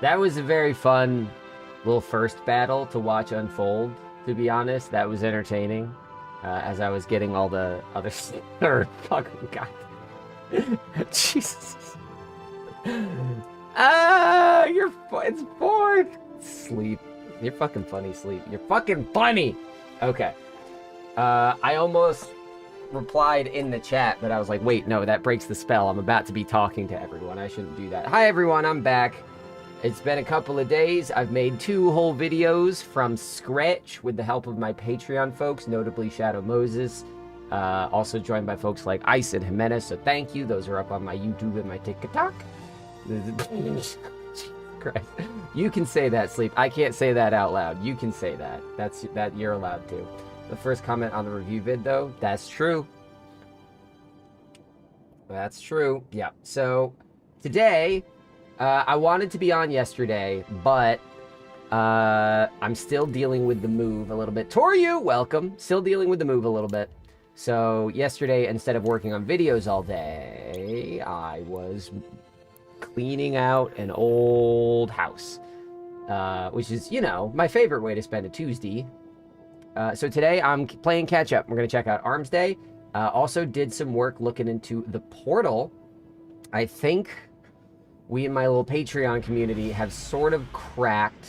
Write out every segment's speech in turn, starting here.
That was a very fun little first battle to watch unfold, to be honest. That was entertaining. As I was getting all the other fucking god. Jesus. It's bored. Sleep. You're fucking funny, Sleep. You're fucking funny. Okay. I almost replied in the chat, but I was like, wait, no, that breaks the spell. I'm about to be talking to everyone. I shouldn't do that. Hi, everyone. I'm back. It's been a couple of days. I've made 2 whole videos from scratch with the help of my Patreon folks, notably Shadow Moses. Also joined by folks like Ice and Jimenez, so thank you. Those are up on my YouTube and my TikTok. Christ. You can say that, Sleep. I can't say that out loud. You can say that. That you're allowed to. The first comment on the review vid, though, that's true. That's true. Yeah. So today, I wanted to be on yesterday, but I'm still dealing with the move a little bit. Toryu, welcome. Still dealing with the move a little bit. So yesterday, instead of working on videos all day, I was cleaning out an old house, which is, you know, my favorite way to spend a Tuesday. So today I'm playing catch up. We're going to check out Arms Day. Also did some work looking into the portal. I think we in my little Patreon community have sort of cracked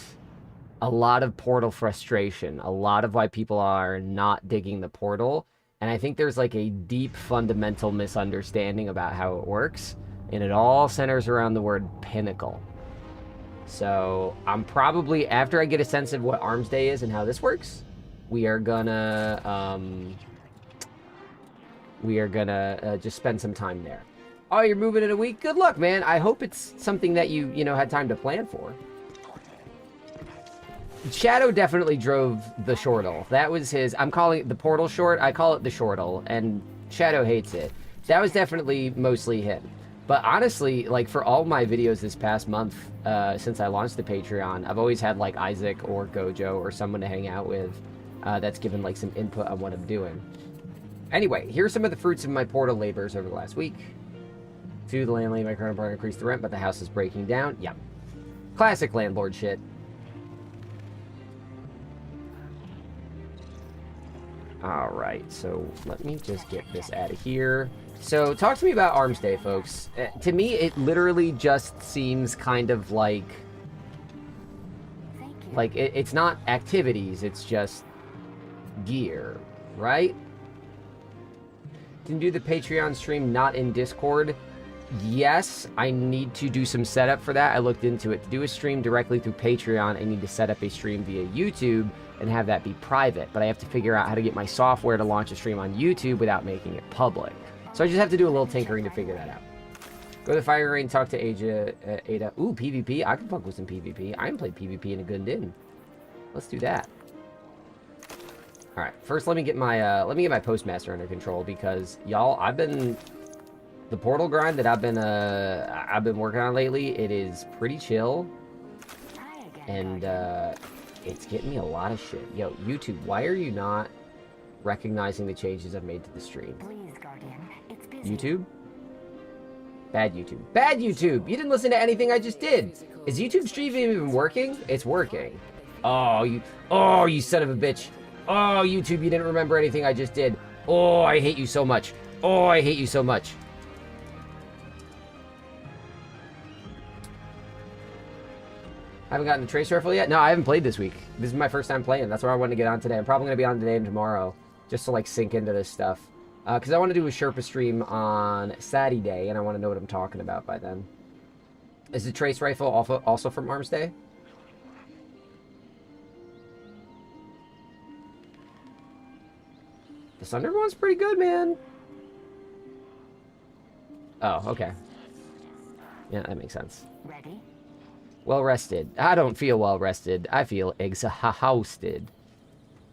a lot of portal frustration. A lot of why people are not digging the portal. And I think there's like a deep fundamental misunderstanding about how it works. And it all centers around the word pinnacle. So I'm probably, after I get a sense of what Arms Day is and how this works, we are gonna just spend some time there. Oh, you're moving in a week? Good luck, man. I hope it's something that you had time to plan for. Shadow definitely drove the shortle. That was his, I'm calling it the portal short. I call it the shortle, and Shadow hates it. That was definitely mostly him. But honestly, like for all my videos this past month, since I launched the Patreon, I've always had like Isaac or Gojo or someone to hang out with that's given like some input on what I'm doing. Anyway, here's some of the fruits of my portal labors over the last week. 2, the landlady, my current partner increased the rent, but the house is breaking down. Yep. Classic landlord shit. Alright, so let me just get this out of here. So, talk to me about Arms Day, folks. To me, it literally just seems kind of like it's not activities, it's just gear, right? Can do the Patreon stream not in Discord? Yes, I need to do some setup for that. I looked into it. To do a stream directly through Patreon, I need to set up a stream via YouTube and have that be private. But I have to figure out how to get my software to launch a stream on YouTube without making it public. So I just have to do a little tinkering to figure that out. Go to the firing range, talk to Ada. Ooh, PvP. I can fuck with some PvP. I haven't played PvP in a good din. Let's do that. All right. First, let me get my postmaster under control because y'all, the portal grind that I've been working on lately. It is pretty chill, and it's getting me a lot of shit. Yo, YouTube, why are you not recognizing the changes I've made to the stream? Please, Guardian. It's busy. YouTube? Bad YouTube. Bad YouTube! You didn't listen to anything I just did! Is YouTube stream even working? It's working. Oh, you son of a bitch. Oh, YouTube, you didn't remember anything I just did. Oh, I hate you so much. Oh, I hate you so much. Haven't gotten the trace rifle yet? No, I haven't played this week. This is my first time playing. That's why I wanted to get on today. I'm probably going to be on today and tomorrow just to like sink into this stuff. Because I want to do a Sherpa stream on Saturday, and I want to know what I'm talking about by then. Is the trace rifle also from Arms Day? The Sunder one's pretty good, man. Oh, okay. Yeah, that makes sense. Ready? Well rested. I don't feel well rested. I feel exhausted.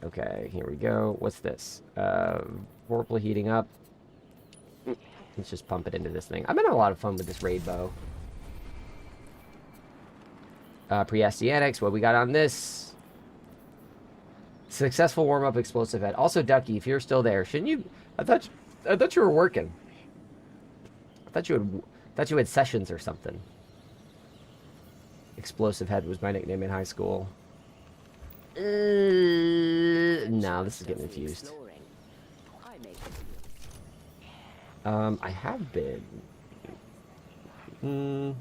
Okay, here we go. What's this? Vorpal heating up. Let's just pump it into this thing. I've been having a lot of fun with this raid bow. Pre-Astianics, what we got on this? Successful warm-up explosive head. Also, Ducky, if you're still there, shouldn't you? I thought you were working. I thought you had sessions or something. Explosive Head was my nickname in high school. No, this is getting confused. I have been. Monitoring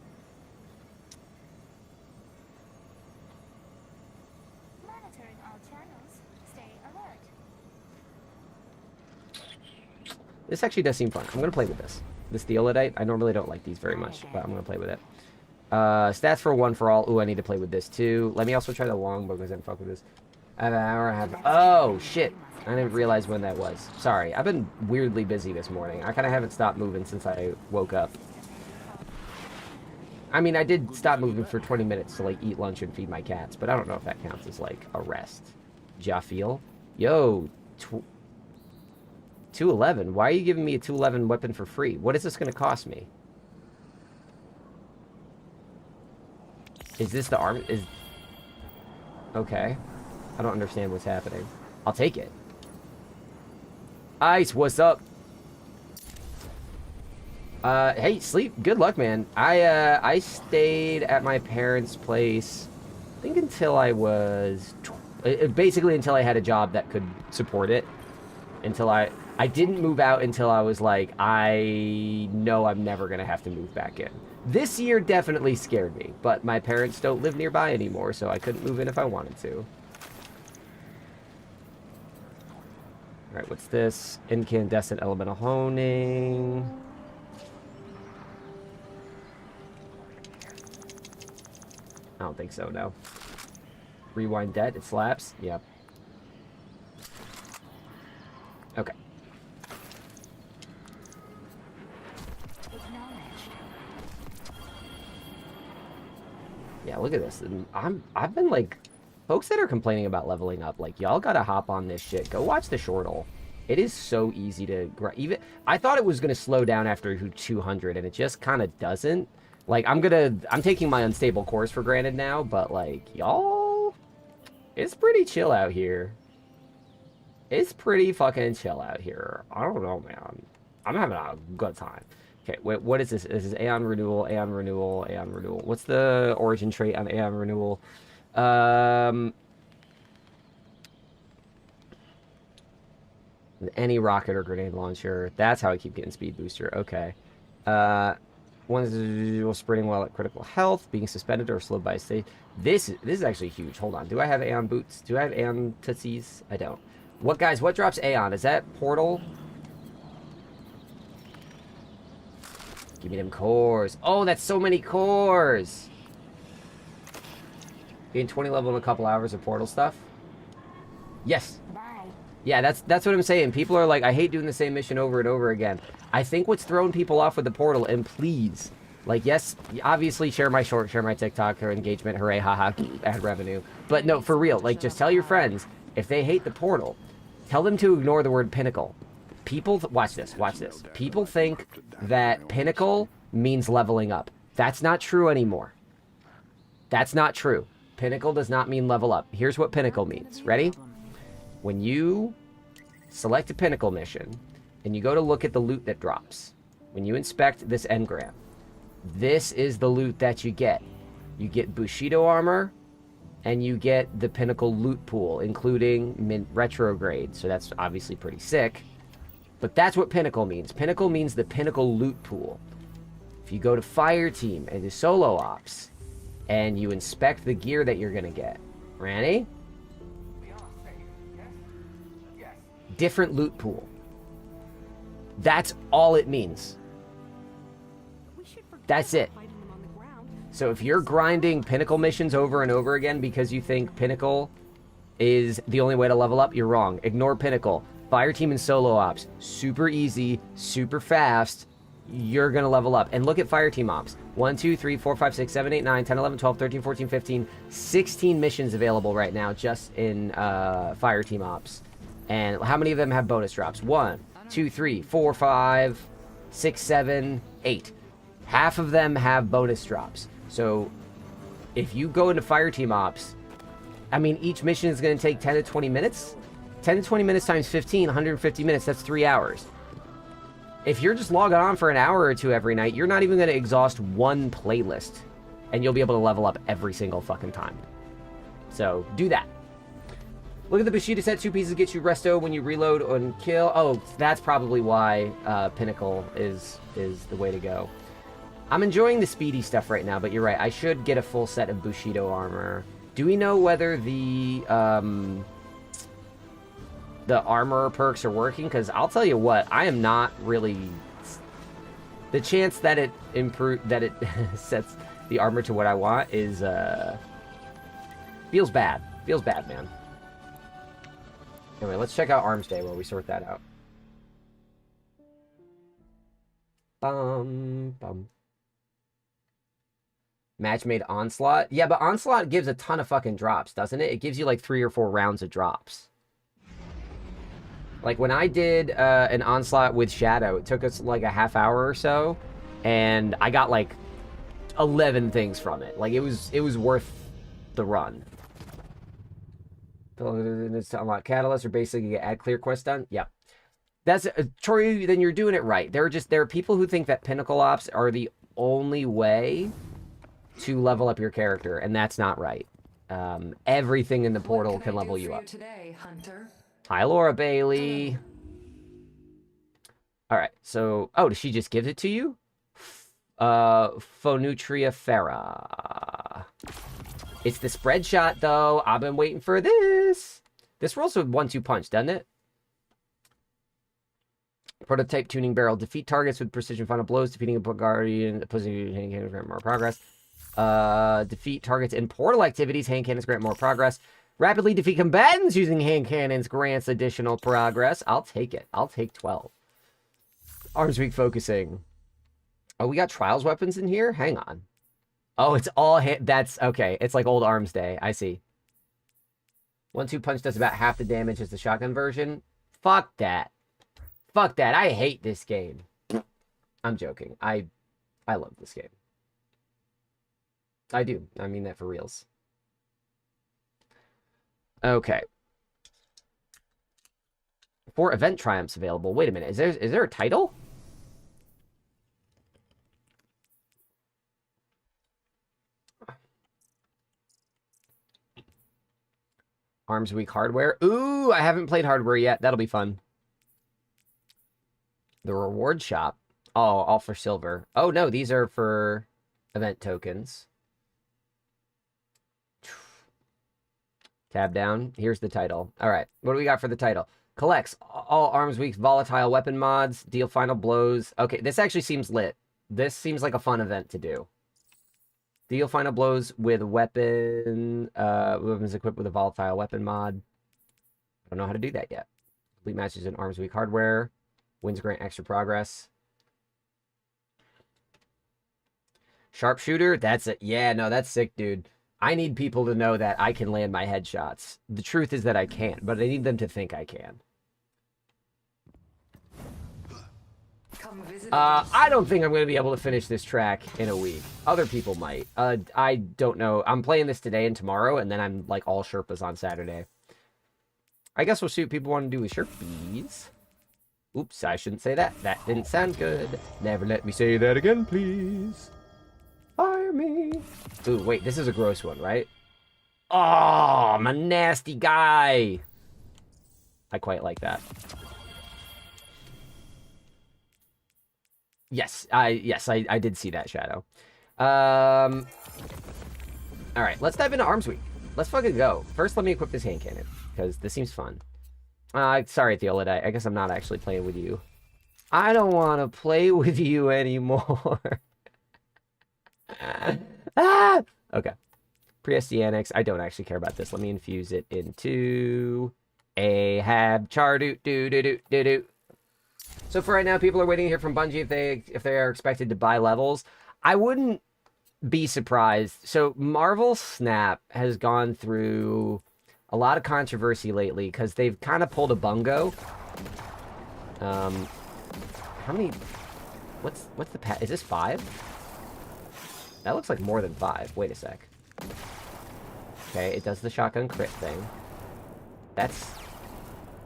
all channels. Stay alert. This actually does seem fun. I'm gonna play with this. This Theodolite. I normally don't like these very much, but I'm gonna play with it. Stats for one for all. Ooh, I need to play with this too. Let me also try the longbow because I didn't fuck with this. I have an hour and a half. Oh shit! I didn't realize when that was. Sorry, I've been weirdly busy this morning. I kind of haven't stopped moving since I woke up. I mean, I did stop moving for 20 minutes to like eat lunch and feed my cats, but I don't know if that counts as like a rest. Jaffiel? Yo, 211. Why are you giving me a 211 weapon for free? What is this going to cost me? Is this the arm? Is okay. I don't understand what's happening. I'll take it. Ice, what's up? Hey, Sleep, good luck, man. I stayed at my parents' place, I think until I was, basically until I had a job that could support it. Until I didn't move out until I was like, I know I'm never going to have to move back in. This year definitely scared me, but my parents don't live nearby anymore, so I couldn't move in if I wanted to. Alright, what's this? Incandescent elemental honing. I don't think so, no. Rewind debt, it slaps? Yep. Okay. Yeah, look at this. I've been like, folks that are complaining about leveling up, like, y'all gotta hop on this shit. Go watch the shortle. It is so easy to even. I thought it was gonna slow down after 200, and it just kind of doesn't. Like, I'm taking my unstable course for granted now, but like, y'all, it's pretty chill out here. It's pretty fucking chill out here. I don't know, man. I'm having a good time. Okay, wait, what is this? This is Aeon Renewal, Aeon Renewal, Aeon Renewal. What's the origin trait on Aeon Renewal? Any rocket or grenade launcher. That's how I keep getting speed booster. Okay. One is visual sprinting while at critical health, being suspended or slowed by a state. This is actually huge. Hold on. Do I have Aeon boots? Do I have Aeon tootsies? I don't. What, guys, what drops Aeon? Is that portal? Give me them cores. Oh, that's so many cores. Gain 20 level in a couple hours of portal stuff. Yes. Bye. Yeah, that's what I'm saying. People are like, I hate doing the same mission over and over again. I think what's throwing people off with the portal, and please, like, yes, obviously share my short, share my TikTok, or engagement, hooray, haha, add revenue. But no, for real, like, just tell your friends, if they hate the portal, tell them to ignore the word pinnacle. People, watch this. People think that pinnacle means leveling up. That's not true anymore. That's not true. Pinnacle does not mean level up. Here's what pinnacle means. Ready? When you select a pinnacle mission, and you go to look at the loot that drops, when you inspect this engram, this is the loot that you get. You get Bushido armor, and you get the pinnacle loot pool, including retrograde, so that's obviously pretty sick. But that's what pinnacle means. Pinnacle means the pinnacle loot pool. If you go to fire team and do solo ops, and you inspect the gear that you're gonna get, Randy? Different loot pool. That's all it means. That's it. So if you're grinding pinnacle missions over and over again because you think pinnacle is the only way to level up, you're wrong. Ignore pinnacle. Fire team and solo ops. Super easy, super fast. You're going to level up. And look at fire team ops. 1, 2, 3, 4, 5, 6, 7, 8, 9, 10, 11, 12, 13, 14, 15, 16 missions available right now just in fire team ops. And how many of them have bonus drops? 1, 2, 3, 4, 5, 6, 7, 8. Half of them have bonus drops. So if you go into fire team ops, I mean, each mission is going to take 10 to 20 minutes. 10 to 20 minutes times 15, 150 minutes, that's 3 hours. If you're just logging on for an hour or two every night, you're not even going to exhaust one playlist and you'll be able to level up every single fucking time. So, do that. Look at the Bushido set. 2 pieces get you resto when you reload and kill. Oh, that's probably why Pinnacle is the way to go. I'm enjoying the speedy stuff right now, but you're right. I should get a full set of Bushido armor. Do we know whether the armor perks are working? Because I'll tell you what, I am not really... The chance that it sets the armor to what I want is feels bad. Feels bad, man. Anyway, let's check out Arms Day while we sort that out. Bum. Match made Onslaught. Yeah, but Onslaught gives a ton of fucking drops, doesn't it? It gives you like 3 or 4 rounds of drops. Like when I did an Onslaught with Shadow, it took us like a half hour or so, and I got like 11 things from it. Like it was worth the run. It's to unlock Catalyst or basically get add clear quest done. Yep. That's Troy, then you're doing it right. There are people who think that Pinnacle Ops are the only way to level up your character, and that's not right. Everything in the portal can level you up. Today, Hunter? Hi, Laura Bailey. All right, so... Oh, did she just give it to you? Phonutria Ferra. It's the spread shot, though. I've been waiting for this. This rolls with 1-2 punch, doesn't it? Prototype tuning barrel. Defeat targets with precision final blows. Defeating a guardian. Opposing hand cannons grant more progress. Defeat targets in portal activities. Hand cannons grant more progress. Rapidly defeat combatants using hand cannons grants additional progress. I'll take it. I'll take 12. Arms weak focusing. Oh, we got trials weapons in here? Hang on. Oh, it's all that's okay. It's like old Arms Day. I see. 1-2 punch does about half the damage as the shotgun version. Fuck that. Fuck that. I hate this game. I'm joking. I love this game. I do. I mean that for reals. Okay. 4 event triumphs available. Wait a minute. Is there a title? Arms Week hardware. Ooh, I haven't played hardware yet. That'll be fun. The reward shop. Oh, all for silver. Oh, no, these are for event tokens. Tab down. Here's the title. All right. What do we got for the title? Collects all Arms Week's volatile weapon mods. Deal final blows. Okay, this actually seems lit. This seems like a fun event to do. Deal final blows with weapons equipped with a volatile weapon mod. I don't know how to do that yet. Complete matches in Arms Week hardware. Wins grant extra progress. Sharpshooter? That's it. Yeah, no, that's sick, dude. I need people to know that I can land my headshots. The truth is that I can't, but I need them to think I can. I don't think I'm going to be able to finish this track in a week. Other people might. I don't know. I'm playing this today and tomorrow, and then I'm like all Sherpas on Saturday. I guess we'll see what people want to do with Sherpies. Oops, I shouldn't say that. That didn't sound good. Never let me say that again, please. Fire me. Ooh, wait, this is a gross one, right? Oh, I'm a nasty guy. I quite like that. Yes, I did see that, Shadow. All right, let's dive into Arms Week. Let's fucking go. First, let me equip this hand cannon, because this seems fun. Sorry, Theolid, I guess I'm not actually playing with you. I don't want to play with you anymore. Okay. Pre-SD Annex. I don't actually care about this. Let me infuse it into Ahab Char do do do do do do. So for right now, people are waiting to hear from Bungie if they are expected to buy levels. I wouldn't be surprised. So Marvel Snap has gone through a lot of controversy lately because they've kind of pulled a bungo. How many? What's the pat? Is this 5? That looks like more than 5. Wait a sec. Okay, it does the shotgun crit thing.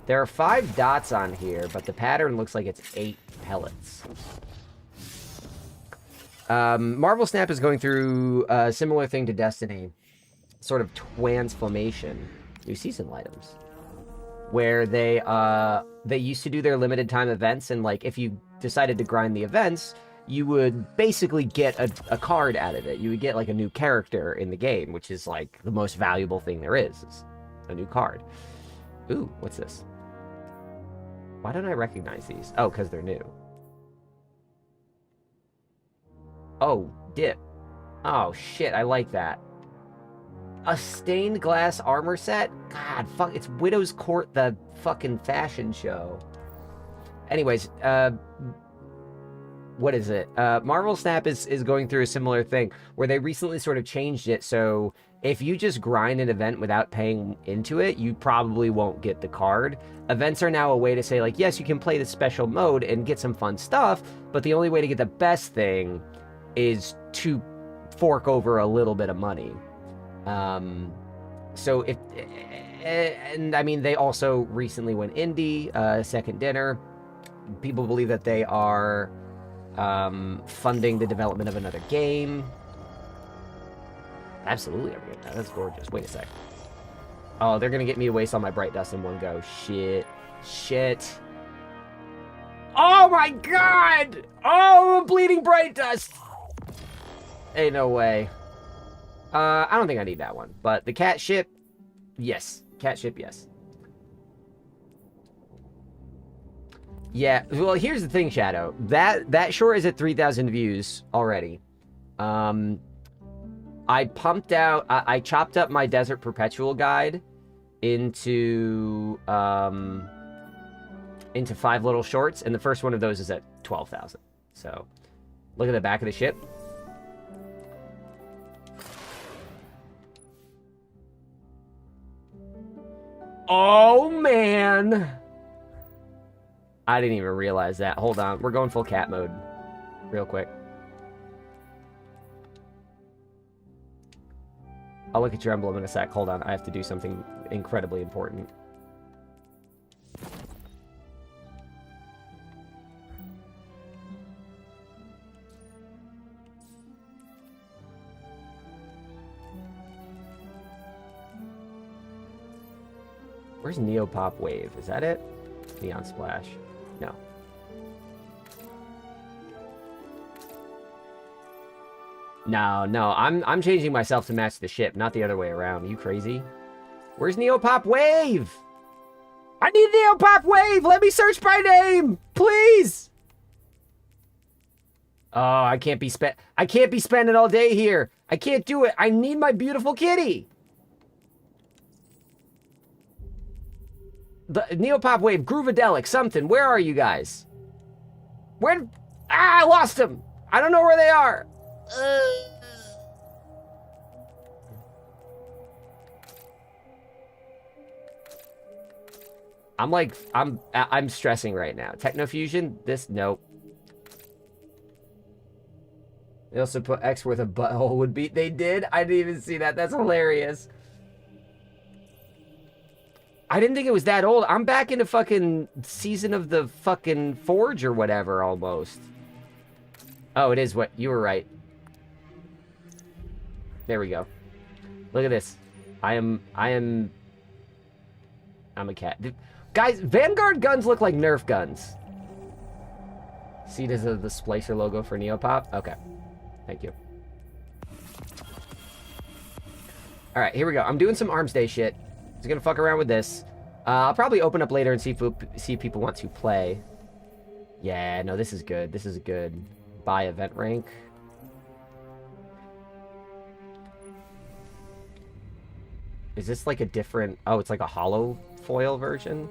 There are 5 dots on here, but the pattern looks like it's 8 pellets. Marvel Snap is going through a similar thing to Destiny, sort of transformation, new season items, where they used to do their limited time events, and like if you decided to grind the events, you would basically get a card out of it. You would get like a new character in the game, which is like the most valuable thing there is a new card. Ooh, what's this? Why don't I recognize these? Oh, because they're new. Oh, dip. Oh, shit, I like that. A stained glass armor set? God, fuck, it's Widow's Court, the fucking fashion show. Anyways, what is it? Marvel Snap is going through a similar thing, where they recently sort of changed it, so if you just grind an event without paying into it, you probably won't get the card. Events are now a way to say, like, yes, you can play the special mode and get some fun stuff, but the only way to get the best thing is to fork over a little bit of money. So if, and I mean, they also recently went indie, Second Dinner. People believe that they are funding the development of another game. Absolutely, I'm getting that. That's gorgeous. Wait a sec. Oh, they're gonna get me to waste all my bright dust in one go. Shit. Shit. Oh my god! Oh, bleeding bright dust! Ain't no way. I don't think I need that one. But the cat ship, yes. Cat ship, yes. Yeah, well, here's the thing, Shadow. That short is at 3,000 views already. I pumped out... I chopped up my Desert Perpetual guide into 5 little shorts, and the first one of those is at 12,000. So, look at the back of the ship. Oh, man! I didn't even realize that. Hold on. We're going full cat mode. Real quick. I'll look at your emblem in a sec. Hold on. I have to do something incredibly important. Where's Neopop Wave? Is that it? Neon Splash. No. No, I'm changing myself to match the ship, not the other way around. Are you crazy? Where's Neopop Wave? I need Neopop Wave! Let me search by name! Please! Oh, I can't be spending all day here. I can't do it. I need my beautiful kitty. The Neopop Wave, Groovadelic, something. Where are you guys? Where? Ah, I lost them. I don't know where they are. I'm stressing right now. Technofusion, nope. They also put X worth a butthole would beat. They did? I didn't even see that. That's hilarious. I didn't think it was that old. I'm back into fucking season of the fucking Forge or whatever, almost. Oh, it is what... You were right. There we go. Look at this. I'm a cat. Guys, Vanguard guns look like Nerf guns. See, there's the Splicer logo for Neopop? Okay. Thank you. Alright, here we go. I'm doing some Arms Day shit. Just gonna fuck around with this. I'll probably open up later and see if people want to play. Yeah, no, this is good. This is good. Buy event rank. Is this like a different... Oh, it's like a hollow foil version?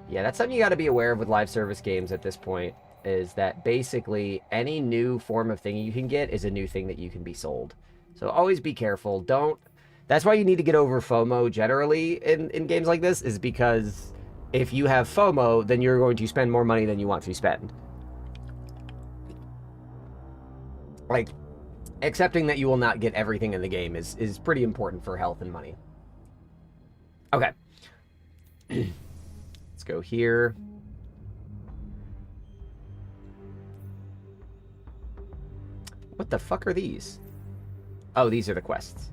Yeah, that's something you gotta be aware of with live service games at this point, is that basically any new form of thing you can get is a new thing that you can be sold. So always be careful. That's why you need to get over FOMO generally in games like this, is because if you have FOMO, then you're going to spend more money than you want to spend. Like, accepting that you will not get everything in the game is pretty important for health and money. Okay. Let's go here. What the fuck are these? Oh, these are the quests.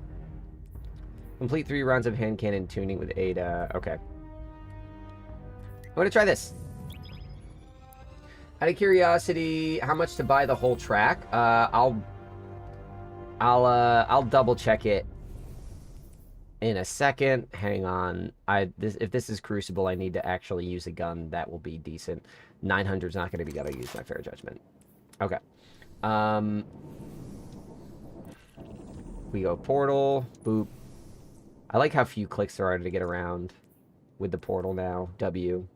Complete 3 rounds of hand cannon tuning with Ada. Okay. I want to try this. Out of curiosity, how much to buy the whole track? I'll double check it in a second. Hang on. If this is Crucible, I need to actually use a gun that will be decent. 900 is not going to be able to use my fair judgment. Okay. We go portal. Boop. I like how few clicks there are to get around with the portal now. W.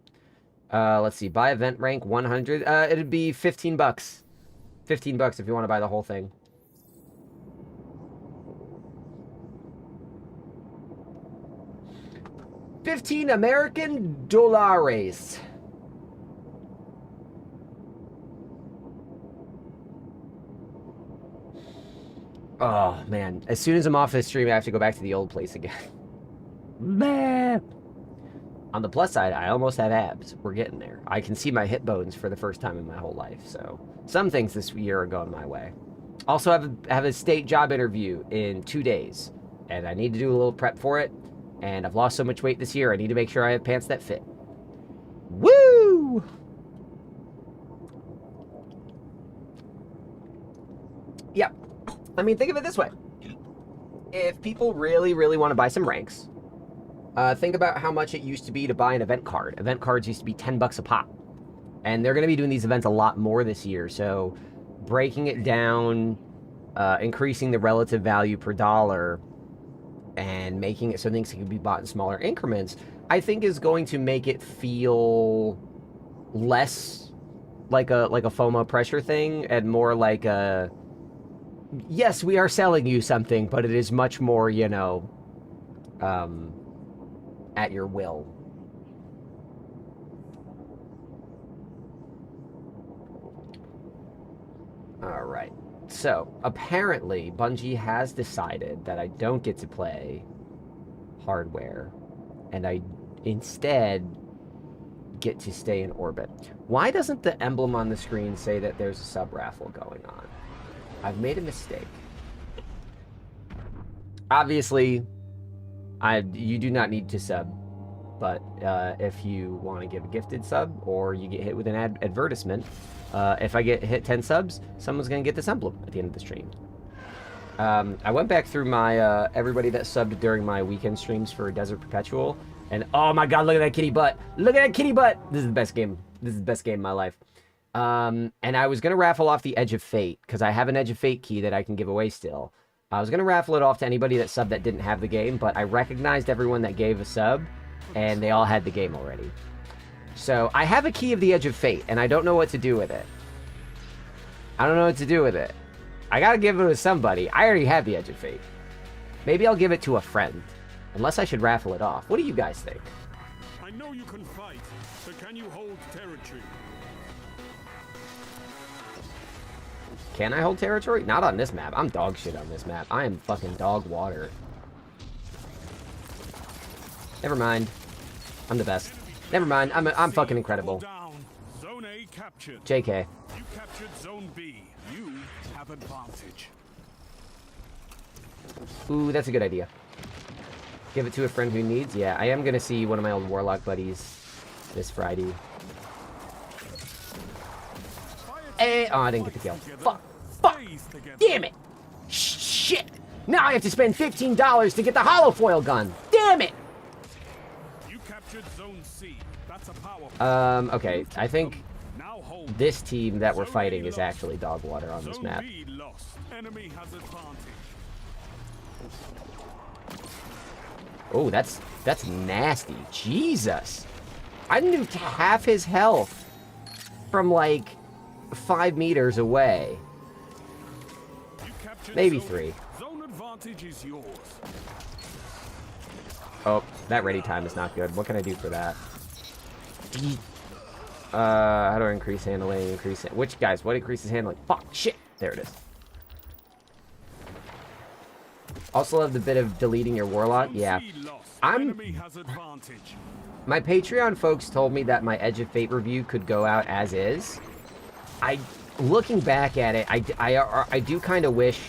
Let's see. Buy event rank 100. It'd be 15 bucks. 15 bucks if you want to buy the whole thing. $15 American dollars. Oh, man. As soon as I'm off this stream, I have to go back to the old place again. Man. On the plus side, I almost have abs. We're getting there. I can see my hip bones for the first time in my whole life. So some things this year are going my way. Also have a state job interview in 2 days. And I need to do a little prep for it. And I've lost so much weight this year, I need to make sure I have pants that fit. Woo! Yeah. I mean, think of it this way. If people really, really want to buy some ranks, think about how much it used to be to buy an event card. Event cards used to be 10 bucks a pop. And they're going to be doing these events a lot more this year. So breaking it down, increasing the relative value per dollar, and making it so things can be bought in smaller increments, I think is going to make it feel less like a FOMO pressure thing and more like a, yes, we are selling you something, but it is much more, you know, at your will. All right. So, apparently, Bungie has decided that I don't get to play hardware, and I instead get to stay in orbit. Why doesn't the emblem on the screen say that there's a sub-raffle going on? I've made a mistake. Obviously, you do not need to sub, but if you want to give a gifted sub, or you get hit with an advertisement, if I get hit 10 subs, someone's going to get this emblem at the end of the stream. I went back through my everybody that subbed during my weekend streams for Desert Perpetual, and oh my god, look at that kitty butt! Look at that kitty butt! This is the best game. This is the best game of my life. And I was going to raffle off the Edge of Fate, because I have an Edge of Fate key that I can give away still. I was going to raffle it off to anybody that subbed that didn't have the game, but I recognized everyone that gave a sub, and they all had the game already. So, I have a key of the Edge of Fate, and I don't know what to do with it. I don't know what to do with it. I gotta give it to somebody. I already have the Edge of Fate. Maybe I'll give it to a friend. Unless I should raffle it off. What do you guys think? I know you can fight, but can you hold territory? Can I hold territory? Not on this map. I'm dog shit on this map. I am fucking dog water. Never mind. I'm the best. Never mind. I'm fucking incredible. Zone A captured. JK. You captured Zone B. You have advantage. Ooh, that's a good idea. Give it to a friend who needs. Yeah, I am gonna see one of my old Warlock buddies this Friday. Hey, oh, I didn't get the kill. Fuck. Fuck. Damn it. Shit. Now I have to spend $15 to get the holofoil gun. Damn it. You captured Zone C. That's a powerful. Okay. I think this team that we're fighting is actually dog water on this map. Enemy has advantage. Oh, that's nasty. Jesus. I nuked half his health from like 5 meters away. Maybe 3. Zone advantage is yours. Oh, that ready time is not good. What can I do for that? How do I increase handling? Which guys? What increases handling? Fuck, shit. There it is. Also love the bit of deleting your Warlock. Yeah. My Patreon folks told me that my Edge of Fate review could go out as is. looking back at it, I do kind of wish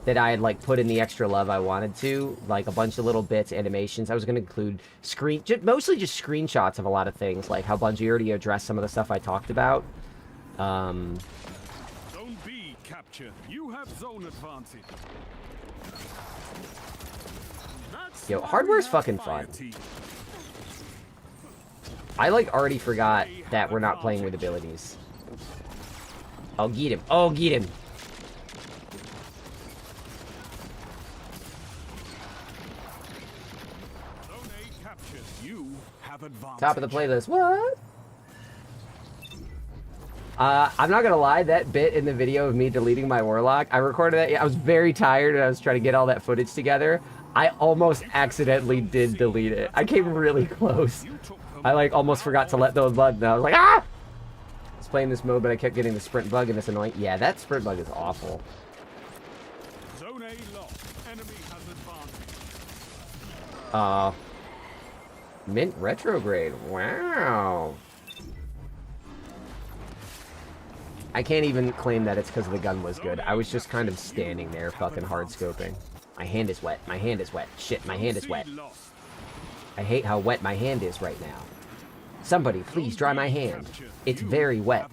that I had, like, put in the extra love I wanted to. Like, a bunch of little bits, animations. I was going to include mostly just screenshots of a lot of things, like how Bungie already addressed some of the stuff I talked about. Zone B captured. You have zone advantage. Yo, hardware's fucking fun. I, like, already forgot that we're not playing with abilities. Oh, get him. Oh, get him. Zone A captured. You have advantage. Top of the playlist. What? I'm not gonna lie, that bit in the video of me deleting my Warlock, I recorded that. I was very tired and I was trying to get all that footage together. I almost accidentally did delete it. I came really close. I, like, almost forgot to let those blood know. I was like, ah! I was playing this mode, but I kept getting the sprint bug and it's annoying. Yeah, that sprint bug is awful. Zone A lost. Enemy has advantage. Mint retrograde. Wow. I can't even claim that it's because the gun was good. I was just kind of standing there fucking hard scoping. My hand is wet. My hand is wet. Shit, my hand is wet. I hate how wet my hand is right now. Somebody, please dry my hand. It's very wet.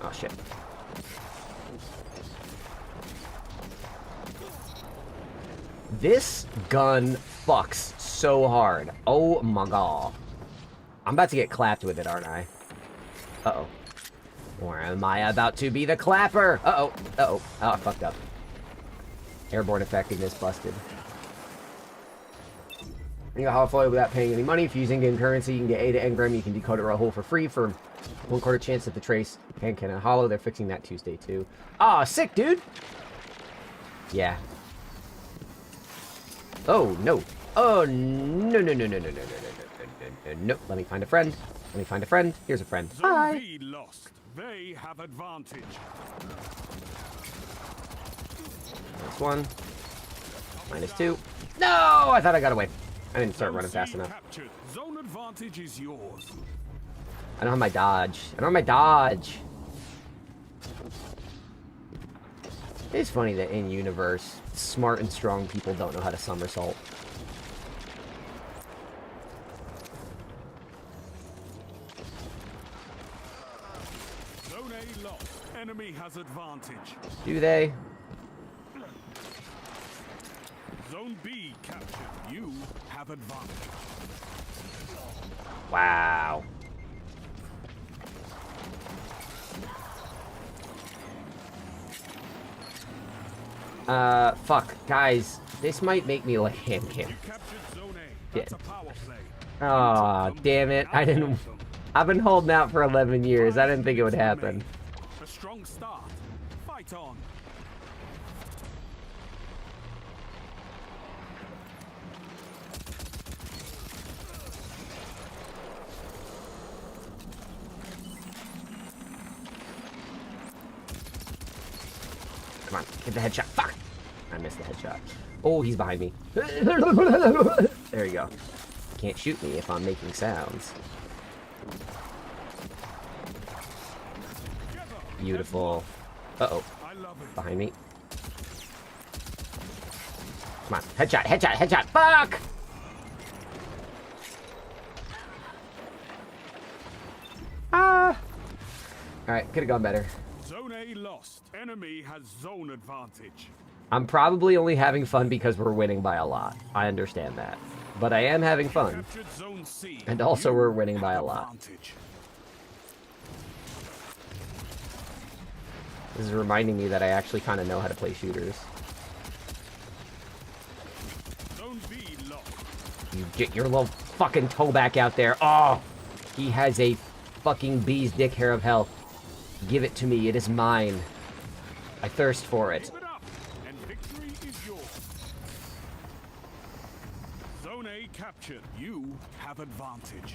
Oh, shit. This gun fucks so hard. Oh my god. I'm about to get clapped with it, aren't I? Uh-oh. Or am I about to be the clapper? Uh-oh. Uh-oh. Oh, I fucked up. Airborne effectiveness busted. You know how to foil without paying any money. If you're using in-game currency, you can get 8 engram. You can decode it or a hole for free for 1/4 chance that the trace can hollow. They're fixing that Tuesday, too. Ah, sick, dude! Yeah. Oh, no. Oh, no, no, no, no, no, no, no, no, no, no, no. Let me find a friend. Let me find a friend. Here's a friend. Hi. Zone B lost. They have advantage. -1. -2. No! I thought I got away. I didn't start running fast enough. Captured. Zone advantage is yours. I don't have my dodge. I don't have my dodge. It's funny that in universe, smart and strong people don't know how to somersault. Zone A lost. Enemy has advantage. Do they? Zone B captured. You have advantage. Wow. Fuck. Guys, this might make me like hand cannon. You captured Zone A. That's a power play. Aw, damn it. I didn't... I've been holding out for 11 years. I didn't think it would happen. A strong start. Fight on. Come on, get the headshot. Fuck! I missed the headshot. Oh, he's behind me. There you go. Can't shoot me if I'm making sounds. Beautiful. Uh-oh. Behind me. Come on. Headshot, headshot, headshot. Fuck! Ah! Alright, could have gone better. Zone A lost. Enemy has zone advantage. I'm probably only having fun because we're winning by a lot. I understand that. But I am having fun. Zone C. And also we're winning by a lot. Advantage. This is reminding me that I actually kind of know how to play shooters. Zone B lost. You get your little fucking toe back out there. Oh! He has a fucking bee's dick hair of health. Give it to me. It is mine. I thirst for it. Keep it up, and victory is yours. Zone A captured. You have advantage.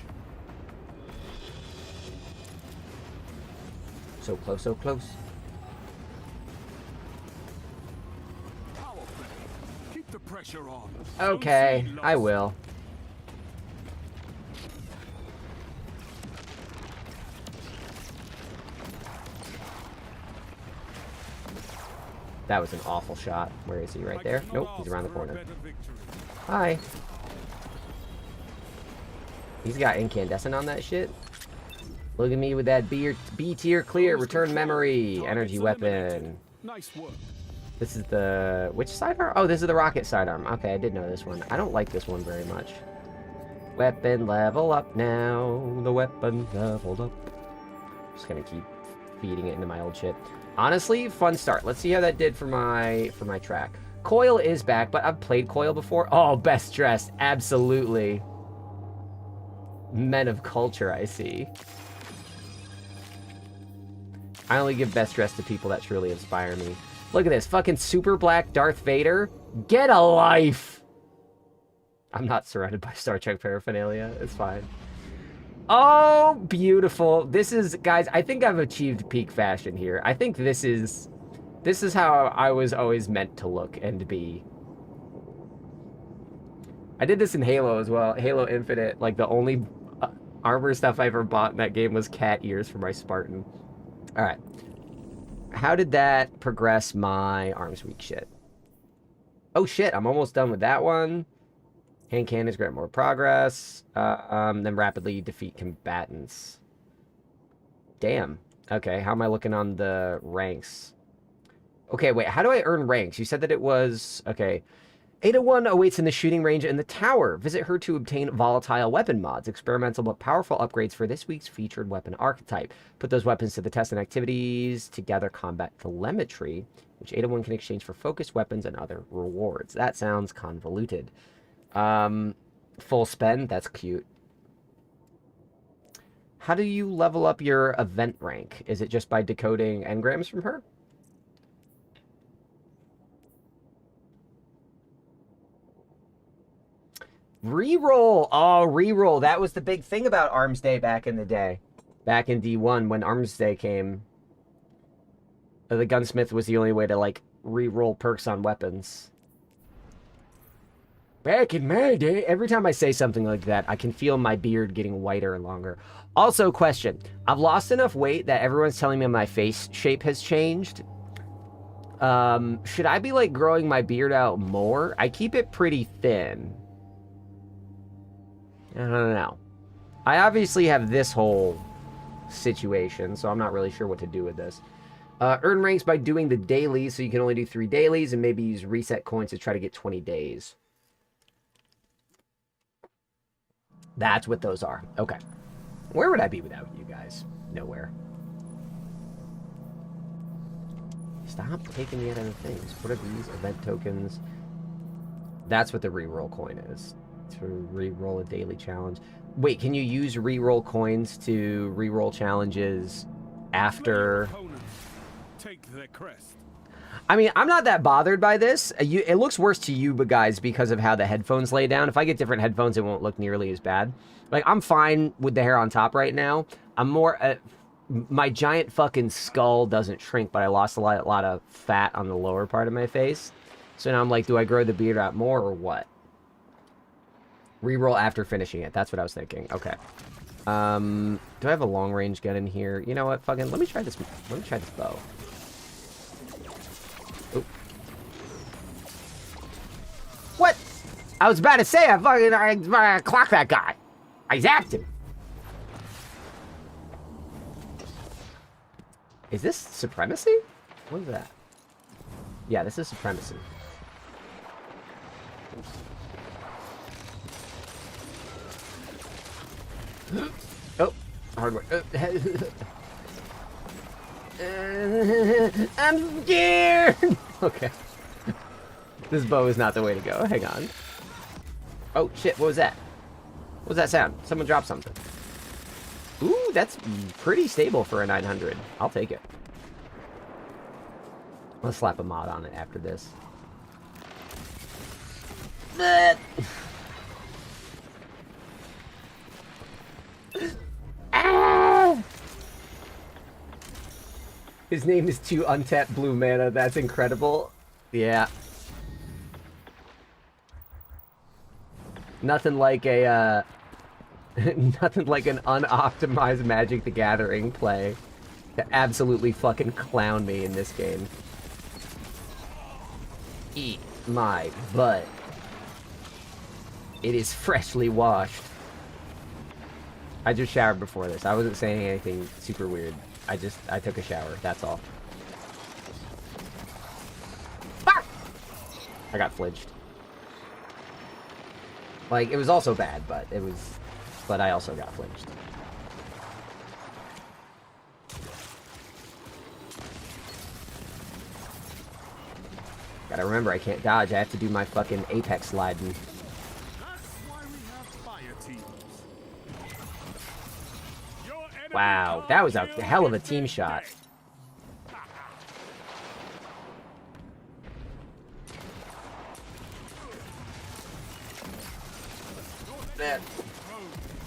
So close, so close. pressure on. Okay, Zone C I lost. will. That was an awful shot. Where is he? Right I there? cannot Nope, he's ask around the for a corner. better victory. Hi. He's got incandescent on that shit. Look at me with that B tier clear. Lose Return control. memory. Targets Energy eliminated. weapon. Nice work. This is the... Which sidearm? Oh, this is the rocket sidearm. Okay, I did know this one. I don't like this one very much. Weapon level up now. The weapon leveled up. Just gonna keep feeding it into my old shit. Honestly, fun start. Let's see how that did for my track. Coil is back, but I've played Coil before. Oh, best dressed. Absolutely. Men of culture, I see. I only give best dressed to people that truly inspire me. Look at this. Fucking super black Darth Vader. Get a life. I'm not surrounded by Star Trek paraphernalia. It's fine. Oh, beautiful. This is, guys, I think I've achieved peak fashion here. I think this is how I was always meant to look and be. I did this in Halo as well. Halo Infinite. Like, the only armor stuff I ever bought in that game was cat ears for my Spartan. All right. How did that progress my arms weak shit? Oh, shit. I'm almost done with that one. Hand cannons grant more progress. Then rapidly defeat combatants. Damn. Okay, how am I looking on the ranks? Okay, wait, how do I earn ranks? You said that it was... Okay. Ada-1 awaits in the shooting range in the tower. Visit her to obtain volatile weapon mods. Experimental but powerful upgrades for this week's featured weapon archetype. Put those weapons to the test in activities to gather combat telemetry, which Ada-1 can exchange for focused weapons and other rewards. That sounds convoluted. Full spend? That's cute. How do you level up your event rank? Is it just by decoding engrams from her? Reroll! Oh, reroll. That was the big thing about Arms Day back in the day. Back in D1 when Arms Day came. The gunsmith was the only way to, like, reroll perks on weapons. Back in my day, every time I say something like that, I can feel my beard getting whiter and longer. Also, question. I've lost enough weight that everyone's telling me my face shape has changed. Should I be, like, growing my beard out more? I keep it pretty thin. I don't know. I obviously have this whole situation, so I'm not really sure what to do with this. Earn ranks by doing the dailies, so you can only do 3 dailies, and maybe use reset coins to try to get 20 days. That's what those are. Okay. Where would I be without you guys? Nowhere. Stop taking me out of the things. What are these? Event tokens. That's what the reroll coin is. To reroll a daily challenge. Wait, can you use reroll coins to reroll challenges after... Take their crest. I mean, I'm not that bothered by this. It looks worse to you, but guys, because of how the headphones lay down. If I get different headphones, it won't look nearly as bad. Like, I'm fine with the hair on top right now. I'm more... my giant fucking skull doesn't shrink, but I lost a lot of fat on the lower part of my face. So now I'm like, do I grow the beard out more or what? Reroll after finishing it. That's what I was thinking. Okay. Do I have a long range gun in here? You know what? Fucking let me try this. Let me try this bow. Oop. What? I was about to say I clocked that guy. I zapped him. Is this supremacy? What is that? Yeah, this is supremacy. Oh, hard work. I'm scared! Okay. This bow is not the way to go. Hang on. Oh, shit. What was that? What was that sound? Someone dropped something. Ooh, that's pretty stable for a 900. I'll take it. Let's slap a mod on it after this. Ah! His name is 2 untapped blue mana. That's incredible. Yeah. Nothing like a, nothing like an unoptimized Magic the Gathering play to absolutely fucking clown me in this game. Eat my butt. It is freshly washed. I just showered before this. I wasn't saying anything super weird. I took a shower, that's all. Ah! I got flinched. Like, it was also bad, but I also got flinched. Gotta remember, I can't dodge. I have to do my fucking apex sliding. That's why we have fire teams. Your enemy Wow, that was a can't hell of a kill team is shot. dead.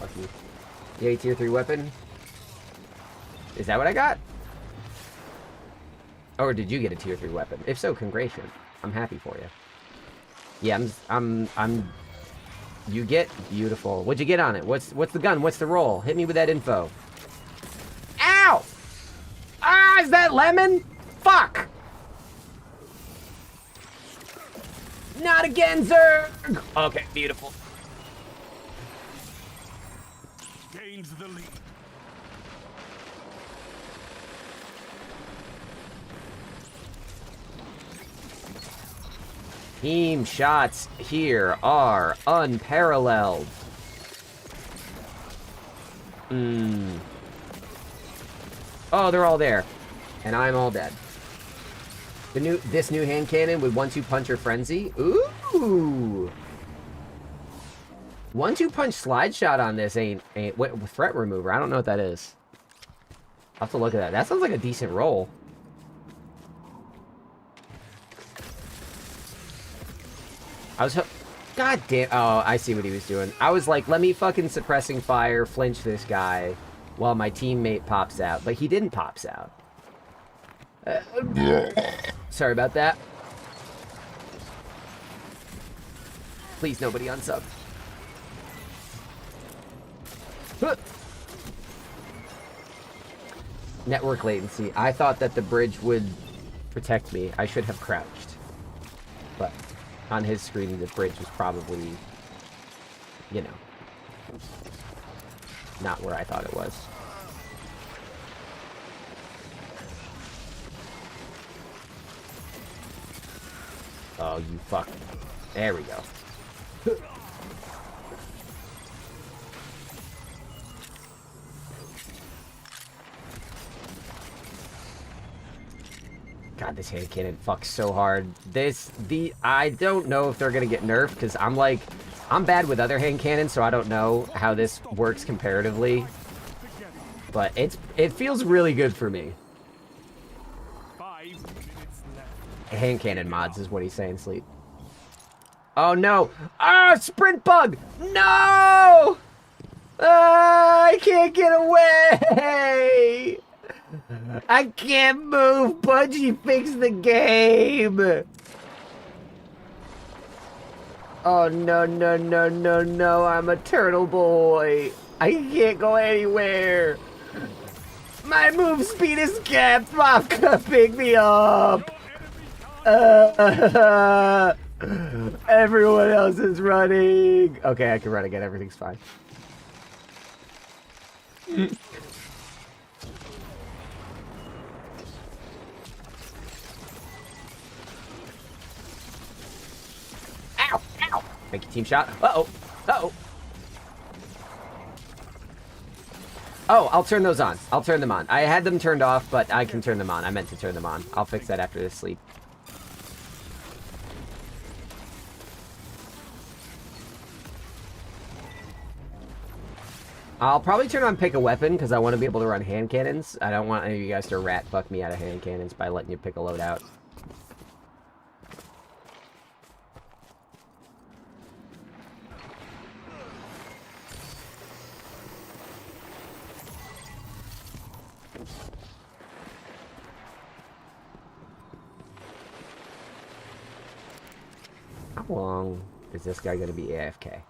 Fuck you. Yay, tier 3 weapon? Is that what I got? Or did you get a tier 3 weapon? If so, congratulations. I'm happy for you. Yeah, you get beautiful. What'd you get on it? What's the gun? What's the roll? Hit me with that info. Ow! Ah, is that lemon? Fuck! Not again, Zerg! Okay, beautiful. Gains the lead. Team shots here are unparalleled. Oh, they're all there. And I'm all dead. This new hand cannon with 1-2 punch or frenzy. Ooh. 1-2 punch slide shot on this ain't what threat remover. I don't know what that is. I'll have to look at that. That sounds like a decent roll. God damn. Oh, I see what he was doing. I was like, let me fucking suppressing fire, flinch this guy while my teammate pops out. But he didn't pops out. Sorry about that. Please, nobody unsub. Network latency. I thought that the bridge would protect me. I should have crouched. But on his screen, the bridge was probably, you know, not where I thought it was. Oh, you fuck. There we go. God, this hand cannon fucks so hard. I don't know if they're gonna get nerfed, because I'm bad with other hand cannons, so I don't know how this works comparatively. But it feels really good for me. 5 minutes left. Hand cannon mods is what he's saying, Sleep. Oh no! Ah, sprint bug! No! Ah, I can't get away! I can't move! Bungie, fix the game! Oh no, no, no, no, no, I'm a turtle boy! I can't go anywhere! My move speed is capped! Mafka, pick me up! Everyone else is running! Okay, I can run again, everything's fine. Ow! Ow! Make a team shot. Uh-oh! Uh-oh! Oh, I'll turn those on. I'll turn them on. I had them turned off, but I can turn them on. I meant to turn them on. I'll fix that after this sleep. I'll probably turn on pick a weapon, because I want to be able to run hand cannons. I don't want any of you guys to rat fuck me out of hand cannons by letting you pick a load out. How long is this guy going to be AFK?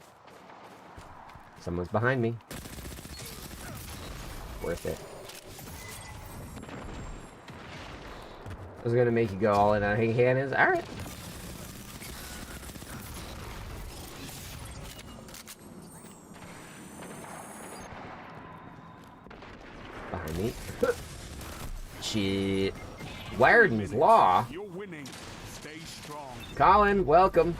Someone's behind me. Worth it. I was gonna make you go all in on hand cannons. Alright. Behind me. Shit. Wyrdon's Law. You're winning. Stay strong. Colin, welcome.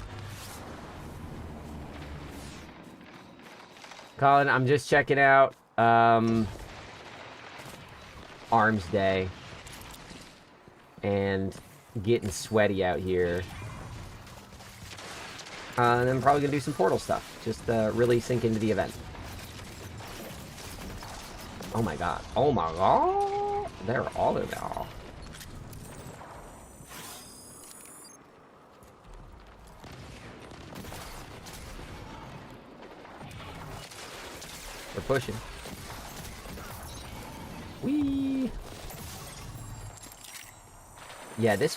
Colin, I'm just checking out Arms Day. And getting sweaty out here. And I'm probably gonna do some Portal stuff. Just really sink into the event. Oh my god. Oh my god. They're all in there. We're pushing. Whee! Yeah, this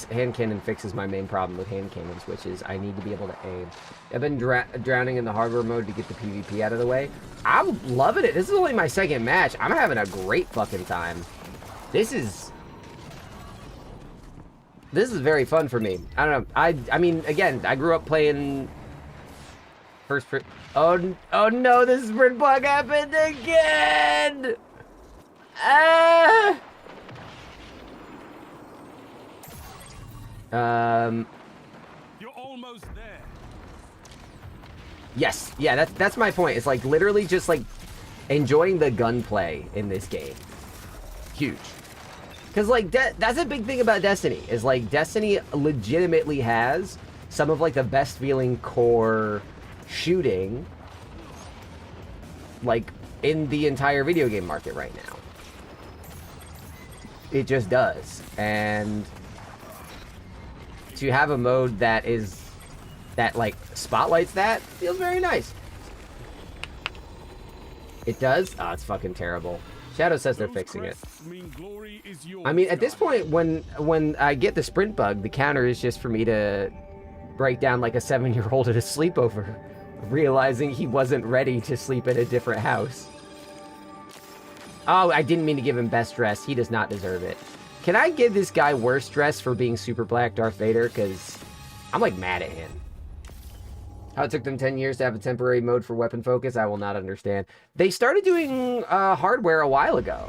hand cannon fixes my main problem with hand cannons, which is I need to be able to aim. I've been drowning in the hardware mode to get the PvP out of the way. I'm loving it. This is only my second match. I'm having a great fucking time. This is very fun for me. I don't know. I mean, again, I grew up playing first. Oh no! This sprint bug happened again. Ah. You're almost there. Yes, yeah, that's my point. It's like literally just like enjoying the gunplay in this game. Huge. Because like that's a big thing about Destiny is like Destiny legitimately has some of like the best feeling core shooting like in the entire video game market right now. It just does. And to have a mode that like spotlights that feels very nice. It does? Oh, it's fucking terrible. Shadow says they're fixing it. I mean, at this point, when I get the sprint bug, the counter is just for me to break down like a 7-year-old at a sleepover, realizing he wasn't ready to sleep at a different house. Oh, I didn't mean to give him best dress. He does not deserve it. Can I give this guy worst dress for being super black Darth Vader? Because I'm like mad at him. How it took them 10 years to have a temporary mode for weapon focus, I will not understand. They started doing hardware a while ago.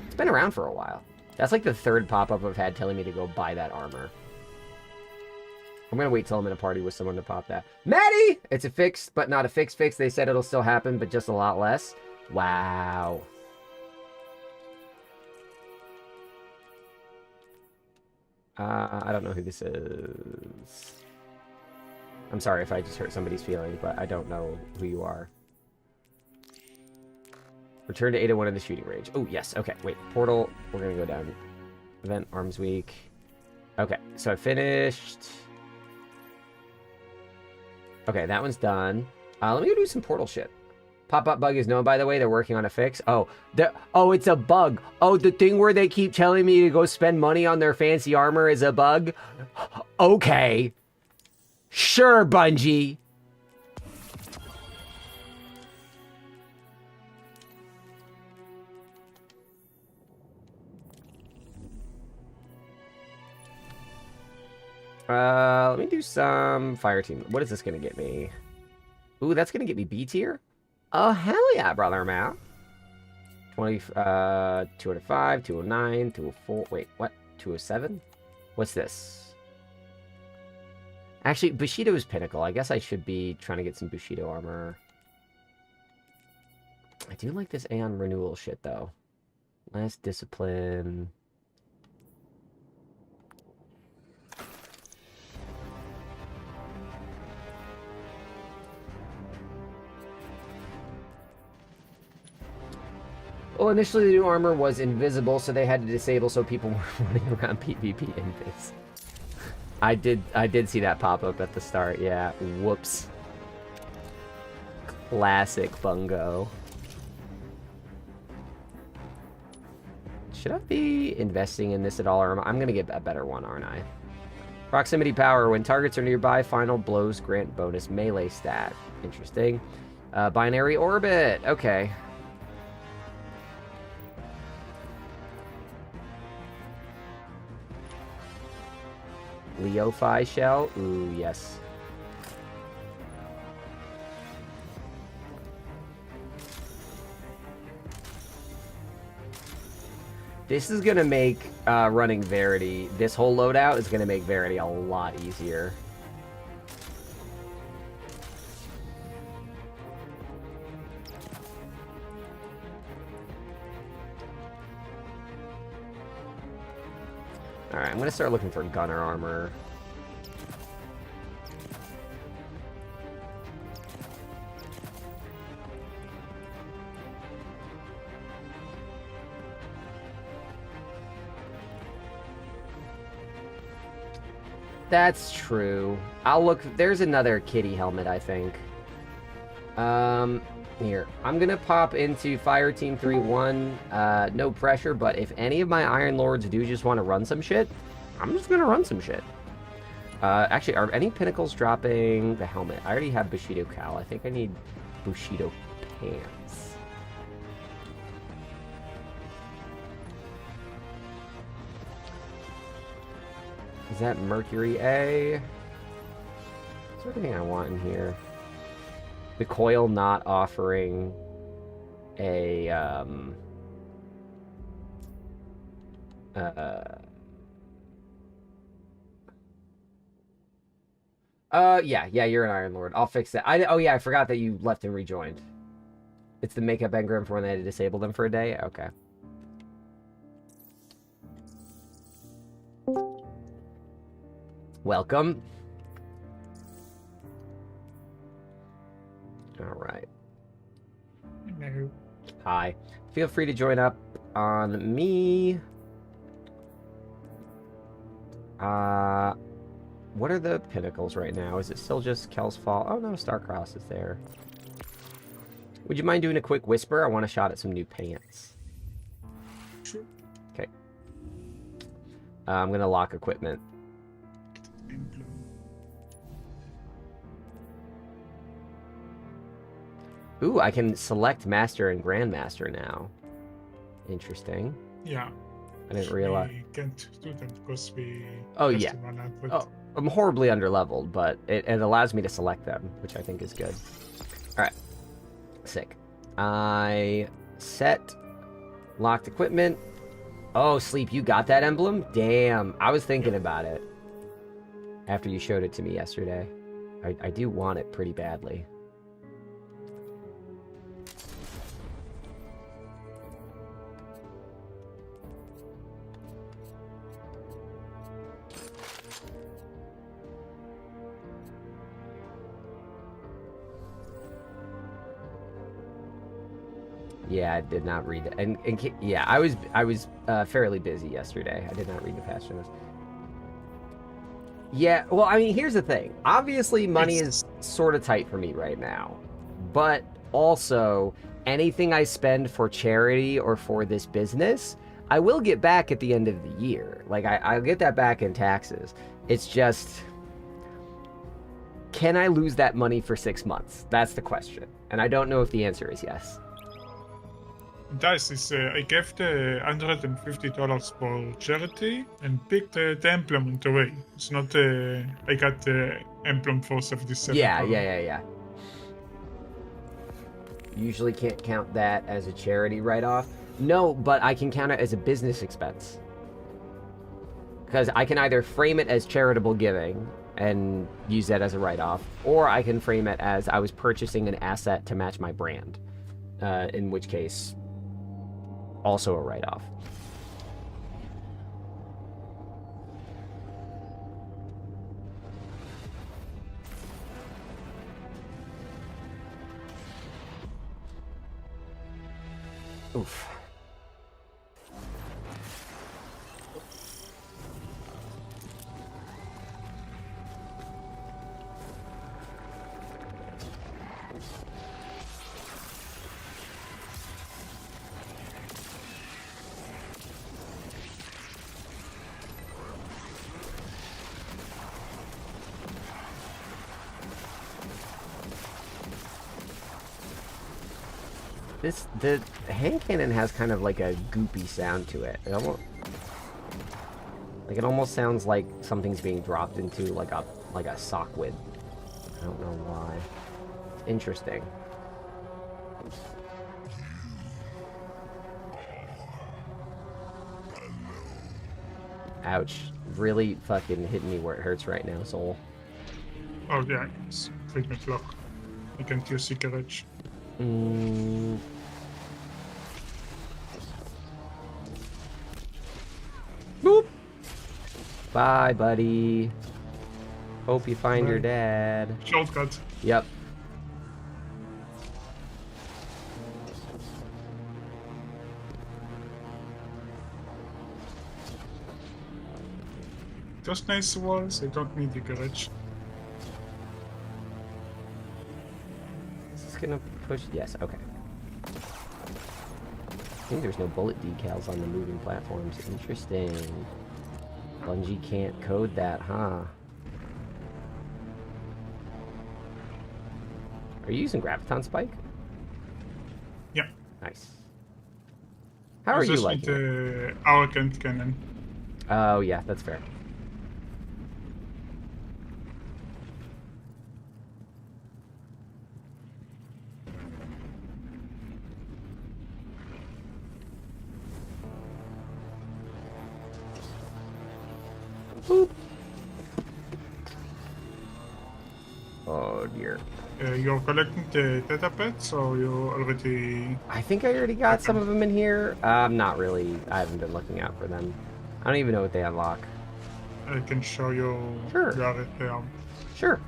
It's been around for a while. That's like the third pop-up I've had telling me to go buy that armor. I'm going to wait till I'm in a party with someone to pop that. Maddie! It's a fix, but not a fix. They said it'll still happen, but just a lot less. Wow. I don't know who this is. I'm sorry if I just hurt somebody's feelings, but I don't know who you are. Return to 801 in the shooting range. Oh, yes. Okay, wait. Portal. We're going to go down. Event Arms Week. Okay, so I finished. Okay, that one's done. Let me go do some Portal shit. Pop-up bug is known, by the way. They're working on a fix. Oh, it's a bug. Oh, the thing where they keep telling me to go spend money on their fancy armor is a bug? Okay. Sure, Bungie. Let me do some fire team. What is this gonna get me? Ooh, that's gonna get me B tier? Oh, hell yeah, brother, man. 205, 209, 204. Wait, what? 207? What's this? Actually, Bushido is pinnacle. I guess I should be trying to get some Bushido armor. I do like this Aeon renewal shit, though. Last discipline. Well, initially the new armor was invisible, so they had to disable so people were running around PvP invis. I did see that pop up at the start, yeah. Whoops. Classic fungo. Should I be investing in this at all, or I'm gonna get a better one, aren't I? Proximity power. When targets are nearby, final blows grant bonus melee stat. Interesting. Binary orbit. Okay. Leophi shell. Ooh, yes. This is going to make running Verity, this whole loadout is going to make Verity a lot easier. Alright, I'm going to start looking for gunner armor. That's true. I'll look. There's another kitty helmet, I think. Here. I'm gonna pop into Fire Team 3-1. No pressure, but if any of my Iron Lords do just want to run some shit, I'm just gonna run some shit. Actually, are any Pinnacles dropping the helmet? I already have Bushido Cal. I think I need Bushido Pants. Is that Mercury A? Is there anything I want in here? The coil not offering a, yeah, you're an Iron Lord. I'll fix that. Oh yeah, I forgot that you left and rejoined. It's the makeup engram for when they had to disable them for a day? Okay. Welcome. All right. Hello. Hi. Feel free to join up on me. What are the pinnacles right now? Is it still just Kel's Fall? Oh no, Starcross is there. Would you mind doing a quick whisper? I want a shot at some new pants. Sure. Okay. I'm gonna lock equipment. Ooh, I can select Master and Grandmaster now. Interesting. Yeah. I didn't realize. We can't do that because we. Oh, have yeah. to run out, but Oh, I'm horribly underleveled, but it allows me to select them, which I think is good. Alright. Sick. I set locked equipment. Oh, Sleep, you got that emblem? Damn. I was thinking about it after you showed it to me yesterday. I do want it pretty badly. Yeah, I did not read it. And yeah, I was fairly busy yesterday. I did not read the patch notes. Yeah, well, I mean, here's the thing. Obviously, money is sort of tight for me right now. But also, anything I spend for charity or for this business, I will get back at the end of the year. Like, I'll get that back in taxes. It's just, can I lose that money for 6 months? That's the question. And I don't know if the answer is yes. Dice is I gave the $150 for charity and picked the implement away. It's not I got the emblem for 77. Yeah. Usually can't count that as a charity write-off. No, but I can count it as a business expense. Because I can either frame it as charitable giving and use that as a write-off, or I can frame it as I was purchasing an asset to match my brand. In which case, also a write-off. Oof. the hand cannon has kind of like a goopy sound to it. It almost sounds like something's being dropped into like a sock lid. I don't know why. It's interesting. Ouch. Really fucking hitting me where it hurts right now, soul. Oh yeah, it's treatment lock. You can't use cigarette. Boop. Bye, buddy. Hope you find your dad. Shortcut. Yep. Just nice walls, I don't need the garage. Is this gonna push? Yes, okay. I think there's no bullet decals on the moving platforms. Interesting. Bungie can't code that, huh? Are you using Graviton Spike? Yeah. Nice. How are you liking it? The Arcant Cannon. Oh, yeah, that's fair. Boop. Oh, dear. You're collecting the data pets, or you already... I think I already got some of them in here. Not really. I haven't been looking out for them. I don't even know what they unlock. I can show you Sure. where they are. Sure.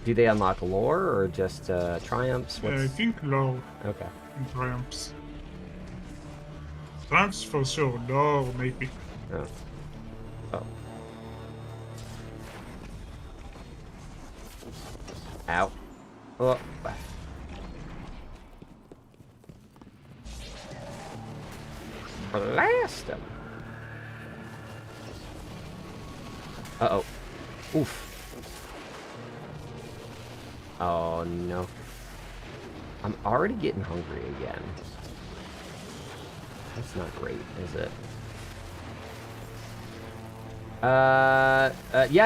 Do they unlock lore or just triumphs? I think low Okay. in triumphs. Triumphs for sure, low maybe. Oh. Oh. Ow. Oh. Blast him. Uh-oh. Oof. Oh, no. I'm already getting hungry again. That's not great, is it? Yeah,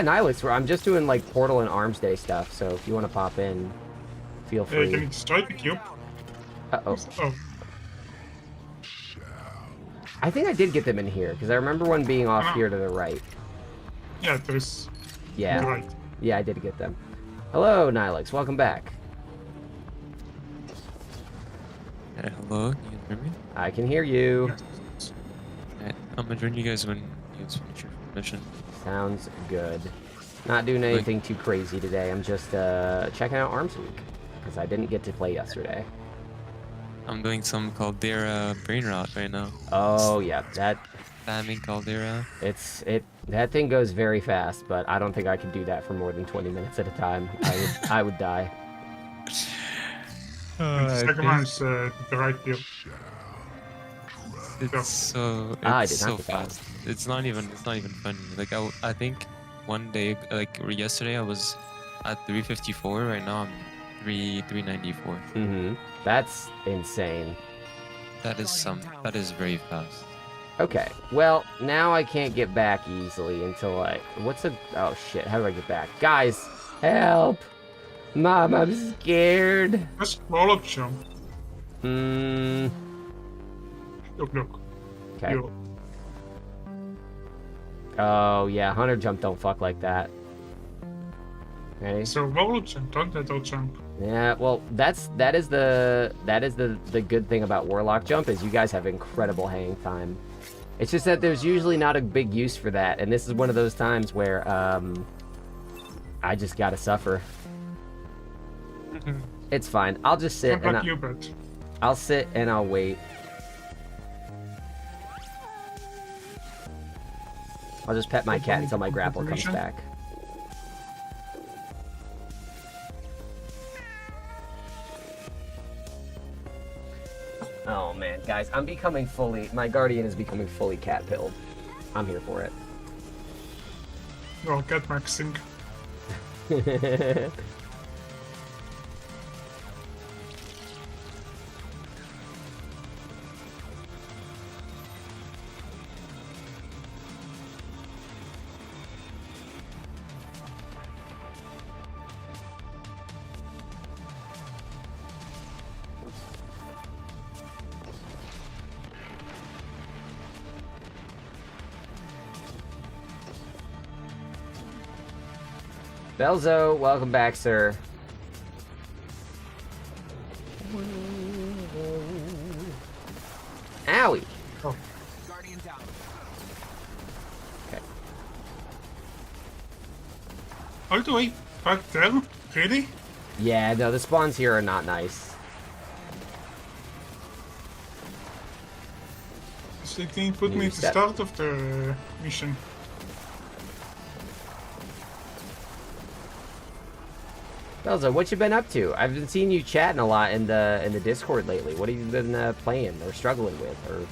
Nihilus, I'm just doing, like, Portal and Arms Day stuff, so if you want to pop in, feel free. Can you destroy the cube? Uh-oh. Oh, I think I did get them in here, because I remember one being off here to the right. yeah, there's... Yeah. Right. Yeah, I did get them. Hello, Nihilus. Welcome back. Hello, can you hear me? I can hear you. Alright, I'm gonna join you guys when you guys finish your mission. Sounds good. Not doing anything too crazy today. I'm just checking out Arms Week, because I didn't get to play yesterday. I'm doing some Caldera brain rot right now. Oh, yeah. Spamming Caldera. That thing goes very fast, but I don't think I could do that for more than 20 minutes at a time. I would die. And the second one is the right here. It's so I it's did so not get that one. fast. It's not even funny. Like I think one day, like yesterday, I was at 354. Right now I'm 394. Mm-hmm. That's insane. That is very fast. Okay, well, now I can't get back easily until oh shit, how do I get back? Guys, help! Mom, I'm scared. Just roll up jump. Hmm. Look. Okay. You. Oh yeah, hunter jump don't fuck like that. Okay. So roll up jump, don't let out jump. Yeah, well, that is the good thing about warlock jump is you guys have incredible hang time. It's just that there's usually not a big use for that, and this is one of those times where I just gotta suffer. It's fine. I'll just sit and I'll sit and I'll wait. I'll just pet my cat until my grappler comes back. Oh man, guys, I'm becoming my guardian is becoming fully cat-pilled. I'm here for it. Oh, cat maxing. Belzo, welcome back, sir. Owie. Oh. Guardian down. Okay. All the way back there? Really? Yeah, no, the spawns here are not nice. So they didn't put me at the start of the mission. Belzo, what you been up to? I've been seeing you chatting a lot in the Discord lately. What have you been playing or struggling with or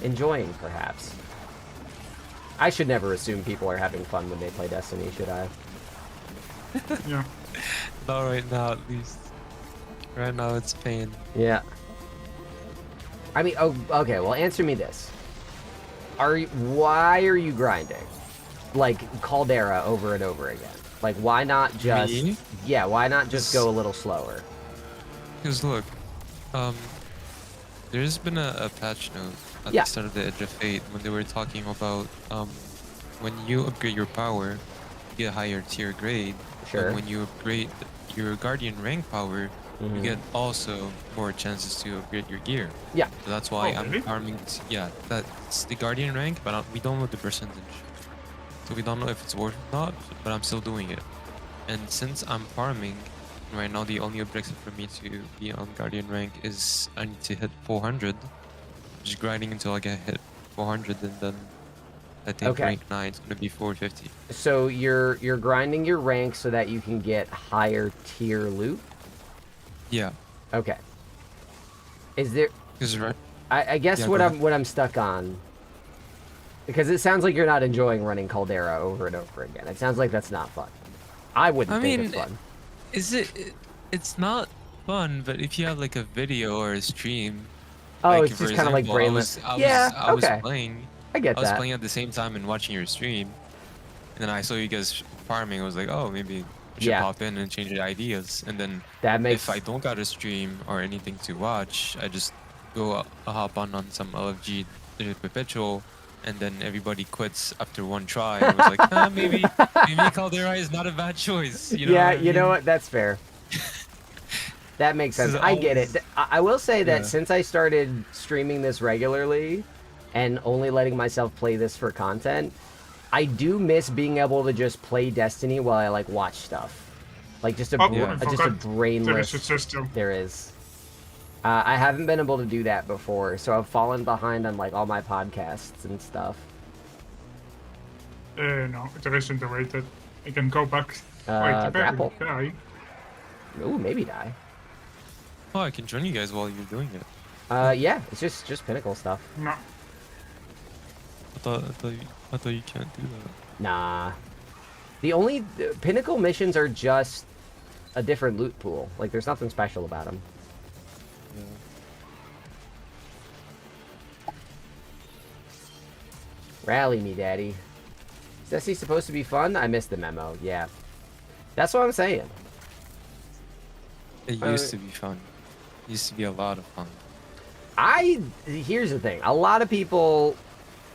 enjoying, perhaps? I should never assume people are having fun when they play Destiny, should I? Yeah. Not right now, at least. Right now, it's pain. Yeah. I mean, oh, okay. Well, answer me this: why are you grinding, like Caldera over and over again? Like, why not just? Me? Yeah, why not just go a little slower? Because look, there's been a patch note at Yeah. the start of the Edge of Fate when they were talking about when you upgrade your power, you get higher tier grade. Sure. And when you upgrade your Guardian rank power, you get also more chances to upgrade your gear. Yeah. So that's why Oh, I'm really? farming. Yeah, that's the Guardian rank, but we don't know the percentage. So we don't know if it's worth it or not, but I'm still doing it. And since I'm farming, right now the only objective for me to be on Guardian rank is I need to hit 400. Just grinding until I get hit 400, and then I think Okay. rank 9 is going to be 450. So you're grinding your rank so that you can get higher tier loot. Yeah, Okay. Is there? because right. I guess Yeah, what go I'm ahead. stuck on, because it sounds like you're not enjoying running Caldera over and over again. It sounds like that's not fun. I wouldn't I think mean, it's fun. It's not fun, but if you have like a video or a stream. Oh, like, it's for just kind of like example, brainless. I Yeah, was okay. playing. I get I was that. playing at the same time and watching your stream, and then I saw you guys farming. I was like, oh, maybe I should Yeah. pop in and change the ideas. And then That makes. if I don't got a stream or anything to watch, I just go hop on some LFG perpetual, and then everybody quits after one try. And I was like, maybe Caldera is not a bad choice. You know Yeah, what I you know mean? what? That's fair. That makes sense. This is I get it. always- I will say that Yeah. since I started streaming this regularly and only letting myself play this for content, I do miss being able to just play Destiny while I like watch stuff. Like just a Oh, br- I just a forgot brainless. there is a system. There is. I haven't been able to do that before, so I've fallen behind on like all my podcasts and stuff. No, there isn't a way that I can go back. Wait, the Grapple. guy. Ooh, maybe die. Oh, I can join you guys while you're doing it. Yeah, it's just Pinnacle stuff. No. I thought you can't do that. Nah. The Pinnacle missions are just a different loot pool. Like, there's nothing special about them. Yeah. Rally me, daddy. Is Destiny supposed to be fun? I missed the memo. Yeah. That's what I'm saying. It used to be fun. It used to be a lot of fun. Here's the thing. A lot of people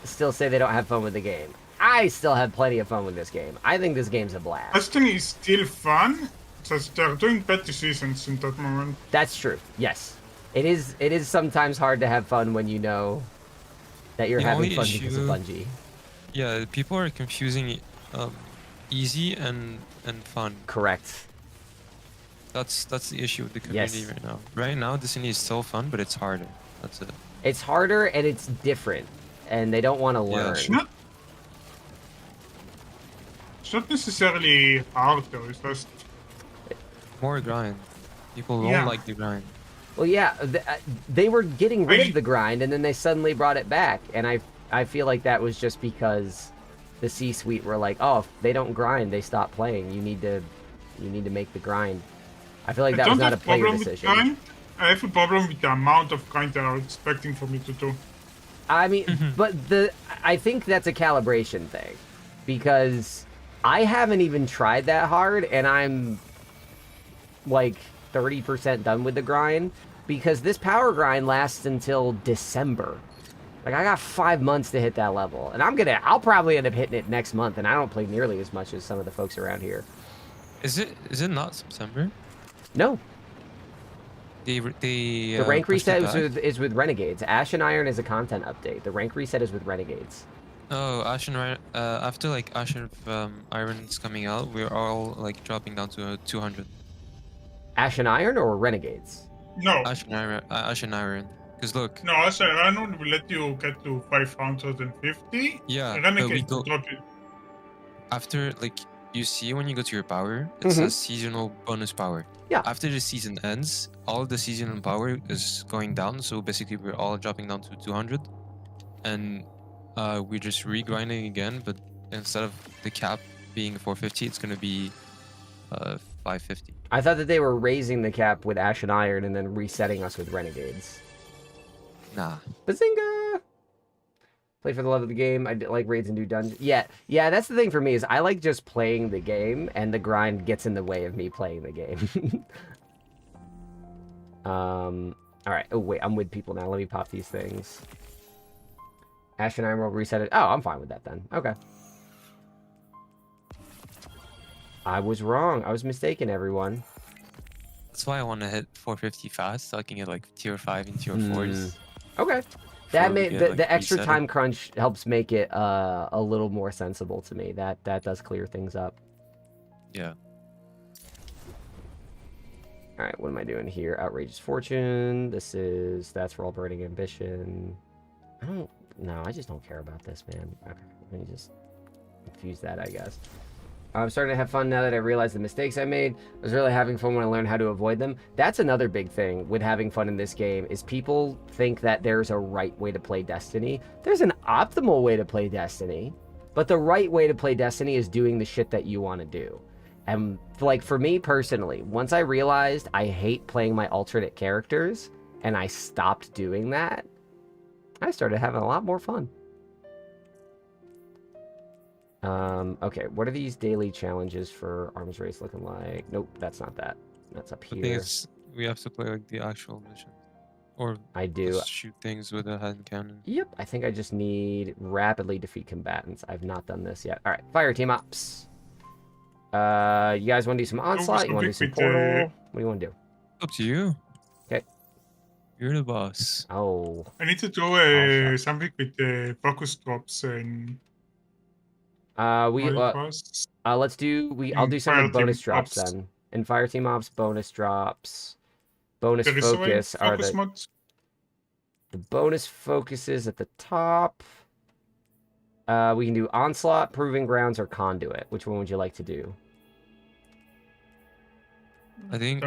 still say they don't have fun with the game. I still have plenty of fun with this game. I think this game's a blast. Destiny is still fun, just they're doing petty seasons in that moment. That's true. Yes. It is sometimes hard to have fun when you know that you're The having only fun because of issue- Bungie. Yeah, people are confusing easy and fun. Correct. That's the issue with the community Yes. right now. Right now, Destiny is still fun, but it's harder. That's it. It's harder and it's different, and they don't want to Yeah. learn. It's not necessarily hard though, it's just More grind. People don't Yeah. like the grind. Well, yeah, they were getting rid Really? of the grind, and then they suddenly brought it back, and I feel like that was just because the C-suite were like, oh, if they don't grind, they stop playing. You need to make the grind. I feel like that was not a player decision. I have a problem with the amount of grind they are expecting for me to do. I mean, but I think that's a calibration thing, because I haven't even tried that hard, and I'm like 30% done with the grind, because this power grind lasts until December. Like, I got 5 months to hit that level, and I'll probably end up hitting it next month, and I don't play nearly as much as some of the folks around here. Is it not September? No. The rank pushed it reset back? is with Renegades. Ash and Iron is a content update. The rank reset is with Renegades. Oh, Ash and Iron. After like Ash and Iron's coming out, we're all like dropping down to 200. Ash and Iron or Renegades? No. Ash and Iron. Because look. No, Ash and Iron will let you get to 550. Yeah. Renegade will drop it. After, like, you see when you go to your power, it's a seasonal bonus power. Yeah. After the season ends, all the seasonal power is going down. So basically, we're all dropping down to 200, and we're just regrinding again. But instead of the cap being 450, it's gonna be 550. I thought that they were raising the cap with Ash and Iron and then resetting us with Renegades. Nah. Bazinga! Play for the love of the game. I like raids and do dungeons. Yeah, that's the thing for me, is I like just playing the game, and the grind gets in the way of me playing the game. Alright. Oh, wait, I'm with people now. Let me pop these things. Ash and Iron will reset it. Oh, I'm fine with that then. Okay. I was wrong. I was mistaken, everyone. That's why I want to hit 450 fast, so I can get like tier 5 and tier 4s. Okay. That made the extra reset time it. crunch helps make it a little more sensible to me. That does clear things up. Yeah. All right, what am I doing here? Outrageous Fortune. That's for all burning ambition. I just don't care about this, man. Okay, let me just confuse that, I guess. I'm starting to have fun now that I realize the mistakes I made. I was really having fun when I learned how to avoid them. That's another big thing with having fun in this game, is people think that there's a right way to play Destiny. There's an optimal way to play Destiny, but the right way to play Destiny is doing the shit that you want to do. And like, for me personally, once I realized I hate playing my alternate characters and I stopped doing that, I started having a lot more fun. Okay, what are these daily challenges for arms race looking like? Nope, that's not that. That's up I think here. we have to play like the actual mission. Or I do. just shoot things with a hand cannon. Yep, I think I just need rapidly defeat combatants. I've not done this yet. All right, fire team ops. You guys want to do some onslaught? You want to do some portal? What do you want to do? Up to you. Okay. You're the boss. Oh. I need to do something with the focus drops and Let's do I'll do some bonus drops then. In fire team ops, bonus drops. Bonus focus are the bonus focuses at the top. We can do onslaught, proving grounds, or conduit. Which one would you like to do? I think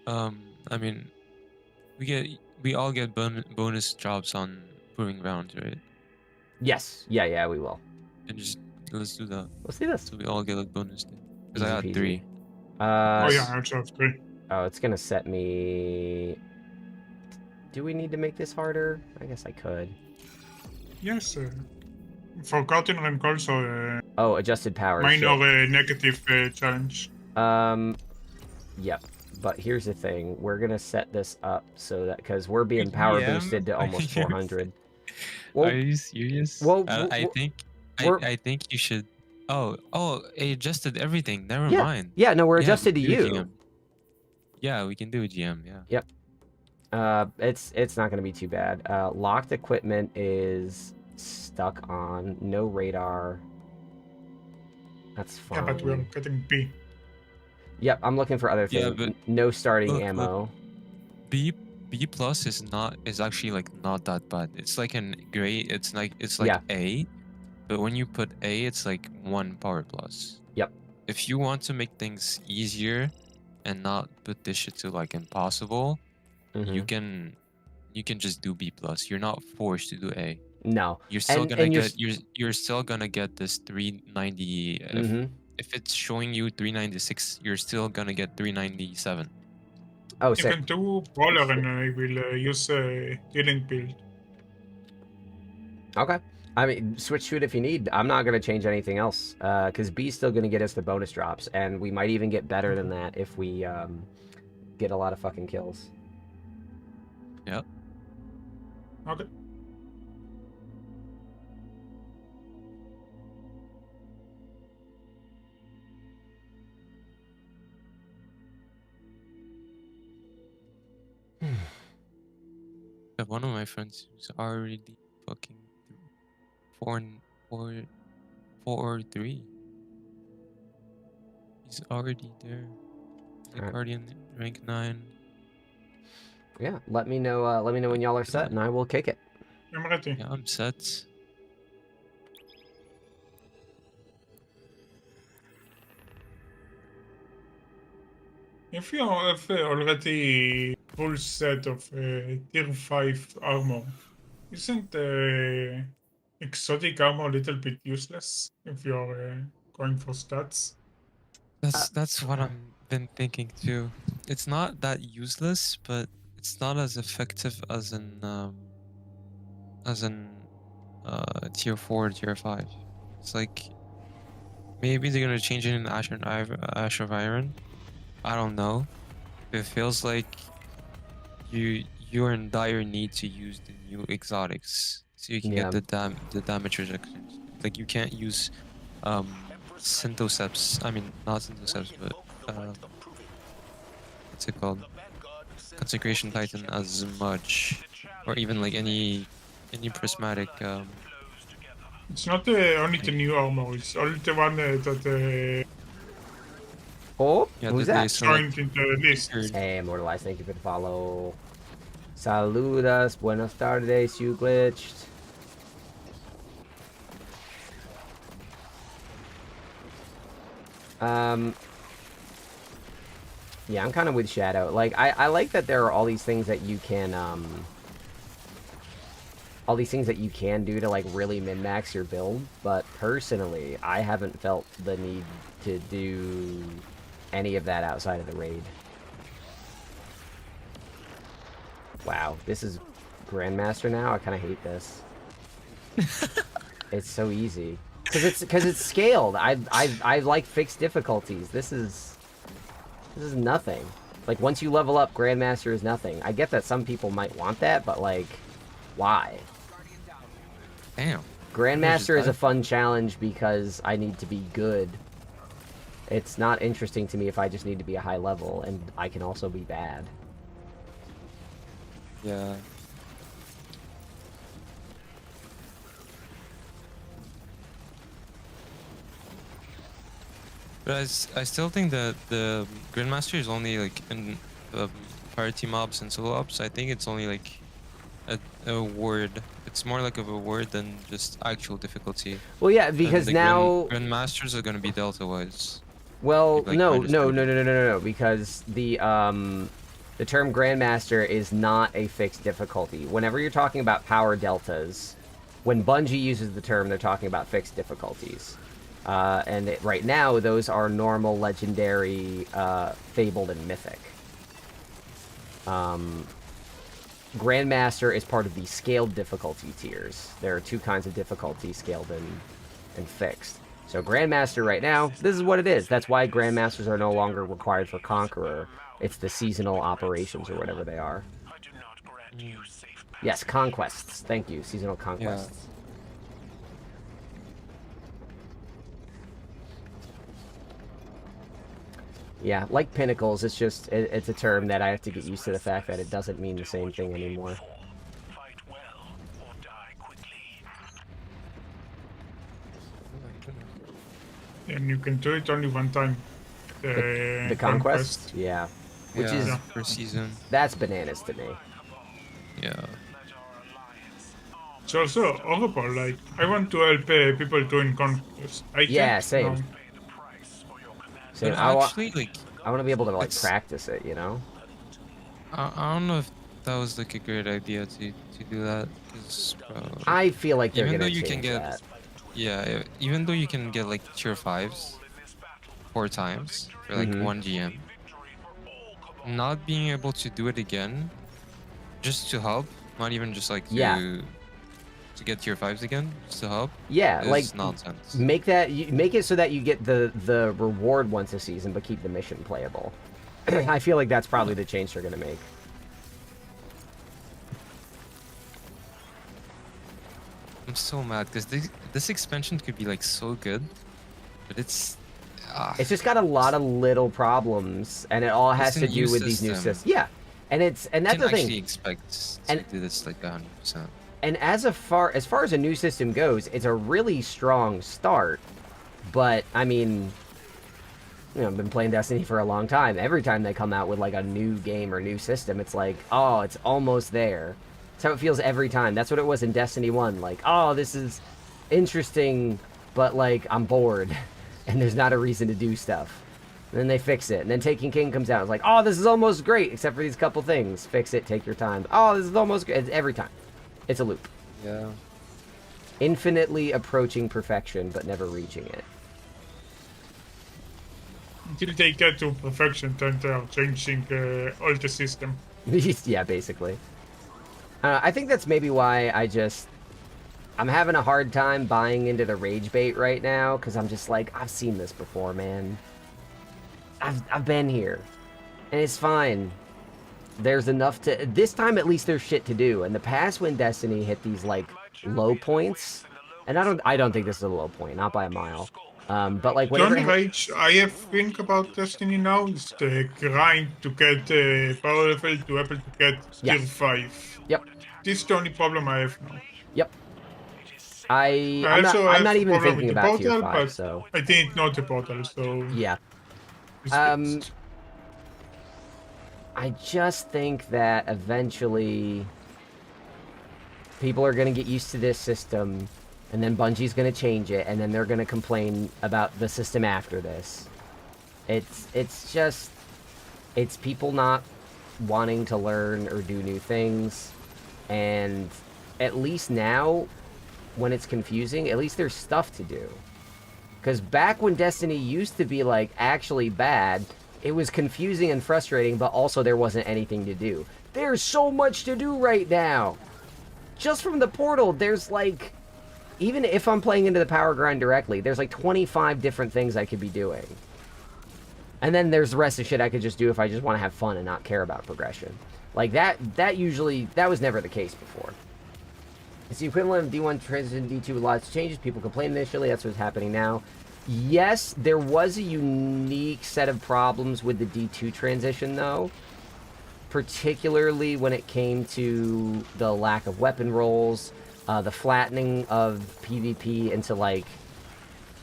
I mean we all get bonus jobs on proving grounds, right? Yes. Yeah, we will. And just let's do that. Let's do this. So we all get like bonus thing. Because I Easy got peasy. 3. I actually have 3. Oh, it's gonna set me. Do we need to make this harder? I guess I could. Yes. For Guardian rank also. Oh, adjusted power. Minor negative challenge. Yep. But here's the thing: we're gonna set this up so that, because we're being power boosted to almost 400. Well, are you serious? Well, I think you should. Oh, I adjusted everything. Never mind. Yeah, no, we're adjusted to you. GM. Yeah, we can do a GM. Yeah. Yep. It's not gonna be too bad. Locked equipment is stuck on. No radar. That's fine. Yeah, but we're getting B. Yep, I'm looking for other things. Yeah, but no starting ammo. B plus is actually like not that bad. It's like an gray. It's like A, but when you put A, it's like 1 power plus. Yep. If you want to make things easier and not put this shit to like impossible, you can just do B plus. You're not forced to do A. No. You're still And- gonna and you're get you're still gonna get this 390. If it's showing you 396, you're still gonna get 397. Oh, You sick. can do brawler and I will use healing build. Okay. I mean, switch to it if you need. I'm not going to change anything else because B's still going to get us the bonus drops, and we might even get better than that if we get a lot of fucking kills. Yep. Okay. I have one of my friends who's already fucking 4 or 3. He's already there. The Alright. Guardian rank 9. Yeah, let me know. Let me know when y'all are set, and I will kick it. I'm ready. Yeah, I'm set. If you have already full set of tier 5 armor, isn't exotic armor a little bit useless if you're going for stats? That's what I've been thinking too. It's not that useless, but it's not as effective as in tier 4, tier 5. It's like maybe they're gonna change it in Ash of Iron. I don't know. It feels like you're in dire need to use the new exotics so you can Yeah. get the damage rejections. Like you can't use Synthoceps. I mean not Synthoceps, but what's it called? Consecration Titan as much, or even like any prismatic. It's not only the new armor, it's all the one that Oh, Yeah, who's they that? select joined in the list. weird- Hey, Immortalized, thank you for the follow. Saludas, buenas tardes, you glitched. Yeah, I'm kind of with Shadow. Like, I like that there are all these things that you can, all these things that you can do to, like, really min-max your build, but personally, I haven't felt the need to do any of that outside of the raid. Wow, this is Grandmaster now? I kind of hate this. It's so easy. Because it's scaled. I like fixed difficulties. This is nothing. Like, once you level up, Grandmaster is nothing. I get that some people might want that, but, like, why? Damn. Grandmaster is a died. fun challenge because I need to be good. It's not interesting to me if I just need to be a high level, and I can also be bad. Yeah. But I still think that the Grandmaster is only like in parity mobs and solo ops. I think it's only like a word. It's more like of a word than just actual difficulty. Well, yeah, And because the now... Grandmasters are gonna be delta wise. Well, like, no, minus no, 30. no, no, no, no, no, because the term Grandmaster is not a fixed difficulty. Whenever you're talking about power deltas, when Bungie uses the term, they're talking about fixed difficulties. Right now, those are normal, legendary, fabled, and mythic. Grandmaster is part of the scaled difficulty tiers. There are two kinds of difficulty, scaled and fixed. So Grandmaster right now, this is what it is. That's why Grandmasters are no longer required for Conqueror. It's the seasonal operations or whatever they are. Yes, conquests. Thank you. Seasonal conquests. Yeah, like Pinnacles, it's just, it's a term that I have to get used to the fact that it doesn't mean the same thing anymore. And you can do it only one time. The conquest? Yeah. Which is... per season. That's bananas to me. Yeah. It's also horrible. Like, I want to help people doing conquest. I Yeah, can't same. now. Same. But I actually, like, want to be able to, like, it's- practice it, you know? I don't know if that was like a great idea to do that. 'Cause, I feel like they're even though gonna you change can get, that. yeah, even though you can get like tier 5s 4 times for like Mhm. 1 GM, not being able to do it again just to help, not even just like Yeah. to get tier 5s again, just to help, Yeah, like is nonsense. make it so that you get the reward once a season, but keep the mission playable. I feel like that's probably the change they're gonna make. I'm so mad because this expansion could be like so good, but it's It's just got a lot of little problems, and it all has a to new do with these new system. systems. Yeah, and that's can the actually thing. expect to And- do this like 100%. And as far as a new system goes, it's a really strong start. But I mean, you know, I've been playing Destiny for a long time. Every time they come out with like a new game or new system, it's like, oh, it's almost there. That's how it feels every time. That's what it was in Destiny 1. Like, oh, this is interesting, but like I'm bored, and there's not a reason to do stuff. And then they fix it, and then Taken King comes out. It's like, oh, this is almost great, except for these couple things. Fix it, take your time. Oh, this is almost great. It's every time. It's a loop. Yeah. Infinitely approaching perfection, but never reaching it. Until they get to perfection, then they are changing all the system. Yeah, basically. I think that's maybe why I'm having a hard time buying into the rage bait right now, because I'm just like, I've seen this before, man. I've been here, and it's fine. There's enough to... This time, at least, there's shit to do. In the past, when Destiny hit these, like, low points... And I don't think this is a low point, not by a mile. But, like, The whenever... only rage I have think about Destiny now is the grind to get power level to able to get Yeah. tier 5. Yep. This is the only problem I have now. Yep. I'm also not have even problem thinking with the about tier portal, 5, but so... I think not the portal, so... Yeah. it's fixed. I just think that eventually people are going to get used to this system, and then Bungie's going to change it, and then they're going to complain about the system after this. It's just people not wanting to learn or do new things, and at least now, when it's confusing, at least there's stuff to do. Because back when Destiny used to be, like, actually bad, it was confusing and frustrating, but also there wasn't anything to do. There's so much to do right now! Just from the portal, there's, like... Even if I'm playing into the power grind directly, there's, like, 25 different things I could be doing. And then there's the rest of shit I could just do if I just want to have fun and not care about progression. Like, that was never the case before. It's the equivalent of D1 transition to D2 with lots of changes. People complained initially, that's what's happening now. Yes, there was a unique set of problems with the D2 transition, though. Particularly when it came to the lack of weapon rolls, the flattening of PvP into, like,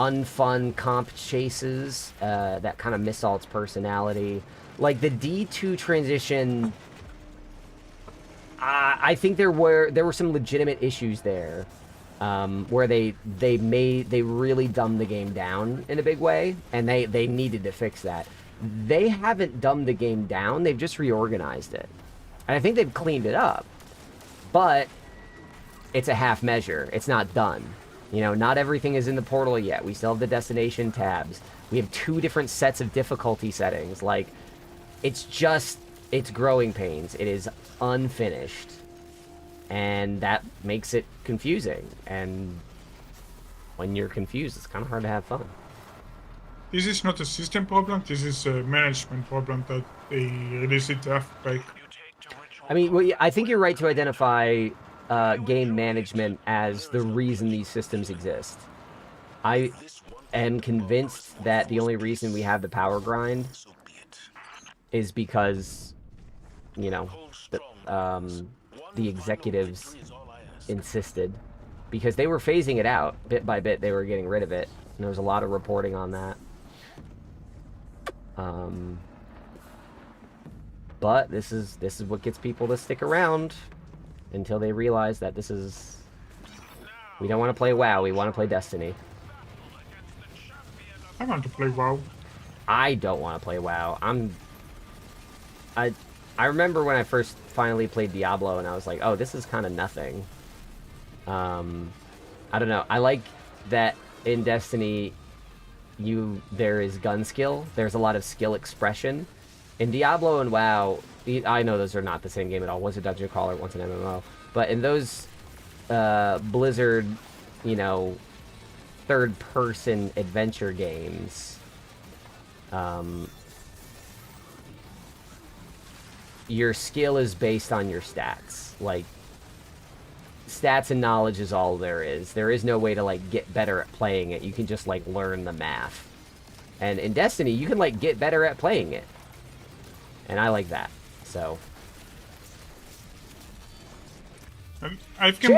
unfun comp chases that kind of miss all its personality. Like, the D2 transition... I think there were some legitimate issues there. Where they really dumbed the game down in a big way, and they needed to fix that. They haven't dumbed the game down, they've just reorganized it. And I think they've cleaned it up. But it's a half measure. It's not done. You know, not everything is in the portal yet. We still have the destination tabs. We have 2 different sets of difficulty settings. Like, it's growing pains. It is unfinished. And that makes it confusing. And when you're confused, it's kind of hard to have fun. This is not a system problem, this is a management problem that they released it after. Like, I mean, well, I think you're right to identify game management as the reason these systems exist. I am convinced that the only reason we have the power grind is because, you know, the executives insisted, because they were phasing it out bit by bit. They were getting rid of it, and there was a lot of reporting on that. But this is what gets people to stick around until they realize that we don't want to play WoW, we want to play Destiny. I want to play WoW. I don't want to play WoW. I remember when I first finally played Diablo, and I was like, oh, this is kind of nothing. I don't know. I like that in Destiny, there is gun skill. There's a lot of skill expression. In Diablo and WoW, I know those are not the same game at all. One's a dungeon crawler, one's an MMO. But in those Blizzard, you know, third-person adventure games, your skill is based on your stats. Like, stats and knowledge is all there is. There is no way to, like, get better at playing it. You can just, like, learn the math. And in Destiny, you can, like, get better at playing it. And I like that. So... I've come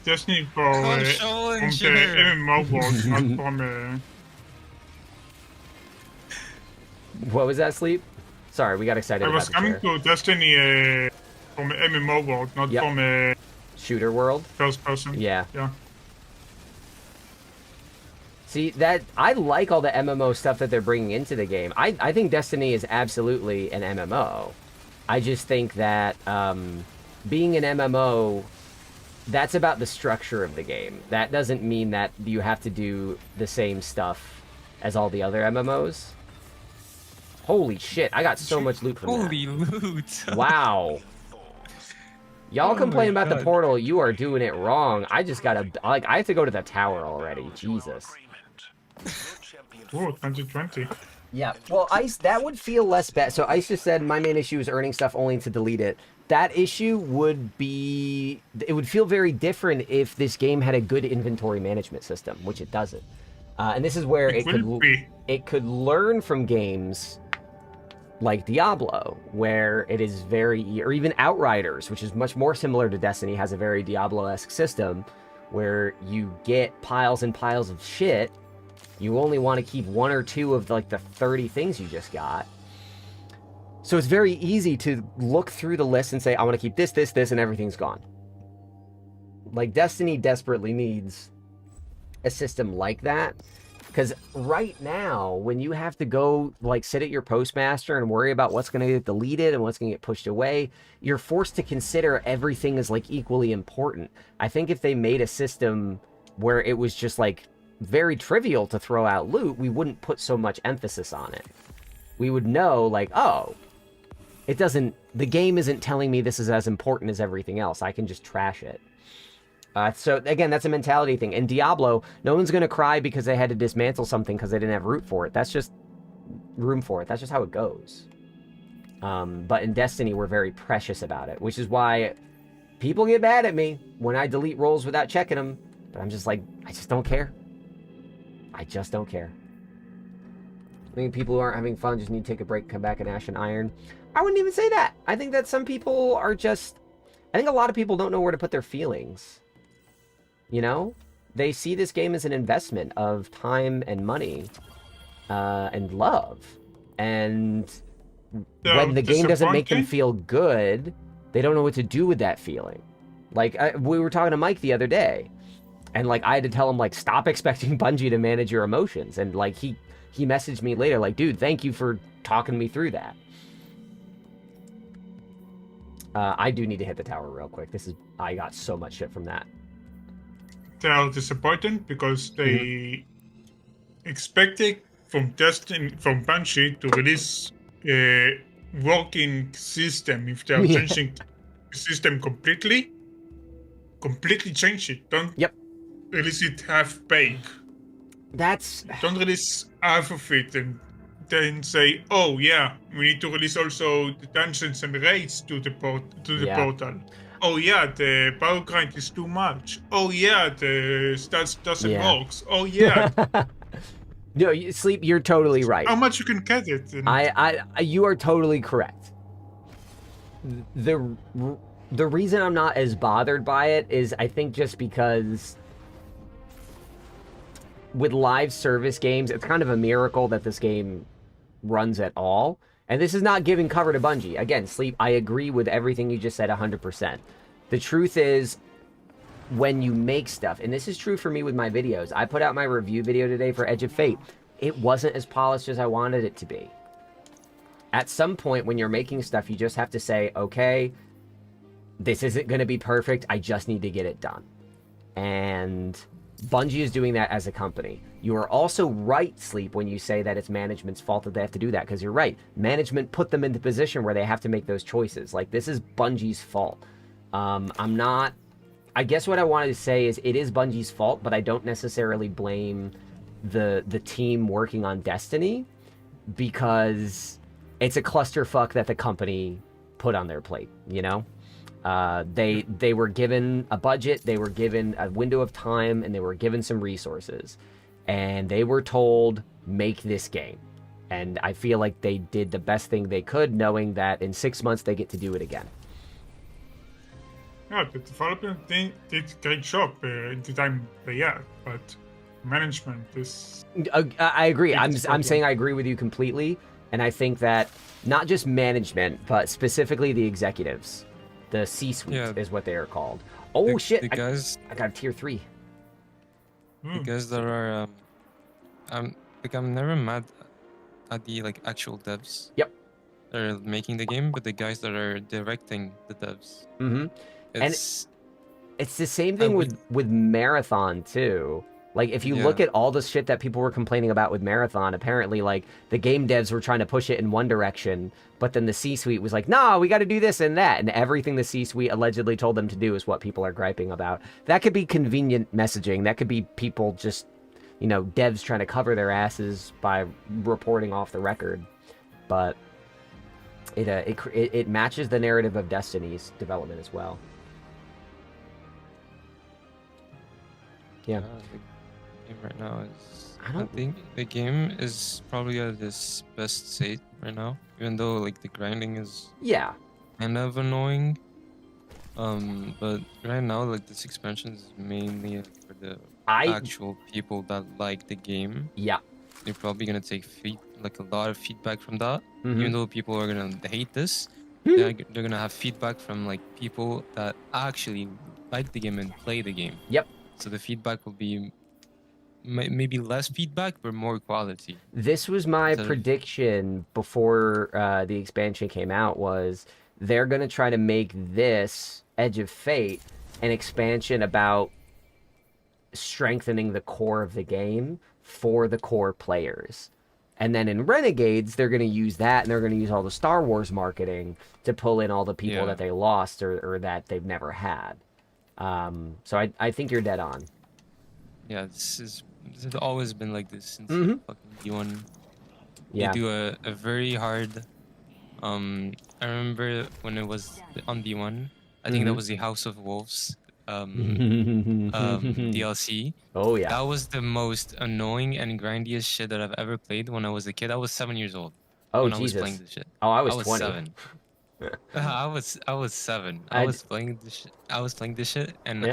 Destiny for from the MMO world, not from... What was that, Sleep? Sorry, we got excited. I was coming to Destiny from the MMO world, not from a... shooter world? First person. Yeah. Yeah. See, that I like all the MMO stuff that they're bringing into the game. I think Destiny is absolutely an MMO. I just think that being an MMO, that's about the structure of the game. That doesn't mean that you have to do the same stuff as all the other MMOs. Holy shit, I got so much loot from that. Holy loot. Wow. Y'all complain about the portal, you are doing it wrong. I just gotta, like, I have to go to the tower already. Jesus. Oh, 2020. Yeah, well, Ice, that would feel less bad. So Ice just said, my main issue is earning stuff only to delete it. That issue would be, it would feel very different if this game had a good inventory management system, which it doesn't. And this is where it could learn from games like Diablo, where it is very, or even Outriders, which is much more similar to Destiny, has a very Diablo-esque system where you get piles and piles of shit. You only want to keep one or two of like the 30 things you just got. So it's very easy to look through the list and say, I want to keep this, this, this, and everything's gone. Like, Destiny desperately needs a system like that. Because right now, when you have to go, like, sit at your postmaster and worry about what's going to get deleted and what's going to get pushed away, you're forced to consider everything as, like, equally important. I think if they made a system where it was just, like, very trivial to throw out loot, we wouldn't put so much emphasis on it. We would know, like, oh, it doesn't, the game isn't telling me this is as important as everything else. I can just trash it. So, again, that's a mentality thing. In Diablo, no one's going to cry because they had to dismantle something because they didn't have room for it. That's just how it goes. But in Destiny, we're very precious about it, which is why people get mad at me when I delete rolls without checking them. But I'm just like, I just don't care. I just don't care. I think people who aren't having fun just need to take a break, come back and ash and iron. I wouldn't even say that. I think that some people are just... I think a lot of people don't know where to put their feelings. You know? They see this game as an investment of time and money and love. And when the game doesn't make them feel good, they don't know what to do with that feeling. Like, we were talking to Mike the other day. And, like, I had to tell him, like, stop expecting Bungie to manage your emotions. And, like, he messaged me later, like, dude, thank you for talking me through that. I do need to hit the tower real quick. I got so much shit from that. They are disappointed because they expected from Bungie to release a working system. If they are changing the system completely change it. Don't release it half-baked. Don't release half of it and then say, oh yeah, we need to release also the dungeons and raids to the portal. Oh yeah, the power grind is too much. Oh yeah, the stats doesn't work. Oh yeah. No, Sleep, you're totally right. How much you can get it? You are totally correct. The reason I'm not as bothered by it is I think just because with live service games, it's kind of a miracle that this game runs at all. And this is not giving cover to Bungie. Again, Sleep, I agree with everything you just said 100%. The truth is, when you make stuff, and this is true for me with my videos, I put out my review video today for Edge of Fate. It wasn't as polished as I wanted it to be. at some point when you're making stuff, you just have to say, okay, this isn't going to be perfect. I just need to get it done. And Bungie is doing that as a company. You are also right, Sleep, when you say that it's management's fault that they have to do that, because you're right. Management put them into a position where they have to make those choices. Like, this is Bungie's fault. I guess what I wanted to say is it is Bungie's fault, but I don't necessarily blame the team working on Destiny, because it's a clusterfuck that the company put on their plate, you know? They were given a budget, they were given a window of time, and they were given some resources. And they were told, make this game. And I feel like they did the best thing they could, knowing that in 6 months they get to do it again. Yeah, the development team did a great job in the time they had, but management is... I agree. I'm saying I agree with you completely. And I think that not just management, but specifically the executives, the C-suite is what they are called. Oh, shit. The guys... I got a tier 3. The guys that are... I'm never mad at the actual devs. Yep. That are making the game, but the guys that are directing the devs. Mm-hmm. And it's the same thing with Marathon, too. Like, if you look at all the shit that people were complaining about with Marathon, apparently, like, the game devs were trying to push it in one direction, but then the C-suite was like, nah, we got to do this and that, and everything the C-suite allegedly told them to do is what people are griping about. That could be convenient messaging. That could be people just, you know, devs trying to cover their asses by reporting off the record. But it matches the narrative of Destiny's development as well. Yeah. The game right now is... I think the game is probably at its best state right now, even though like the grinding is kind of annoying. But right now, like this expansion is mainly for the actual people that like the game. Yeah. They're probably gonna take a lot of feedback from that. Even though people are gonna hate this, they're gonna have feedback from like people that actually like the game and play the game. Yep. So the feedback will be maybe less feedback, but more quality. This was my prediction before the expansion came out, was they're going to try to make this Edge of Fate an expansion about strengthening the core of the game for the core players. And then in Renegades, they're going to use that, and they're going to use all the Star Wars marketing to pull in all the people that they lost or that they've never had. So I think you're dead on. Yeah, this has always been like this since fucking D1. Yeah. They do a very hard... I remember when it was on D1, I think that was the House of Wolves DLC. Oh, yeah. That was the most annoying and grindiest shit that I've ever played when I was a kid. I was 7 years old when I was playing this shit. Oh, I was 20. 7. I was 7. I was playing this shit, and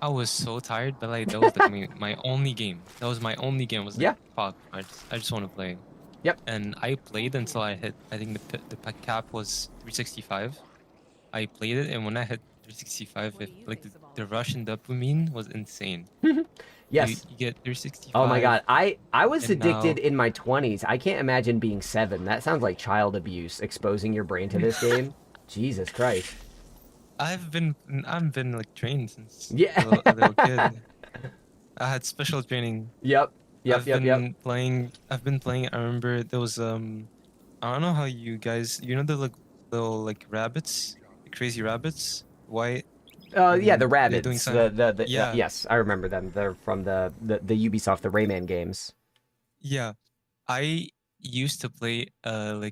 I was so tired, but like that was like my only game. That was my only game. Was like, fuck, I just want to play. Yep. And I played until I hit, I think the cap was 365. I played it, and when I hit 365, the Russian dopamine was insane. Yes. You get 365. Oh my god, I was addicted in my 20s. I can't imagine being 7. That sounds like child abuse, exposing your brain to this game. Jesus Christ. I've been like trained since a little kid. I had special training. I've been playing. I remember there was I don't know how you guys, you know, the little like rabbits, the crazy rabbits, white. Yeah, the rabbits. Yes, I remember them. They're from the Ubisoft, the Rayman games. Yeah, I used to play I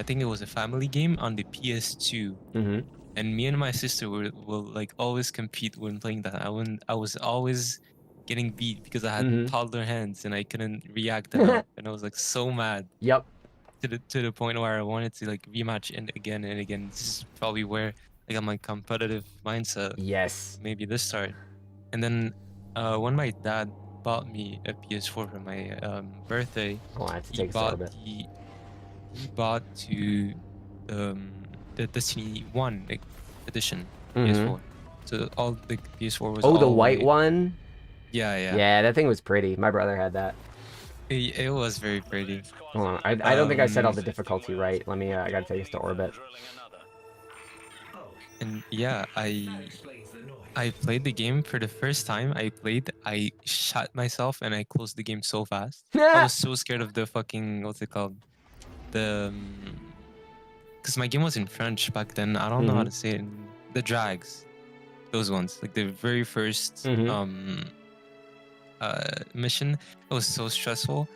think it was a family game on the PS2. And me and my sister will like always compete when playing that. I was always getting beat because I had toddler hands and I couldn't react enough, and I was like so mad. Yep. To the point where I wanted to like rematch it again and again. This is probably where I got my competitive mindset. Yes. Maybe this started. And then when my dad bought me a PS4 for my birthday, he bought the Destiny 1 edition PS4. So all the PS4 was the white one? Yeah. Yeah, that thing was pretty. My brother had that. It was very pretty. Hold on. I don't think I set all the difficulty right. Let me, I gotta take this to orbit. And yeah, I played the game for the first time. I shot myself and I closed the game so fast. I was so scared of the fucking, what's it called? The, because my game was in French back then. I don't know how to say it. The drags, those ones, like the very first mission. It was so stressful.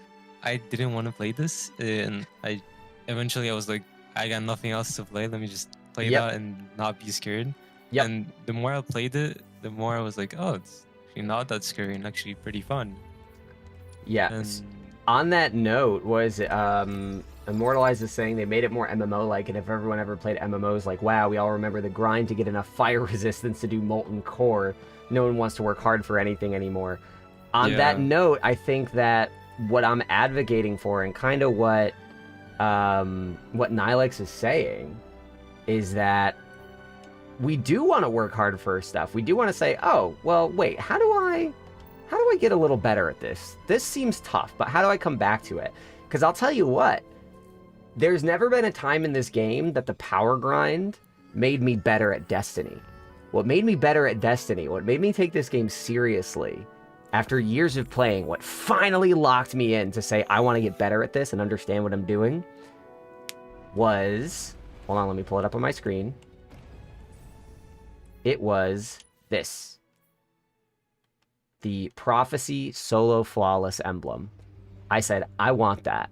I didn't want to play this, and eventually I was like, I got nothing else to play. Let me just play that and not be scared. Yep. And the more I played it, the more I was like, oh, it's actually not that scary and actually pretty fun. Yeah. And on that note, was Immortalize is saying they made it more MMO-like, and if everyone ever played MMOs, like, wow, we all remember the grind to get enough fire resistance to do Molten Core. No one wants to work hard for anything anymore. On that note, I think that what I'm advocating for, and kind of what Nilex is saying, is that we do want to work hard for stuff. We do want to say, oh, well, wait, how do I get a little better at this? This seems tough, but how do I come back to it? Because I'll tell you what, there's never been a time in this game that the power grind made me better at Destiny. What made me better at Destiny, what made me take this game seriously, after years of playing, what finally locked me in to say, I want to get better at this and understand what I'm doing, was, hold on, let me pull it up on my screen. It was this. The Prophecy Solo Flawless Emblem. I said, I want that.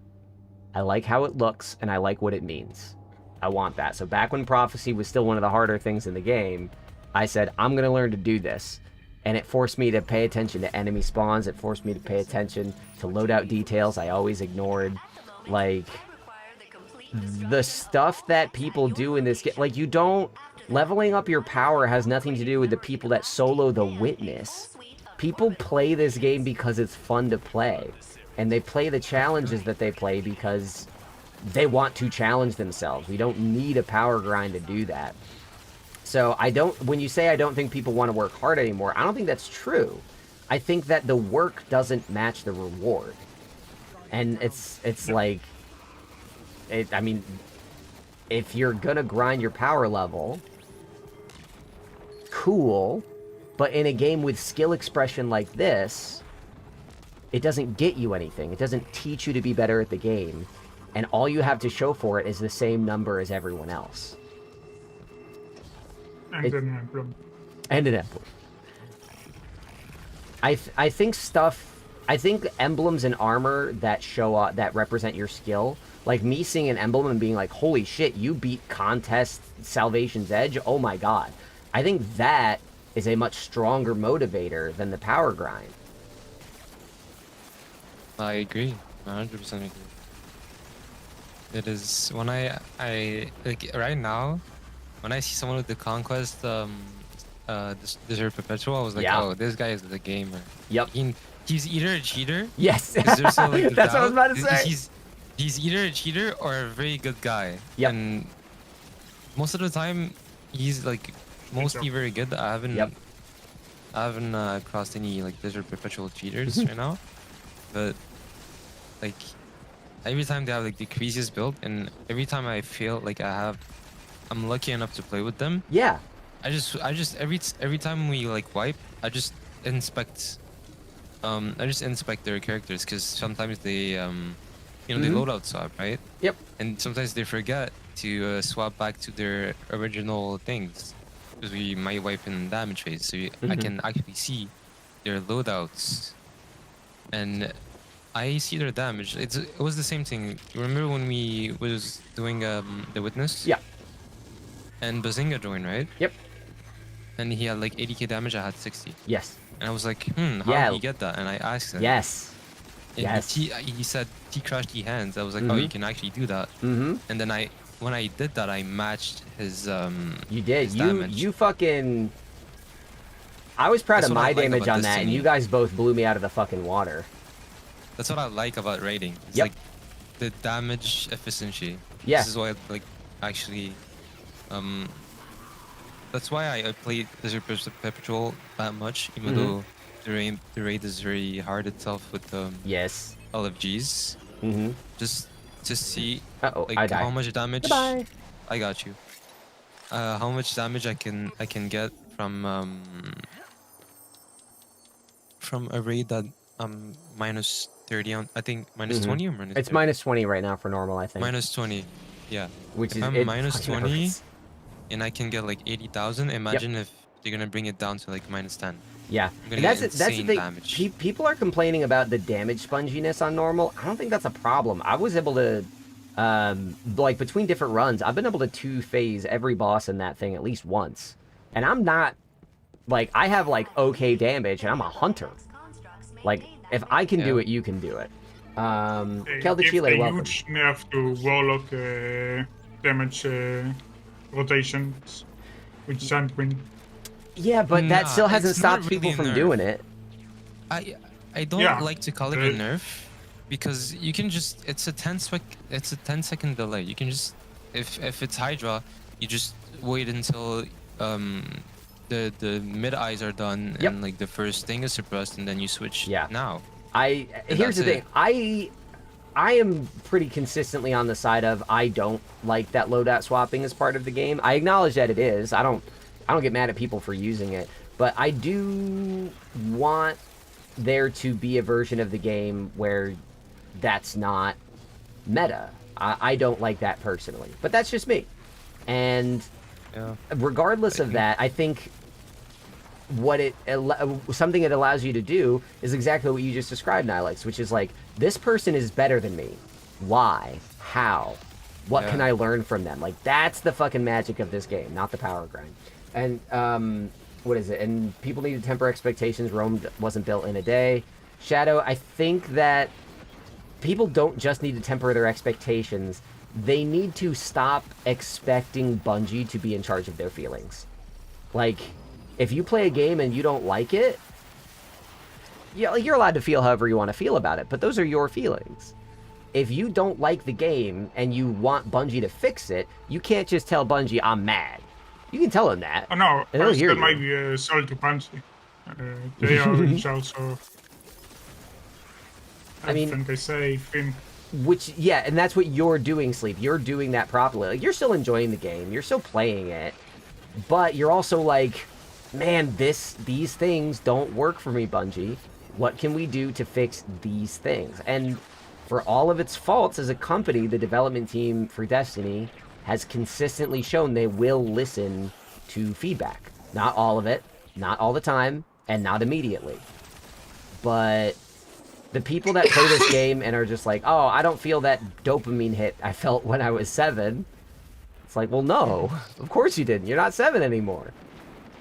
I like how it looks, and I like what it means. I want that. So back when Prophecy was still one of the harder things in the game, I said, I'm going to learn to do this. And it forced me to pay attention to enemy spawns. It forced me to pay attention to loadout details I always ignored. Like, the stuff that people do in this game, like, you don't... Leveling up your power has nothing to do with the people that solo the Witness. People play this game because it's fun to play. And they play the challenges that they play because they want to challenge themselves. We don't need a power grind to do that. So when you say I don't think people want to work hard anymore, I don't think that's true. I think that the work doesn't match the reward. And it's like, I mean, if you're gonna grind your power level, cool, but in a game with skill expression like this, it doesn't get you anything. It doesn't teach you to be better at the game. And all you have to show for it is the same number as everyone else. And an emblem. And an emblem. I think emblems and armor that show up, that represent your skill, like me seeing an emblem and being like, holy shit, you beat Contest Salvation's Edge, oh my god. I think that is a much stronger motivator than the power grind. I agree. 100% agree. It is, when I like, right now, when I see someone with the Conquest, Desert Perpetual, I was like, oh, this guy is the gamer. Yep. He's either a cheater. Yes. That's what I was about to say. He's either a cheater or a very good guy. Yep. And most of the time, he's like mostly very good. I haven't crossed any like Desert Perpetual cheaters right now, but like every time they have like the craziest build, and every time I feel like I'm lucky enough to play with them. Yeah. I just every time we like wipe, I just inspect their characters, because sometimes they they load out swap, right? Yep. And sometimes they forget to swap back to their original things, because we might wipe in damage phase, so I can actually see their loadouts, and I see their damage. It was the same thing. You remember when we was doing the Witness? Yeah. And Bazinga joined, right? Yep. And he had like 80k damage, I had 60. Yes. And I was like, how did he get that? And I asked him. Yes. And yes. He said T crashed E hands. I was like, oh, you can actually do that. And then when I did that, I matched his You did. his damage. You fucking... I was proud of my damage on that, and you guys both blew me out of the fucking water. That's what I like about raiding. It's Yep. like the damage efficiency. Yeah. This is why I like actually that's why I played Desert Perpetual that much, even though the raid is very hard itself with Yes. LFGs. Mm-hmm. Just to see Uh-oh, I like die. how much damage. Goodbye. I got you. How much damage I can get from a raid that minus 30 on, I think minus Mhm. 20 or minus It's 30? minus 20 right now for normal, I think. Minus 20. Yeah. Which If is I'm it minus fucking 20 hurts. and I can get like 80,000, imagine if they're gonna bring it down to like minus 10. Yeah, I'm gonna and get that's the insane thing. damage. People are complaining about the damage sponginess on normal. I don't think that's a problem. I was able to, like between different runs, I've been able to two-phase every boss in that thing at least once, and I'm not like I have like okay damage, and I'm a hunter. Like if I can do Yeah. it, you can do it. They Kel de give Chile, a welcome. huge nerf to Warlock damage rotations with Sandwind. Yeah, but that Nah, still hasn't it's not stopped people really a from nerf. doing it. I don't Yeah, like to call it a the- nerf because you can just it's a 10-second delay. You can just if it's Hydra, you just wait until the mid eyes are done Yep. and like the first thing is suppressed and then you switch Yeah. now. And here's the that's thing. I am pretty consistently on the side of I don't like that loadout swapping as part of the game. I acknowledge that it is. I don't get mad at people for using it, but I do want there to be a version of the game where that's not meta. I don't like that personally, but that's just me. And Yeah. regardless of that, I think something it allows you to do is exactly what you just described, Nilex, which is like, this person is better than me. Why? How? What can Yeah. I learn from them? Like, that's the fucking magic of this game, not the power grind. And what is it? And people need to temper expectations. Rome wasn't built in a day. Shadow, I think that people don't just need to temper their expectations. They need to stop expecting Bungie to be in charge of their feelings. Like, if you play a game and you don't like it, yeah, like, you're allowed to feel however you want to feel about it, but those are your feelings. If you don't like the game and you want Bungie to fix it, you can't just tell Bungie, I'm mad. You can tell them that. Oh no, And they'll hear that you. might be sold to Bungie. They are in charge of I mean- everything they say, think. Which, yeah, and that's what you're doing, Sleep. You're doing that properly. Like, you're still enjoying the game. You're still playing it. But you're also like, man, these things don't work for me, Bungie. What can we do to fix these things? And for all of its faults as a company, the development team for Destiny has consistently shown they will listen to feedback. Not all of it, not all the time, and not immediately. But the people that play this game and are just like, oh, I don't feel that dopamine hit I felt when I was 7. It's like, well, no, of course you didn't. You're not 7 anymore.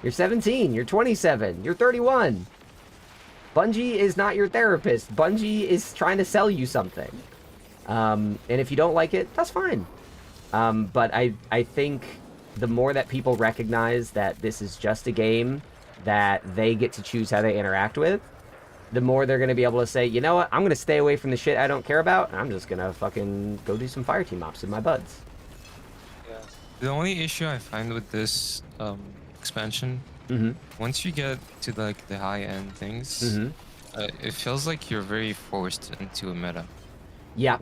You're 17. You're 27. You're 31. Bungie is not your therapist. Bungie is trying to sell you something. And if you don't like it, that's fine. But I think the more that people recognize that this is just a game that they get to choose how they interact with, the more they're going to be able to say, you know what, I'm going to stay away from the shit I don't care about, and I'm just going to fucking go do some fire team ops with my buds. The only issue I find with this expansion, once you get to like the high end things, it feels like you're very forced into a meta. Yeah.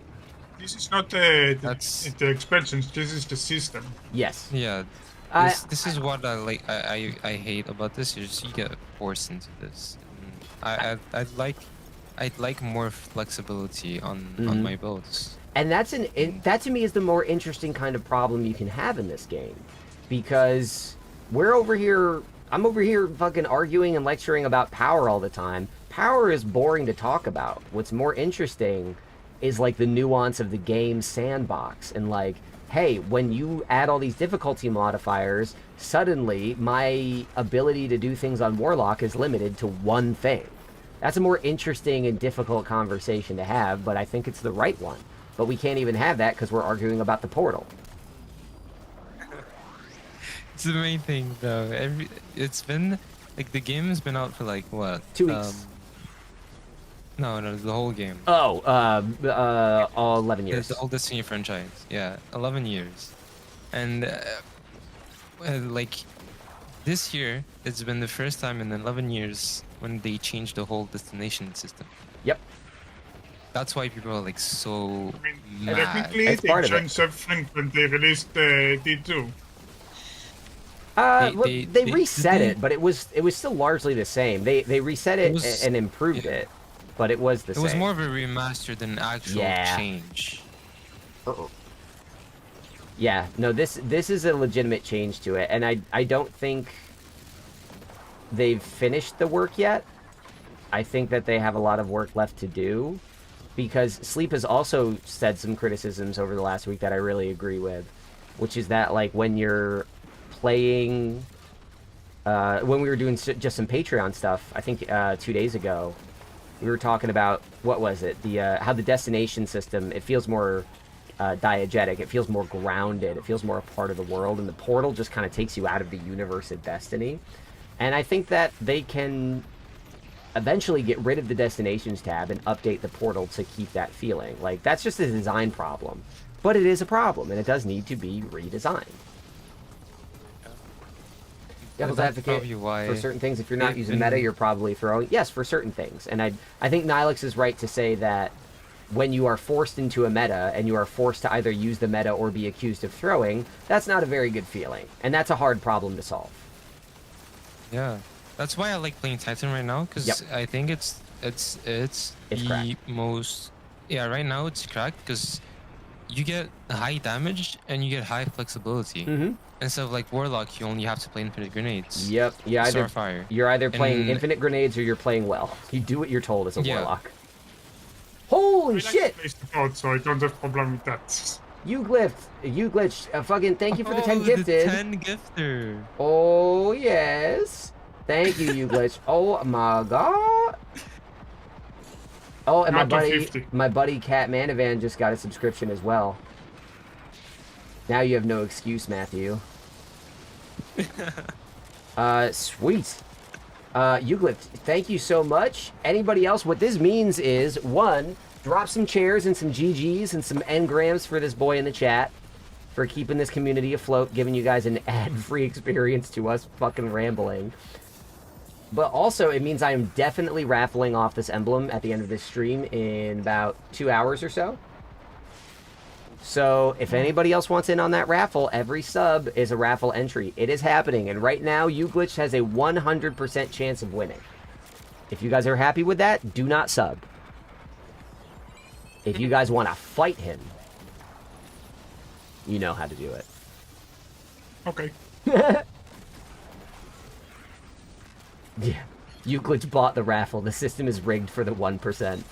This is not the That's- expansions, this is the system. Yes. Yeah. I- This is what I like. I hate about this. You get forced into this. And I'd like more flexibility on my builds. And that to me is the more interesting kind of problem you can have in this game, because I'm over here fucking arguing and lecturing about power all the time. Power is boring to talk about. What's more interesting is like the nuance of the game sandbox, and like, hey, when you add all these difficulty modifiers, suddenly my ability to do things on Warlock is limited to one thing. That's a more interesting and difficult conversation to have, but I think it's the right one. But we can't even have that because we're arguing about the portal. It's the main thing, though. It's been like the game has been out for like what? 2 weeks. No, the whole game. Oh, all 11 years. The whole Destiny franchise. Yeah, 11 years, and like this year, it's been the first time in 11 years when they changed the whole destination system. Yep. That's why people are like so I mean, mad. technically, It's they part of it. changed something when they released D2. They reset they- it, but it was still largely the same. They reset it, and improved yeah. it, but it was the It same. was more of a remaster than an actual Yeah. change. Yeah, no, this is a legitimate change to it, and I don't think they've finished the work yet. I think that they have a lot of work left to do, because Sleep has also said some criticisms over the last week that I really agree with, which is that, like, when you're playing, when we were doing just some Patreon stuff, I think 2 days ago, we were talking about, what was it, the how the destination system, it feels more diegetic, it feels more grounded, it feels more a part of the world, and the portal just kind of takes you out of the universe of Destiny. And I think that they can eventually get rid of the destinations tab and update the portal to keep that feeling. Like, that's just a design problem, but it is a problem, and it does need to be redesigned. Devil's That's advocate probably why for certain things. If you're not they've using been- meta, you're probably throwing. Yes, for certain things. And I think Nihilix is right to say that when you are forced into a meta and you are forced to either use the meta or be accused of throwing, that's not a very good feeling. And that's a hard problem to solve. Yeah, that's why I like playing Titan right now, because Yep. I think it's the cracked. most. Yeah, right now it's cracked because you get high damage and you get high flexibility. Mm-hmm. Instead of like Warlock, you only have to play infinite grenades. Yep. Yeah. Starfire. You're either playing And- infinite grenades or you're playing well. You do what you're told as a Yeah. warlock. I Holy like shit! to play support, so I don't have problem with that. You glitched. Fucking thank you for the 10 Oh, gifted. The 10 gifter. Oh, yes. Thank you, you glitch. Oh, my God. Oh, and Not 250. my buddy Cat Manavan just got a subscription as well. Now you have no excuse, Matthew. Sweet. Euclid, thank you so much. Anybody else? What this means is, one, drop some chairs and some GGs and some engrams for this boy in the chat for keeping this community afloat, giving you guys an ad-free experience to us fucking rambling. But also, it means I am definitely raffling off this emblem at the end of this stream in about 2 hours or so. So, if anybody else wants in on that raffle, every sub is a raffle entry. It is happening, and right now, Uglitch has a 100% chance of winning. If you guys are happy with that, do not sub. If you guys want to fight him, you know how to do it. Okay. Yeah. Euclid bought the raffle. The system is rigged for the 1%.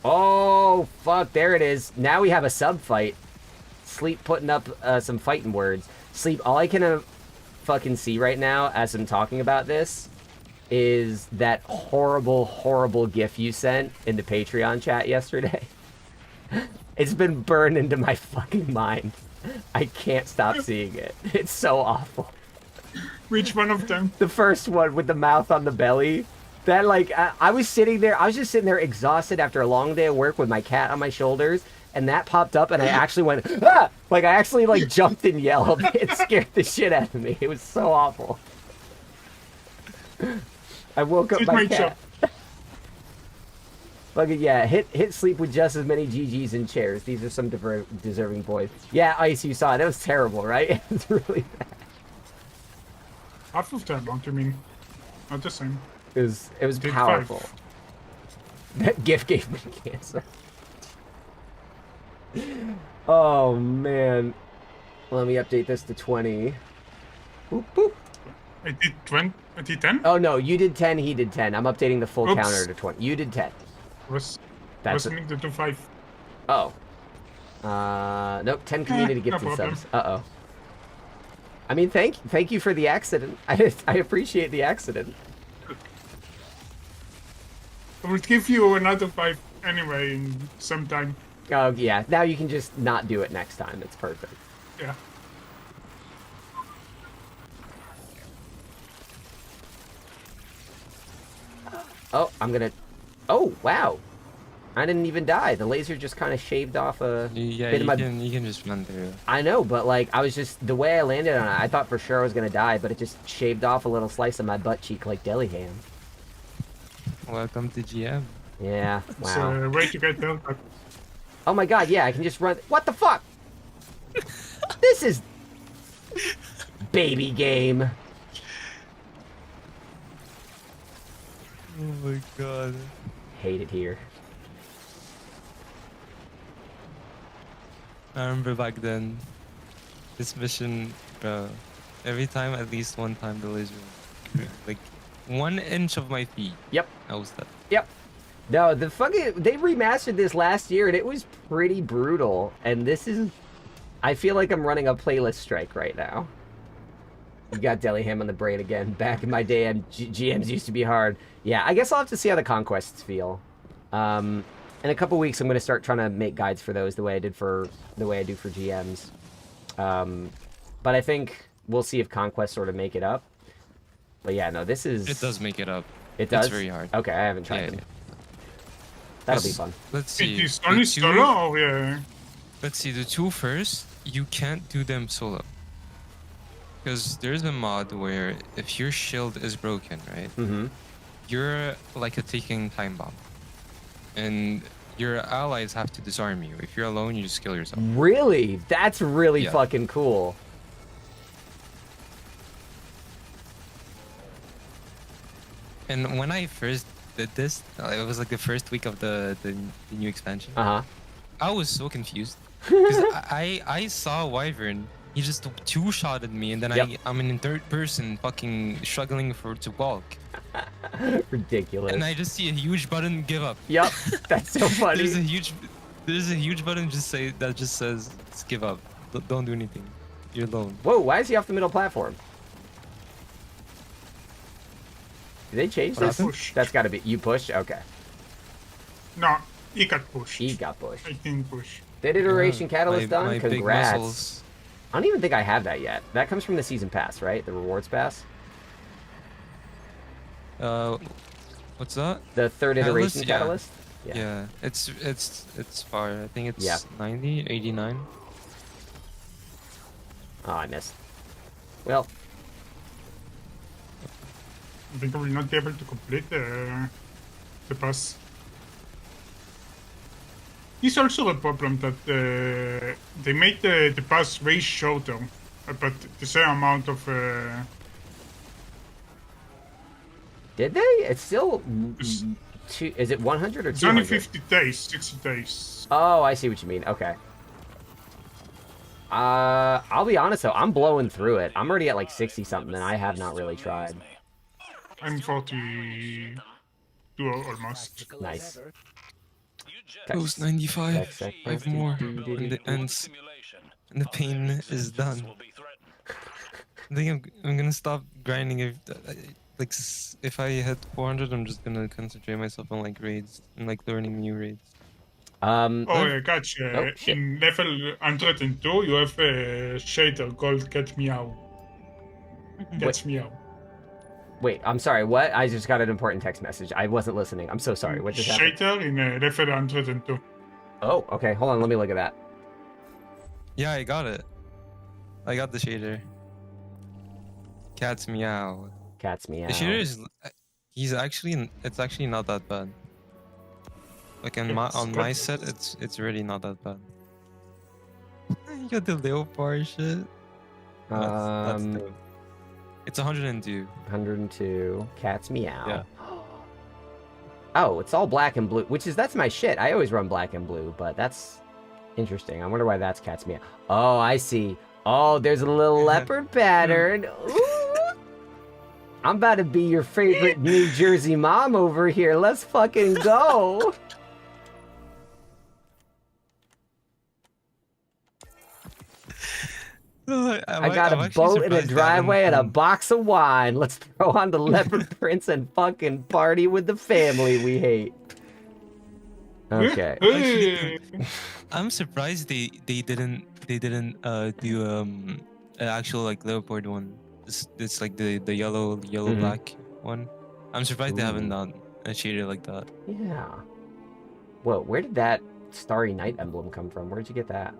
Oh, fuck. There it is. Now we have a sub fight. Sleep putting up some fighting words. Sleep, all I can fucking see right now as I'm talking about this is that horrible, horrible GIF you sent in the Patreon chat yesterday. It's been burned into my fucking mind. I can't stop seeing it. It's so awful. Which one of them? The first one with the mouth on the belly. That, like, I was sitting there, I was just sitting there exhausted after a long day of work with my cat on my shoulders, and that popped up, and I actually went, ah! Like, I actually, like, jumped and yelled. It scared the shit out of me. It was so awful. I woke up Did my my cat. Fucking, yeah, hit Sleep with just as many GGs in chairs. These are some deserving boys. Yeah, Ice, you saw it. That was terrible, right? It's really bad. Half of them, don't you mean? Not the same. It was Did powerful. 5. That gift gave me cancer. Oh man. Let me update this to 20. Boop, boop. I did 20. I did 10? Oh no, you did 10, he did 10. I'm updating the full Oops. counter to 20. You did 10. Was That's listening to 5. Oh. Nope, 10 community no gifted problem. subs. Uh-oh. I mean, thank you for the accident. I appreciate the accident. I will give you another 5 anyway in some time. Oh yeah, now you can just not do it next time. It's perfect. Yeah. Oh, I'm gonna... Oh, wow. I didn't even die. The laser just kind of shaved off a Yeah, bit of my... you can just run through. I know, but like I was just the way I landed on it. I thought for sure I was gonna die, but it just shaved off a little slice of my butt cheek like deli ham. Welcome to GM. Yeah. It's Wow. a way to get there. But Oh my god. Yeah, I can just run. What the fuck? This is baby game. Oh my god. Hate it here. I remember back then, this mission, bro. Every time, at least one time, the laser, like 1 inch of my feet. Yep. I was dead. Yep. No, the fucking they remastered this last year and it was pretty brutal. And this is, I feel like I'm running a playlist strike right now. You got deli ham on the brain again. Back in my day, GMs used to be hard. Yeah, I guess I'll have to see how the conquests feel. In a couple weeks, I'm going to start trying to make guides for those the way I do for GMs. But I think we'll see if conquests sort of make it up. But yeah, no, this is... It does make it up. It does? It's very hard. Okay, I haven't tried Yeah, them. yeah. That'll be fun. Let's see. it is the only two- solo or yeah? Let's see, the 2 first, you can't do them solo. Because there's a mod where if your shield is broken, right? Mm-hmm. You're like a ticking time bomb. And your allies have to disarm you. If you're alone, you just kill yourself. Really? That's really Yeah. fucking cool. And when I first did this, it was like the first week of the new expansion. Uh-huh. I was so confused. Because I saw Wyvern, he just two-shotted me, and then Yep. I'm in third person fucking struggling to walk. Ridiculous. And I just see a huge button, give up. Yep, that's so funny. There's a huge button that just says just give up. Don't do anything. You're alone. Whoa, why is he off the middle platform? Did they change I this? pushed. That's gotta be... You pushed? Okay. No, he got pushed. He got pushed. I didn't push. Did Iteration Catalyst my done? big Congrats. muscles. I don't even think I have that yet. That comes from the season pass, right? The rewards pass? What's that? The third Catalyst? iteration Yeah. Catalyst? Yeah, it's far. I think it's Yeah. 90, 89. Oh, I missed. Well, I think I will not be able to complete the pass. It's also a problem that they made the pass way shorter, but the same amount of. did they? It's still... Is it 100 or It's only 200? 50 days, 60 days. Oh, I see what you mean. Okay. I'll be honest though, I'm blowing through it. I'm already at like 60 something and I have not really tried. I'm 42 almost. Nice. Close 95. Text, 5 more. And the ends. And the pain is done. I think I'm gonna stop grinding. If I hit 400, I'm just gonna concentrate myself on like raids and like learning new raids. Oh, yeah, gotcha. Oh, shit. In level 102, you have a shader called Get Meow. Get Meow. Wait, I'm sorry, what? I just got an important text message. I wasn't listening. I'm so sorry. What just happened? Shader in level 102. Oh, okay. Hold on, let me look at that. Yeah, I got it. I got the shader. Cat's meow. Cat's meow. The shader is. It's actually not that bad. Like on my set, it's really not that bad. You got the leopard shit. That's dope. It's 102. 102. Cat's meow. Yeah. Oh, it's all black and blue, that's my shit. I always run black and blue, but that's interesting. I wonder why that's cat's meow. Oh, I see. Oh, there's a little leopard pattern. Ooh. I'm about to be your favorite New Jersey mom over here. Let's fucking go. I got a boat and a driveway and a box of wine. Let's throw on the Leopard Prince and fucking party with the family we hate. Okay. Hey! I'm surprised they didn't do an actual like leopard one. It's like the yellow black one. I'm surprised they haven't done a shader like that. Yeah. Whoa, where did that Starry Night emblem come from? Where'd you get that?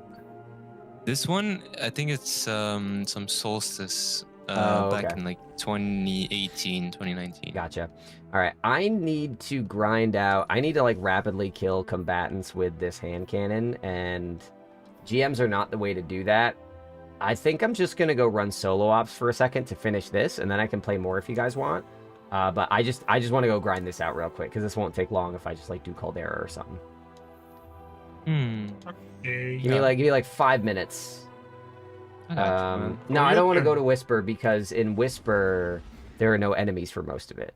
This one, I think it's some solstice Oh, back okay. in like 2018, 2019. Gotcha. All right, I need to grind out. I need to like rapidly kill combatants with this hand cannon, and GMs are not the way to do that. I think I'm just gonna go run solo ops for a second to finish this, and then I can play more if you guys want. But I just want to go grind this out real quick because this won't take long if I just like do Caldera or something. Okay. Give me like 5 minutes. I got you, man. No, I don't want to go to Whisper because in Whisper there are no enemies for most of it.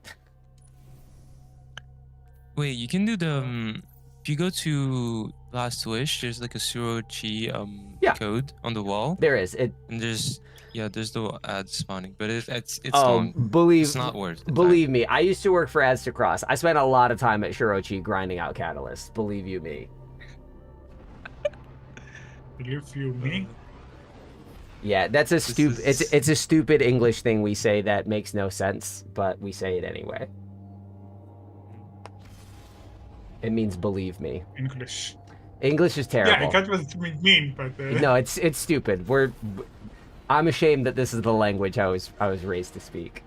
Wait, you can do the if you go to Last Wish, there's like a Surochi Yeah. code on the wall, There is it. and there's the ads spawning, but it's Oh, long. believe It's not worth the believe me, I used to work for Ads to Cross. I spent a lot of time at Shirochi grinding out catalysts. Believe you me. Believe you me? Yeah, that's a stupid. is- It's a stupid English thing we say that makes no sense, but we say it anyway. It means believe me. English. English is terrible. Yeah, I got what it mean, but No, it's stupid. I'm ashamed that this is the language I was raised to speak.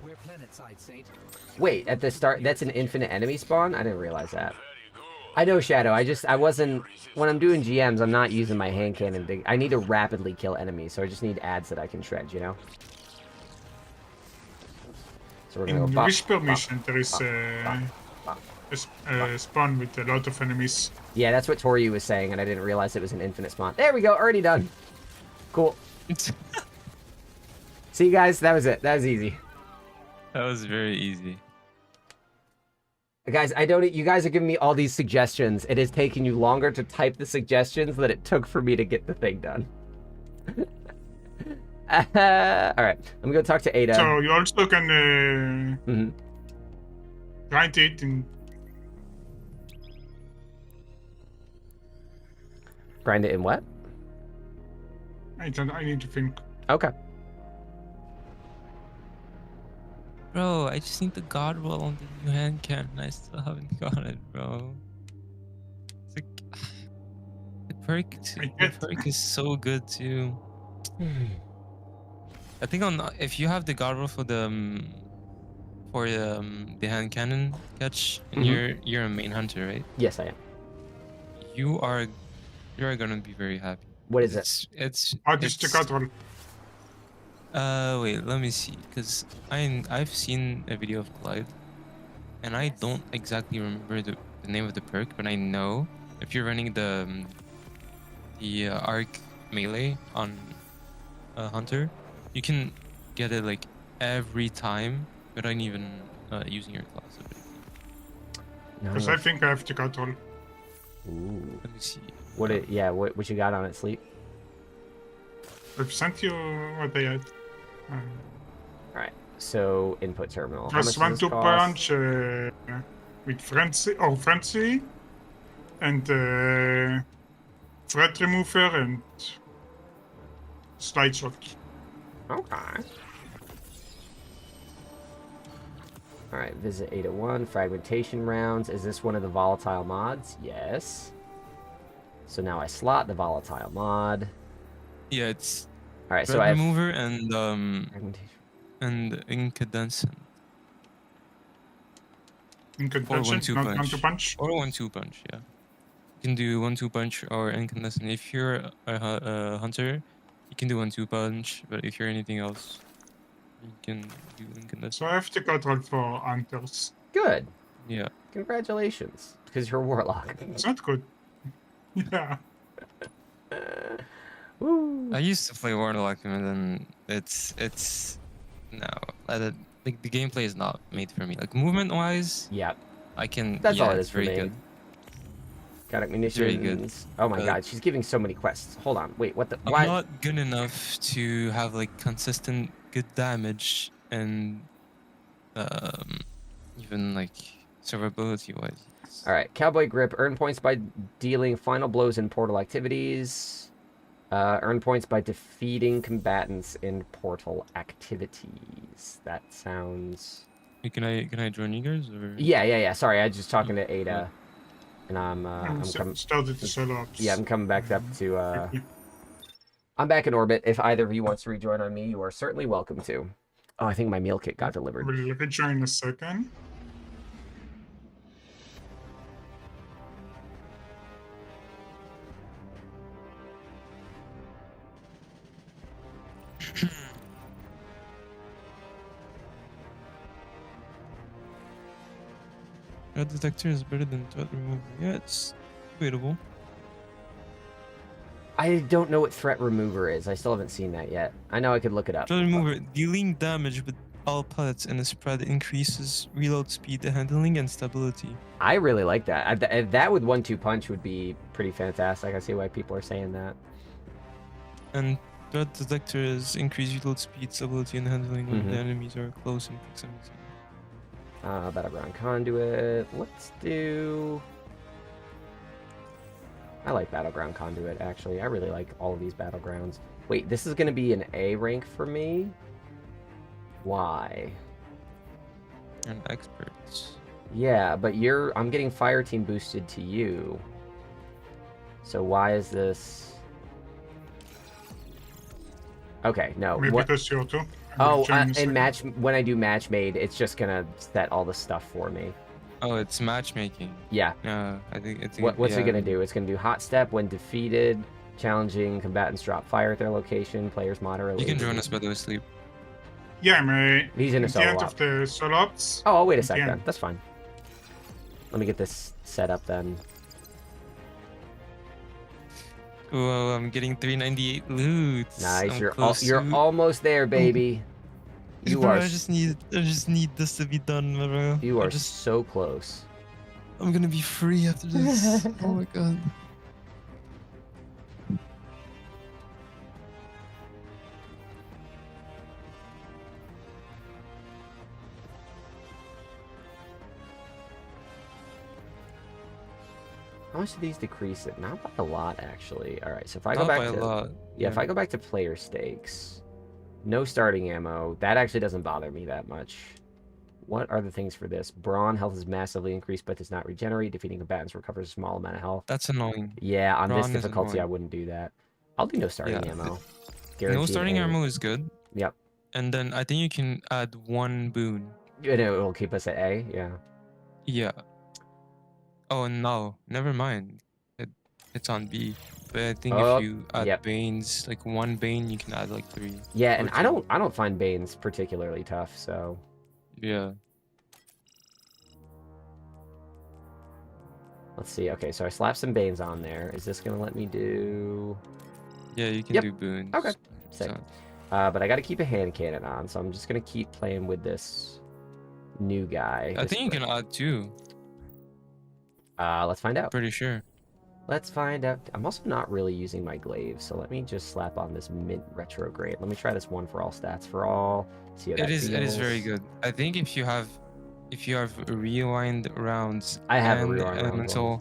We're planet side, Saint. Wait, at the start, that's an infinite enemy spawn? I didn't realize that. I know, Shadow. I wasn't... When I'm doing GMs, I'm not using my hand cannon. I need to rapidly kill enemies, so I just need ads that I can shred, you know? So we're gonna in go the bop, Whisper bop. mission there is a spawn with a lot of enemies. Yeah, that's what Tori was saying, and I didn't realize it was an infinite spawn. There we go, already done. Cool. See, guys, that was it. That was easy. That was very easy. Guys, you guys are giving me all these suggestions. It is taking you longer to type the suggestions than it took for me to get the thing done. All right, I'm gonna talk to Ada. So you also can Mhm. write it in. Grind it in what? I need to think. Okay. Bro, I just need the god roll on the new hand cannon. I still haven't got it, bro. It's like the perk is so good too. I think if you have the god roll for the hand cannon catch, and you're a main hunter, right? Yes, I am. You are gonna be very happy. What is it? It's What is the god roll? wait, let me see, because I've seen a video of Clyde, and I don't exactly remember the name of the perk, but I know if you're running the arc melee on a hunter, you can get it like every time without even using your class ability. Because I think I have the god roll. Ooh. Let me see. What you got on it, Sleep? I've sent you what I had. All right. So input terminal. How much Plus does this 1-2 cost? punch with frenzy, and threat remover and slide shot. Okay. All right. Visit 801. Fragmentation rounds. Is this one of the volatile mods? Yes. So now I slot the volatile mod. Yeah, it's All right. So threat I have remover and fragmentation. incandescent. Incandescent, 1-2 not punch. 1-2 punch. Or 1-2 punch, yeah. You can do 1-2 punch or incandescent. If you're a hunter, you can do 1-2 punch, but if you're anything else, you can do incandescent. So I have the god roll for hunters. Good. Yeah. Congratulations, because you're a warlock. It's not good. Yeah. Woo. I used to play Warlock, and then it's no, like the gameplay is not made for me. Like movement wise, Yeah. I can. That's yeah, all it it's is for very me. good. Got Very good. munitions. Oh my But- god, she's giving so many quests. Hold on. Wait, what the? I'm Why? not good enough to have like consistent good damage and even like survivability wise. All right. Cowboy grip. Earn points by dealing final blows in portal activities. Earn points by defeating combatants in portal activities. That sounds Can I join you guys or? Yeah. Sorry, I was just talking to Ada, and I'm coming. Started to solo ops. Yeah, I'm coming back up to. I'm back in orbit. If either of you wants to rejoin on me, you are certainly welcome to. Oh, I think my meal kit got delivered. Will rejoin in a second. Threat detector is better than threat remover. Yeah, it's debatable. I don't know what threat remover is. I still haven't seen that yet. I know I could look it up. Threat remover dealing damage with all pellets in a spread increases reload speed, handling, and stability. I really like that. That with 1-2 punch would be pretty fantastic. I see why people are saying that. And threat detector is increased reload speed, stability, and handling when the enemies are close in proximity. Battleground conduit. Let's do. I like battleground conduit actually. I really like all of these battlegrounds. Wait, this is going to be an A rank for me. Why? And experts. Yeah, but I'm getting fire team boosted to you. So why is this? Okay, no. Maybe because you're too. Oh, in match when I do match made, it's just gonna set all the stuff for me. Oh, it's matchmaking. Yeah. I think. What's it gonna do? It's gonna do hot step when defeated. Challenging combatants drop fire at their location. Players moderately. You can join us by the way, Sleep. Yeah, mate. He's in a solo the end op. of the solo ops. Oh, I'll wait a sec Yeah. then. That's fine. Let me get this set up then. Whoa, I'm getting 398 loot. Nice. You're almost there, baby. You bro, are. I just need this to be done, bro. You are so close. I'm gonna be free after this. Oh my god. How much do these decrease it? Not by a lot, actually. All right, so if I go Not back by a to lot. yeah, if I go back to player stakes, no starting ammo. That actually doesn't bother me that much. What are the things for this? Brawn health is massively increased, but does not regenerate. Defeating combatants recovers a small amount of health. That's annoying. Yeah, on this Brawn is difficulty, I annoying. wouldn't do that. I'll do no starting Yeah, ammo. No Guaranteed starting A. ammo is good. Yep. And then I think you can add one boon. And it will keep us at A. Yeah. Yeah. Oh no, never mind. It's on B. But I think if you add Banes, like one Bane, you can add like 3. Yeah, and I don't find Banes particularly tough, so. Yeah. Let's see. Okay, so I slapped some Banes on there. Is this gonna let me do? Yeah, you can Yep. do boons. Okay. Sick. But I got to keep a hand cannon on, so I'm just gonna keep playing with this new guy. I think you can add 2. Let's find out. Pretty sure. Let's find out. I'm also not really using my glaive, so let me just slap on this mint retrograde. Let me try this one for all stats for all. See how that It is feels. very good. I think if you have rewind rounds I have a and rewind round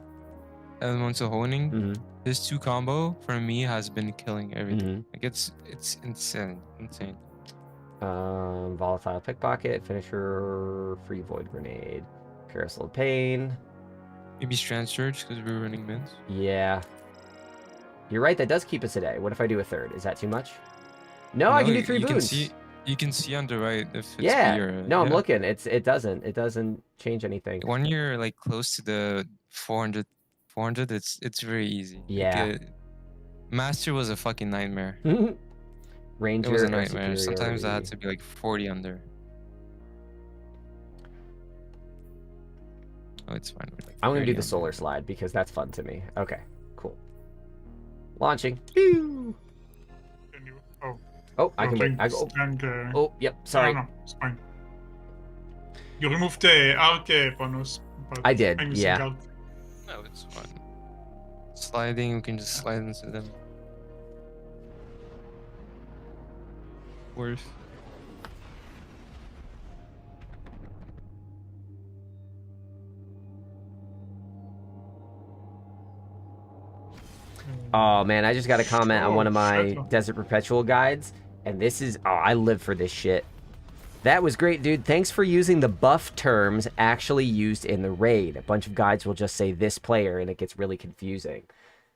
elemental honing, Mm-hmm. this 2 combo for me has been killing everything. Mm-hmm. Like it's insane. Volatile pickpocket, finisher, free void grenade, carousel of pain. Maybe strand surge because we're running mins. Yeah. You're right, that does keep us at A. What if I do a third? Is that too much? No, I can do 3 boons. You can see on the right if it's yeah. B or, no, I'm looking. It doesn't change anything. When you're like close to the 400, it's very easy. Yeah. Like, Master was a fucking nightmare. Ranger It was a or nightmare. Sometimes I had superiority. to be like 40 under. Oh, it's fine. We're like I'm gonna 30 do the under. solar slide because that's fun to me. Okay, cool. Launching. Pew! Can you? Oh, I can wait. I go. Oh, yep. Sorry. No, it's fine. You removed the arc bonus. But I did, I'm missing yeah. arc. No, it's fine. Sliding, we can just slide into them. Worth. Oh man, I just got a comment on one of my shit. Desert Perpetual guides, and this is I live for this shit. That was great, dude. Thanks for using the buff terms actually used in the raid. A bunch of guides will just say this player, and it gets really confusing.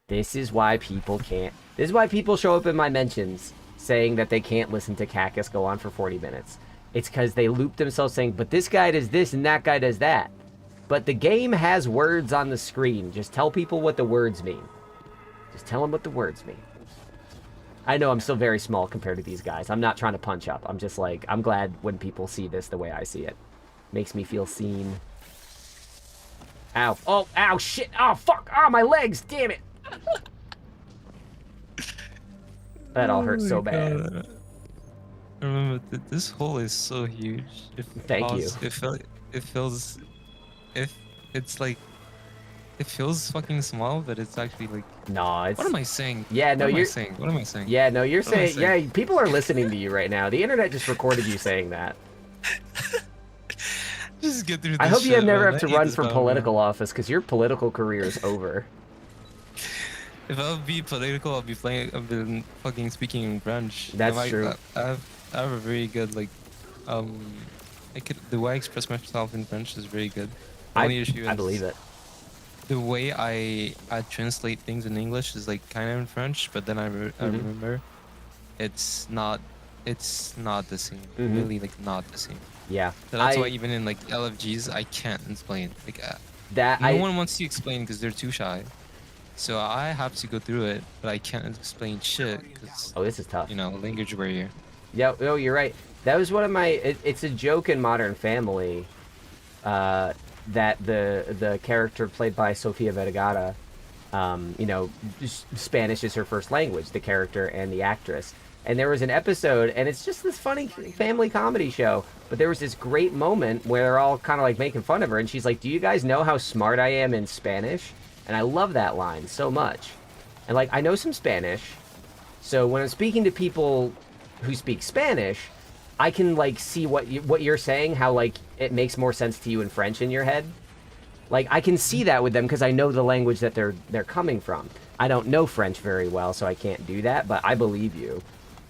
This is why people can't... This is why people show up in my mentions saying that they can't listen to Cactus go on for 40 minutes. It's because they loop themselves saying, but this guy does this and that guy does that. But the game has words on the screen. Just tell people what the words mean. Just tell them what the words mean. I know I'm still very small compared to these guys. I'm not trying to punch up. I'm just like, I'm glad when people see this the way I see it. Makes me feel seen. Ow. Oh, ow, shit. Oh, fuck. Oh, my legs. Damn it. That all hurts so bad. God. Remember, this hole is so huge. Thank you. It feels... It's like... It feels fucking small, but it's actually like... No, it's... What am I saying? Yeah, no, what you're... Saying? What am I saying? Yeah, no, you're What am I saying... Yeah, people are listening to you right now. The internet just recorded you saying that. Just get through this I hope you shit, never man. have to I hate run this for battle, political man. office, because your political career is over. If I'll be political, I'll be fucking speaking in French. That's true. I have a very good, like... the way I express myself in French is very good. The only issue I is believe it. the way I translate things in English is like kind of in French, but then I remember it's not the same. Really, like not the same. Yeah. So that's why even in like LFGs I can't explain. Like no one wants to explain because they're too shy. So I have to go through it, but I can't explain shit because Oh, this is tough. you know, language barrier. Yeah, oh, you're right. That was one of my... it's a joke in Modern Family that the character played by Sofia Vergara, you know, Spanish is her first language, the character and the actress. And there was an episode, and it's just this funny family comedy show, but there was this great moment where they're all kind of like making fun of her, and she's like, do you guys know how smart I am in Spanish? And I love that line so much. And like, I know some Spanish, so when I'm speaking to people who speak Spanish, I can like see what you're saying, how like it makes more sense to you in French in your head. Like I can see that with them because I know the language that they're coming from. I don't know French very well, so I can't do that, but I believe you.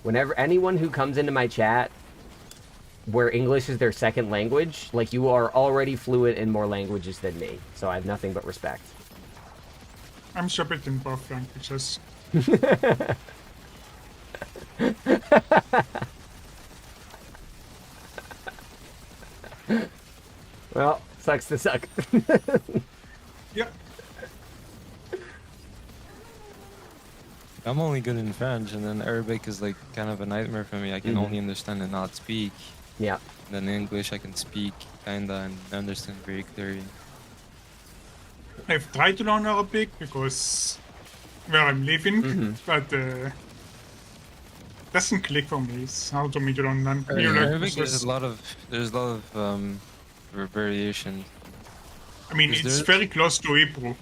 Whenever anyone who comes into my chat where English is their second language, like you are already fluent in more languages than me, so I have nothing but respect. I'm stupid in both languages. Well, sucks to suck. Yep. I'm only good in French, and then Arabic is like kind of a nightmare for me. I can only understand and not speak. Yeah. And then English I can speak kinda and understand very clearly. I've tried to learn Arabic because where I'm living, but doesn't click for me. It's hard for me to learn new Arabic, languages. there's a lot of variation. I mean, is it's there- very close to Hebrew,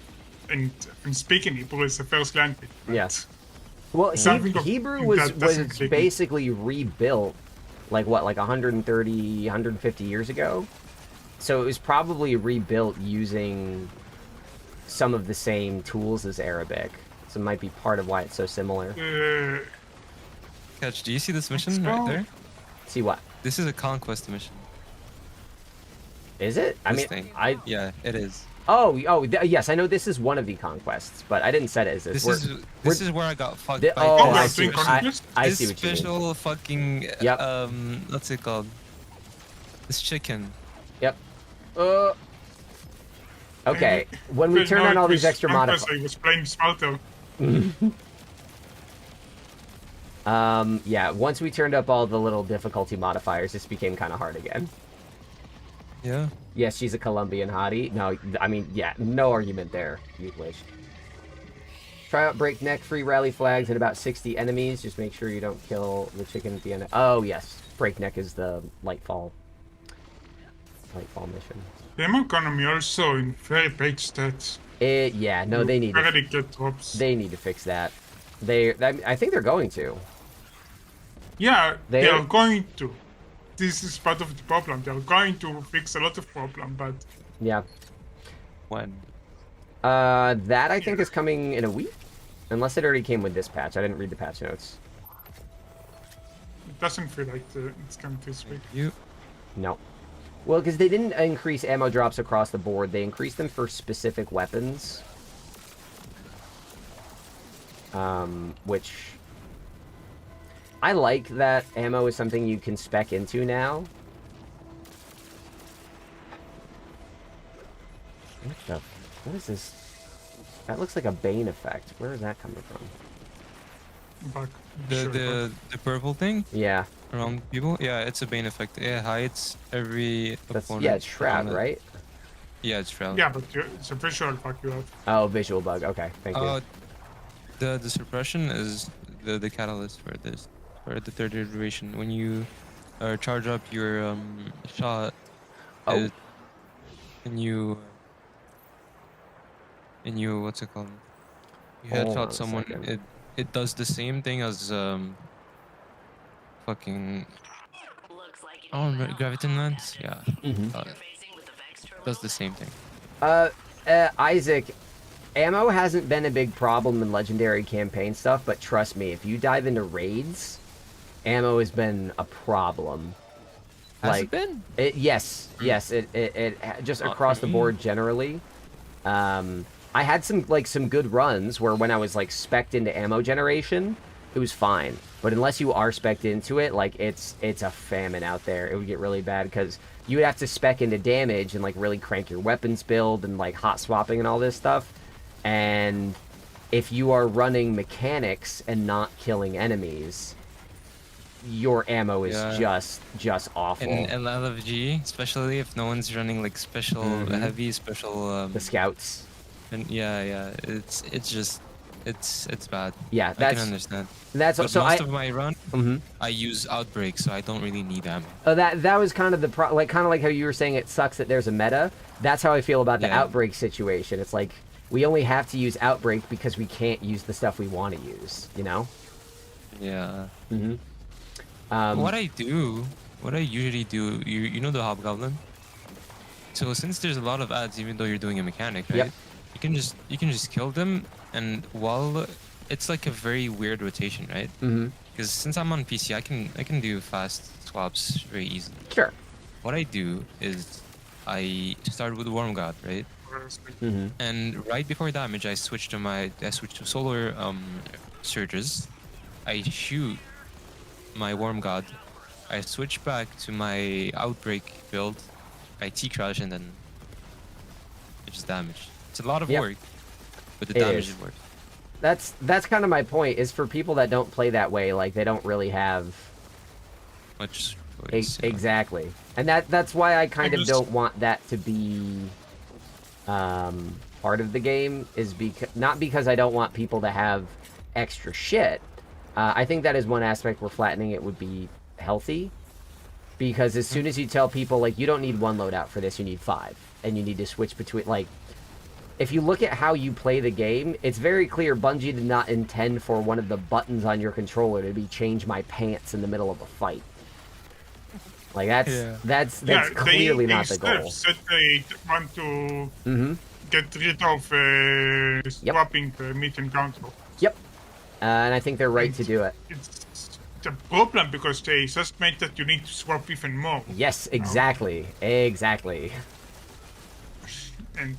and speaking Hebrew is the first language. but Yes. Well, something of- Hebrew that was doesn't click. basically rebuilt, like what, like 130, 150 years ago? So it was probably rebuilt using some of the same tools as Arabic. So it might be part of why it's so similar. Catch, do you see this mission Let's right go. there? See what? This is a conquest mission. Is it? I This mean, thing. Yeah, it is. Yes, I know this is one of the conquests, but I didn't set it as this. This is where I got fucked by. Oh, I I see see. what- I this see what you mean. special fucking Yep. what's it called? This chicken. Yep. Okay, when we But turn no, on all it these was extra Conquest, modifiers. I was playing smarter. Yeah, once we turned up all the little difficulty modifiers, this became kind of hard again. Yeah. Yes, she's a Colombian hottie. No, I mean, yeah, no argument there. You wish. Try out breakneck, free rally flags, and about 60 enemies. Just make sure you don't kill the chicken at the end. Oh, yes. Breakneck is the Lightfall mission. Demo economy also in very big stats. Yeah, no, they need Already to, get drops. they need to fix that. I think they're going to. Yeah, They- they are going to. This is part of the problem. They are going to fix a lot of problem, but Yeah. When? That I think is coming in a week. Unless it already came with this patch. I didn't read the patch notes. it doesn't feel like it's coming this week. You. No. Well, because they didn't increase ammo drops across the board. They increased them for specific weapons. Which... I like that ammo is something you can spec into now. What is this? That looks like a Bane effect. Where is that coming from? Back. The purple thing Yeah. around people? Yeah, it's a Bane effect. It hides every opponent. Yeah, it's Shroud, right? Yeah, it's Shroud. Yeah, but it's a visual bug you have. Oh, visual bug. Okay, thank you. The suppression is the catalyst for this, for the third iteration. When you charge up your shot, Oh. and you what's it called? You Hold on headshot a someone. second. It does the same thing as fucking. Oh, graviton lens. Yeah. Mhm. Does the same thing. Isaac, ammo hasn't been a big problem in legendary campaign stuff, but trust me, if you dive into raids, ammo has been a problem. Has it been? Yes, it just across the board generally. I had some good runs where when I was like spec'd into ammo generation, it was fine. But unless you are spec'd into it, like it's a famine out there. It would get really bad because you would have to spec into damage and like really crank your weapons build and like hot swapping and all this stuff. And if you are running mechanics and not killing enemies, your ammo is just awful. In LFG, especially if no one's running like special heavy special the scouts. And yeah, it's bad. Yeah, I can understand. That's but so most of my run, I use outbreak, so I don't really need ammo. That was kind of the kind of like how you were saying it sucks that there's a meta. That's how I feel about the outbreak situation. It's like we only have to use outbreak because we can't use the stuff we want to use. You know? Yeah. What I usually do, you know the hobgoblin. So since there's a lot of ads, even though you're doing a mechanic, right? Yep. You can just kill them, and while it's like a very weird rotation, right? Because since I'm on PC, I can do fast swaps very easily. Sure. What I do is I start with Worm God, right? And right before damage, I switch to solar surges. I shoot my Worm God. I switch back to my outbreak build. I T-crash and then it just damage. It's a lot of work, but the damage is worth. That's kind of my point. Is for people that don't play that way, like they don't really have much choice. Exactly, and that's why I kind of don't want that to be part of the game. Is not because I don't want people to have extra shit. I think that is one aspect where flattening it would be healthy. Because as soon as you tell people, like, you don't need one loadout for this, you need 5. And you need to switch between, like... If you look at how you play the game, it's very clear Bungie did not intend for one of the buttons on your controller to be change my pants in the middle of a fight. Like, that's clearly not the goal. They said they want to get rid of swapping meet encounter. Yep. And I think they're right to do it. It's a problem because they just meant that you need to swap even more. Yes, exactly. Exactly. And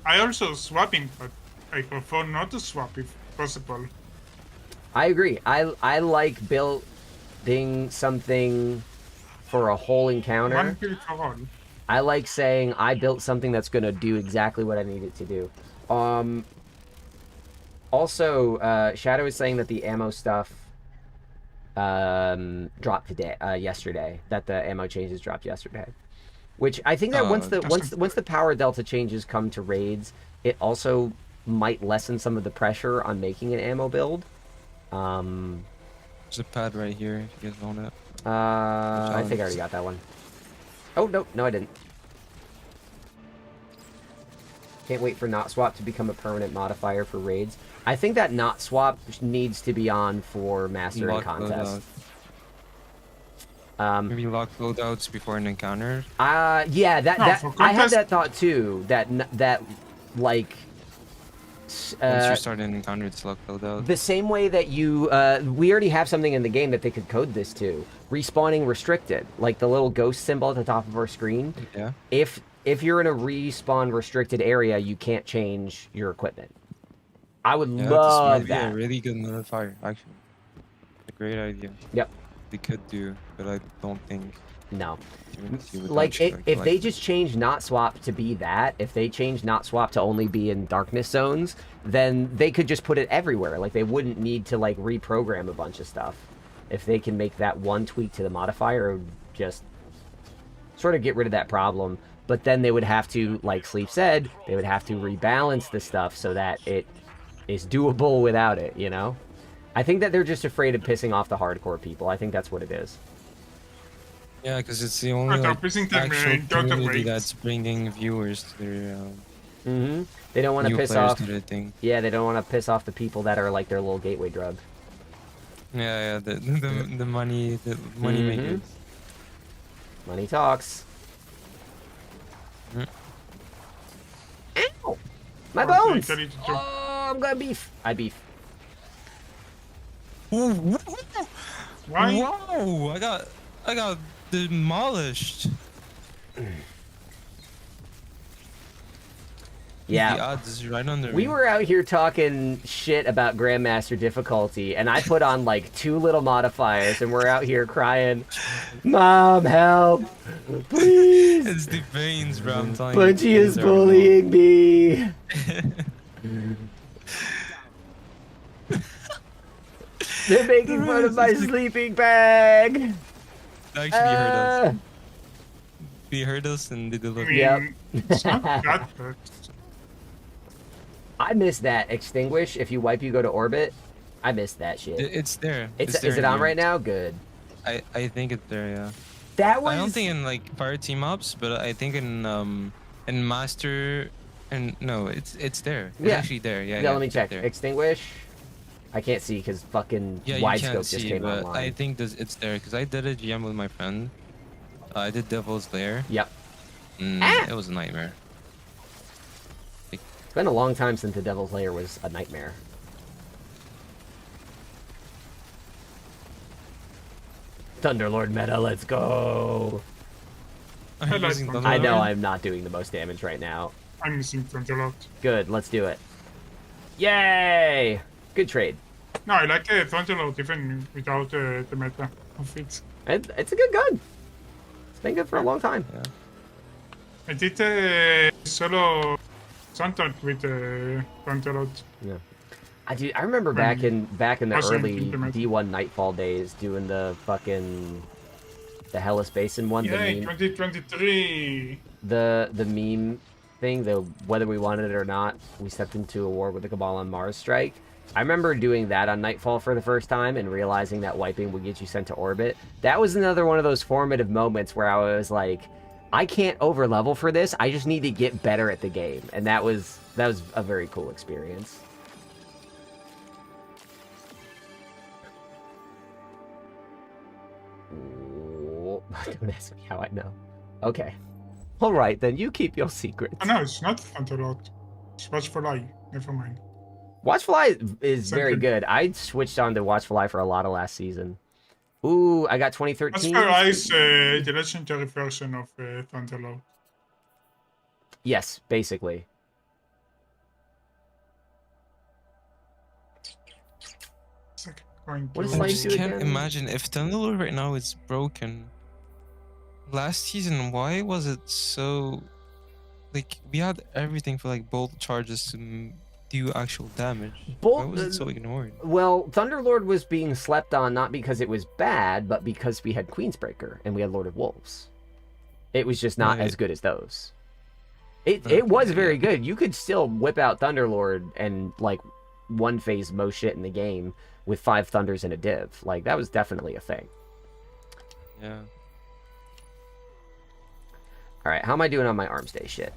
I also swapping, but I prefer not to swap if possible. I agree. I like building something for a whole encounter. One kill for all. I like saying I built something that's going to do exactly what I need it to do. Also, Shadow is saying that the ammo stuff dropped yesterday. That the ammo changes dropped yesterday, which I think that once the power delta changes come to raids, it also might lessen some of the pressure on making an ammo build. There's a pad right here if you guys want it. I think I already got that one. Oh no I didn't. Can't wait for not swap to become a permanent modifier for raids. I think that not swap needs to be on for master and contest. Maybe lock loadouts before an encounter. Yeah, I had that thought too. That like Once you start an encounter, it's locked out. The same way that you, we already have something in the game that they could code this to. Respawning restricted, like the little ghost symbol at the top of our screen. Yeah. If you're in a respawn restricted area, you can't change your equipment. I would love this might that. be a really good modifier, actually. A great idea. Yep. They could do, but I don't think. No. Community would Like, actually if they like just change not swap to be that, if they change not swap to only be in darkness zones, then they could just put it everywhere. Like, they wouldn't need to, like, reprogram a bunch of stuff. If they can make that one tweak to the modifier, it would just sort of get rid of that problem. But then they would have to, like Sleep said, they would have to rebalance the stuff so that it is doable without it, you know? I think that they're just afraid of pissing off the hardcore people. I think that's what it is. Yeah, because it's the only But like, pissing them actual in total community rates. that's bringing viewers to their They don't want to new piss players off. to their thing. Yeah, they don't want to piss off the people that are like their little gateway drug. Yeah, the money makers. Money talks. Mm. Ow! My Okay, bones! tell you to do. Oh, I'm gonna beef. I beef. Why? Why? Wow! I got demolished. Yeah. The odds is right under We me. were out here talking shit about Grandmaster difficulty, and I put on like 2 little modifiers, and we're out here crying, "Mom, help! Please! It's the veins, bro. I'm telling you. Punchy is Veins are real. bullying me!" They're making fun of my sleeping bag! They actually heard us. They heard us and they did I look. mean, Yep. it's not that bad. I miss that. Extinguish, if you wipe, you go to orbit. I miss that shit. It's there. It's there is it in on here. right now? Good. I think it's there, yeah. That was... I don't think in like fire team ups, but I think in master and no, it's there. It's Yeah. actually there. Yeah. Yeah, let me it's check. There. Extinguish. I can't see because fucking Yeah, you wide can't scope just see, came but online. I think it's there because I did a GM with my friend. I did Devil's Lair. Yep. Ah! It was a nightmare. It's been a long time since the Devil's Lair was a nightmare. Thunderlord meta, let's go. Are you I like using Thunder I Thunderlord? know I'm not doing the most damage right now. I'm missing front a lot. Good, let's do it. Yay! Good trade. No, I like Thunderlord even without the meta of it. It's a good gun. It's been good for a long time. Yeah. I did solo Suntalk with Thunderlord. Yeah. I remember back in the Also early implement. D1 Nightfall days doing the Hellas Basin one, Yay, the meme, 2023! the meme thing, the whether we wanted it or not, we stepped into a war with the Cabal on Mars Strike. I remember doing that on Nightfall for the first time and realizing that wiping would get you sent to orbit. That was another one of those formative moments where I was like, I can't over level for this. I just need to get better at the game, and that was a very cool experience. Don't ask me how I know. Okay. All right, then you keep your secrets. Oh, no, it's not Thunderlord. It's Watchful Eye. Never mind. Watchful Eye is very Something. good. I switched on to Watchful Eye for a lot of last season. Ooh, I got 2013. Watchful Eye is the legendary version of Thunderlord. Yes, basically. It's like going What to... is I like just do can't again? imagine if Thunderlord right now is broken. Last season, why was it so? Like we had everything for like bolt charges to do actual damage. Why was it so ignored? Well, Thunderlord was being slept on not because it was bad, but because we had Queensbreaker and we had Lord of Wolves. It was just not Right. as good as those. It was Okay, very yeah. good. You could still whip out Thunderlord and like one phase most shit in the game with 5 Thunders and a div. Like that was definitely a thing. Yeah. All right, how am I doing on my arms day shit?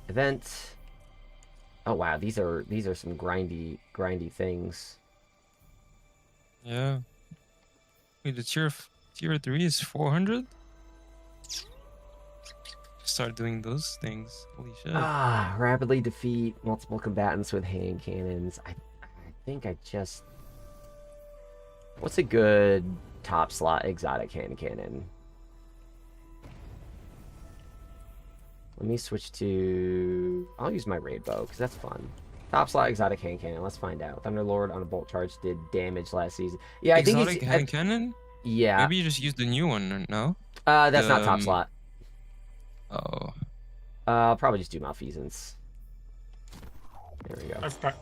Event. Oh wow, these are some grindy things. Yeah. Wait, the tier 3 is 400? start doing those things. Holy shit. Rapidly defeat multiple combatants with hand cannons. I think I just... What's a good top slot exotic hand cannon? Let me switch to... I'll use my raid bow, because that's fun. Top slot exotic hand cannon. Let's find out. Thunderlord on a bolt charge did damage last season. Yeah, I think Exotic hand cannon? Yeah. Maybe you just use the new one, no? That's not top slot. Oh. I'll probably just do malfeasance. There we go. I've back.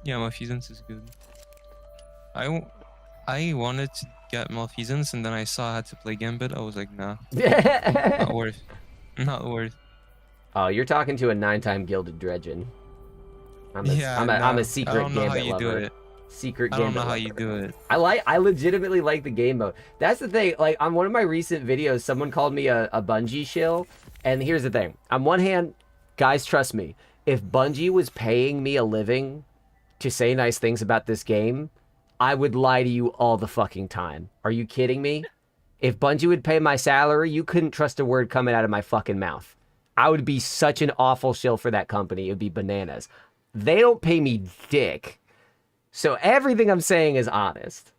Yeah, malfeasance is good. I wanted to get malfeasance, and then I saw I had to play Gambit. I was like, nah. Not worth. Not worth. Oh, you're talking to a 9-time gilded dredgen. I'm a secret I don't know Gambit how you lover. do it. Secret I Gambit don't know how lover. you do it. I legitimately like the game mode. That's the thing. Like, on one of my recent videos, someone called me a Bungie shill. And here's the thing. On one hand, guys, trust me. If Bungie was paying me a living to say nice things about this game, I would lie to you all the fucking time. Are you kidding me? If Bungie would pay my salary, you couldn't trust a word coming out of my fucking mouth. I would be such an awful shill for that company. It would be bananas. They don't pay me dick. So everything I'm saying is honest.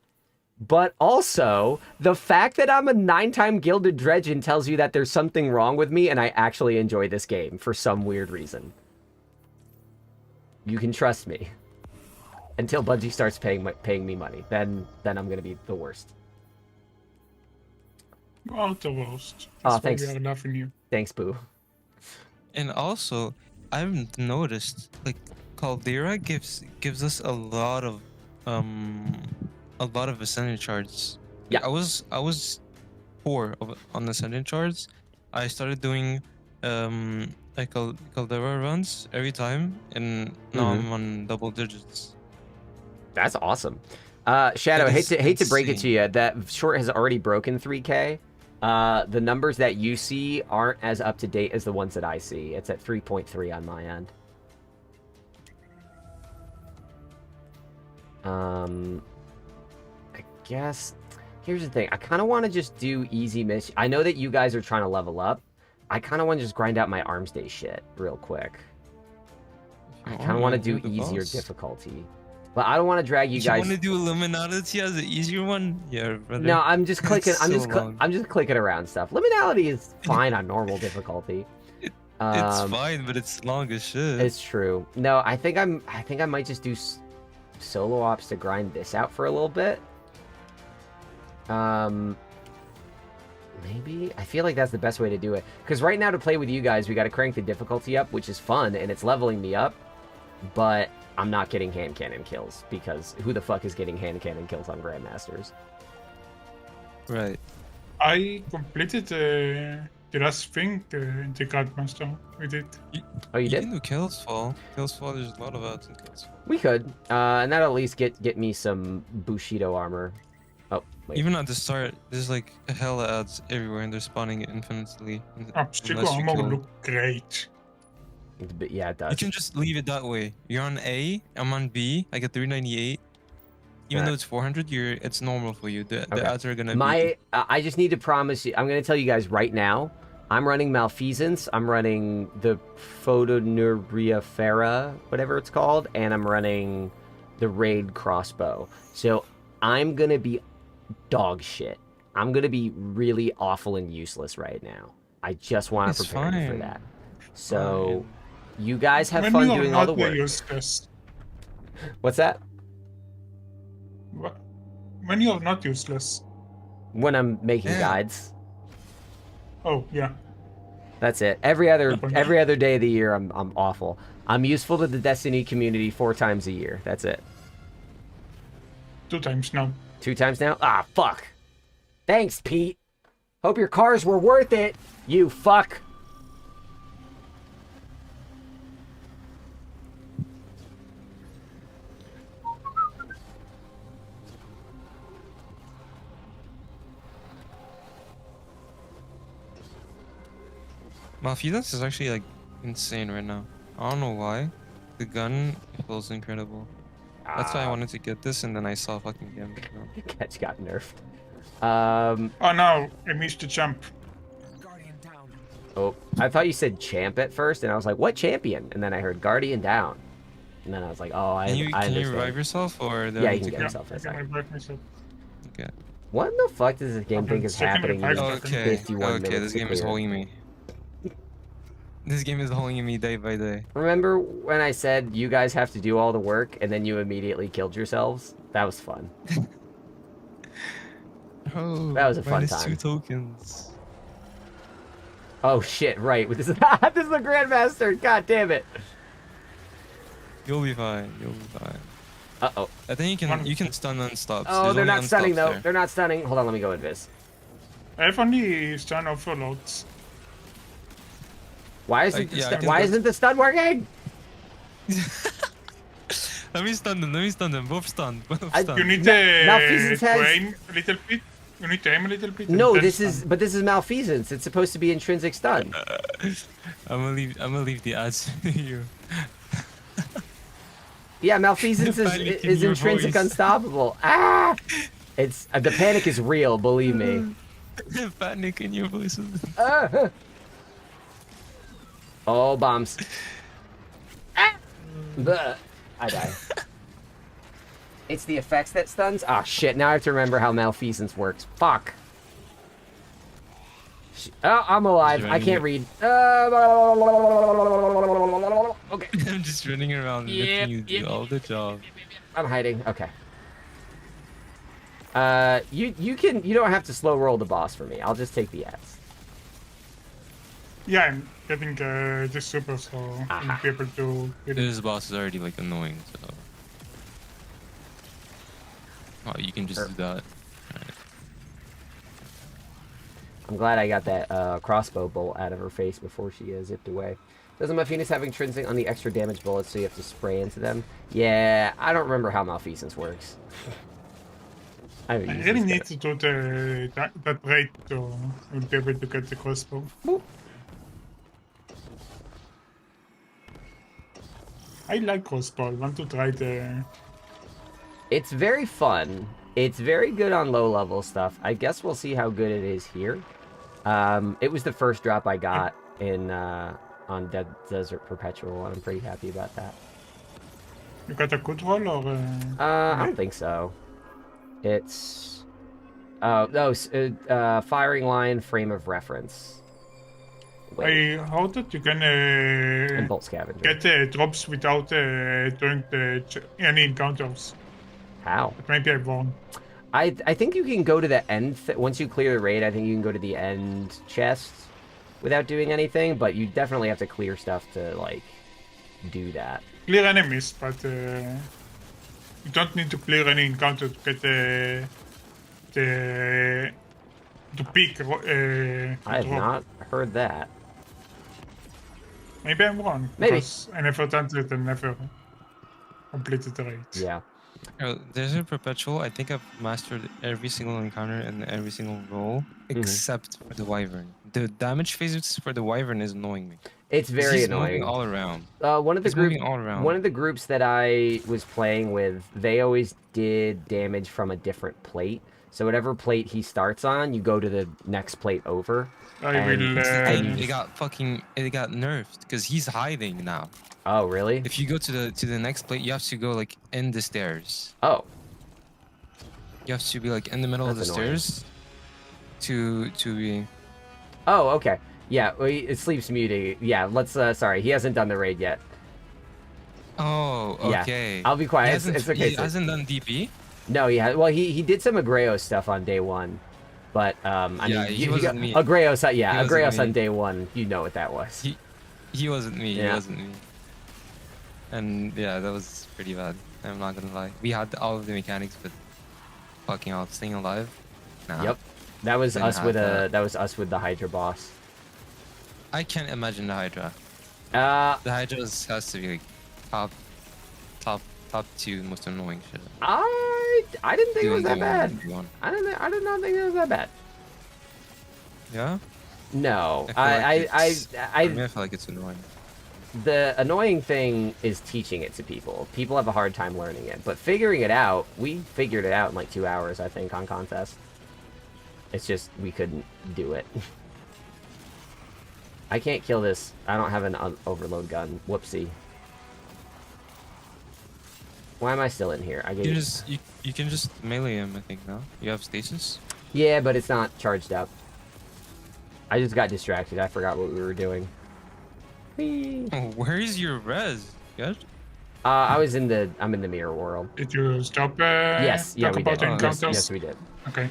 But also, the fact that I'm a 9-time Gilded Dredgen tells you that there's something wrong with me and I actually enjoy this game for some weird reason. You can trust me. Until Bungie starts paying me money. Then I'm going to be the worst. You are the worst. Oh, That's why thanks. we are laughing you. Thanks, Boo. And also, I've noticed like Caldera gives us a lot of ascendant shards. Yeah. I was poor on ascendant shards. I started doing like Caldera runs every time, and now I'm on double digits. That's awesome. Shadow, hate to break it to you, that short has already broken 3K. The numbers that you see aren't as up to date as the ones that I see. It's at 3.3 on my end. I guess here's the thing. I kind of want to just do easy mission. I know that you guys are trying to level up. I kind of want to just grind out my arms day shit real quick. I kind of want to do easier difficulty. But I don't want to drag you guys. You want to do Illuminati as the easier one? Yeah, brother. No, I'm just clicking. I'm so just clicking around stuff. Liminality is fine on normal difficulty. It's fine, but it's long as shit. It's true. No, I think I might just do solo ops to grind this out for a little bit. Maybe I feel like that's the best way to do it. Because right now to play with you guys, we got to crank the difficulty up, which is fun and it's leveling me up. But I'm not getting hand cannon kills because who the fuck is getting hand cannon kills on Grandmasters? Right. I completed the last thing in the Grandmaster. We did. Oh, you You did? can do Kill's Fall. Kill's Fall, there's a lot of ads in Kill's Fall. We could, and that'll at least get me some Bushido armor. Oh, wait. Even at the start, there's like a hell of ads everywhere, and they're spawning infinitely. Psycho armor would look great. But yeah, it does. You can just leave it that way. You're on A, I'm on B. I get 398. Even though it's 400, it's normal for you. The ads are gonna be... I just need to promise you. I'm gonna tell you guys right now. I'm running Malfeasance. I'm running the Photoniurifera, whatever it's called, and I'm running the Raid Crossbow. So I'm gonna be dog shit. I'm gonna be really awful and useless right now. I just want to prepare you for that. So you guys have fun doing all the work. Useless. What's that? When you're not useless. When I'm making guides. Oh yeah. That's it. Every other day of the year, I'm awful. I'm useful to the Destiny community 4 times a year. That's it. 2 times now. 2 times now? Ah, fuck. Thanks, Pete. Hope your cars were worth it, you fuck. Malfeasance is actually like insane right now. I don't know why. The gun feels incredible. That's why I wanted to get this, and then I saw fucking Gambit. Catch got nerfed. Oh no, I missed the jump. Oh, I thought you said champ at first, and I was like, what champion? And then I heard guardian down. And then I was like, oh, I Can you understand. revive yourself or do Yeah, I you need can to get go? himself in a I can second. revive myself. Okay. What in the fuck does this game Okay, think is second happening? You revive. have Okay. 51 Okay. minutes This to game is clear. holding me. This game is holding me day by day. Remember when I said you guys have to do all the work, and then you immediately killed yourselves? That was fun. Oh, That was a fun -2 time. tokens. Oh shit! Right, this is this is the Grandmaster. God damn it! You'll be fine. You'll be fine. Uh-oh. I think you can stun non-stop. Oh, they're not stunning though. They're not stunning. Hold on, let me go invis. I have only stun overloads. Why isn't yeah, I the can why go- isn't the stun working? Let me stun them. Let me stun them. Both stunned. Both I- stunned. You need Malfeasance to has- aim a little bit. You need to aim a little bit. and No, then this stun. is malfeasance. It's supposed to be intrinsic stun. I'm gonna leave the ads to you. Yeah, malfeasance Panic in is your intrinsic voice. unstoppable. Ah! It's the panic is real, believe me. Panic in your voice. Ah! Oh, bombs. Ah! Bleh. I die. It's the effects that stuns? Ah, shit. Now I have to remember how malfeasance works. Fuck. Oh, I'm alive. I can't read. Okay. I'm just running around letting you do all the job. I'm hiding. Okay. You don't have to slow roll the boss for me. I'll just take the ads. Yeah, I'm getting the super, so I'll be able to hit it. This boss is already like annoying, so. Oh, you can just do that. I'm glad I got that crossbow bolt out of her face before she zipped away. Doesn't Malfeasance have intrinsic on the extra damage bullets, so you have to spray into them? Yeah, I don't remember how Malfeasance works. I I really need to do that raid to be able to get the crossbow. Boop. I like crossbow. I want to try the. It's very fun. It's very good on low level stuff. I guess we'll see how good it is here. It was the first drop I got in on Dead Desert Perpetual, and I'm pretty happy about that. You got a good roll or? I don't think so. It's firing line frame of reference. Wait, I heard that you can and bolt scavenger. get drops without doing any encounters. How? But maybe I'm wrong. I think you can go to the end once you clear the raid. I think you can go to the end chest without doing anything, but you definitely have to clear stuff to like do that. Clear enemies, but you don't need to clear any encounter to get the to pick. I have not heard that. Maybe I'm wrong. Maybe. Because I never done it and never completed the raid. Yeah. Desert Perpetual, I think I've mastered every single encounter and every single roll except for the Wyvern. The damage phases for the Wyvern is annoying me. It's very He's annoying. moving all around. One of the He's moving group, all around. one of the groups that I was playing with, they always did damage from a different plate. So whatever plate he starts on, you go to the next plate over. I And- will. and- It got nerfed because he's hiding now. Oh, really? If you go to the next plate, you have to go like in the stairs. Oh, You have to be like in the middle of the That's annoying. stairs to be. oh, okay. Yeah, well, it sleeps muting. Yeah, let's. Sorry, he hasn't done the raid yet. Oh, Yeah. okay. I'll be quiet. He It's okay. He So- hasn't done DP. No, he had. Well, he did some Agreo stuff on day one, but I Yeah, mean, he you wasn't got me. Agreos. He Yeah, wasn't Agreos me. on day one. You know what that was. He wasn't me. Yeah. He wasn't me. And yeah, that was pretty bad. I'm not gonna lie. We had all of the mechanics, but fucking out, staying alive. Nah. Yep, that was Didn't us have with that. that was us with the Hydra boss. I can't imagine the Hydra. Uh, The Hydra has to be like top two most annoying shit. I didn't think it was that bad. One. I did not think it was that bad. Yeah. No, For me, I feel like it's annoying. the annoying thing is teaching it to people. People have a hard time learning it, but figuring it out, we figured it out in like 2 hours, I think, on contest. It's just we couldn't do it. I can't kill this. I don't have an overload gun. Whoopsie. Why am I still in here? I get You can just melee him, I think, now. You have stasis? Yeah, but it's not charged up. I just got distracted. I forgot what we were doing. Whee! Oh, where is your res? Good? I'm in the mirror world. Did you stop? Yes, yeah, talk we about did. encounters? Yes, we did. Okay.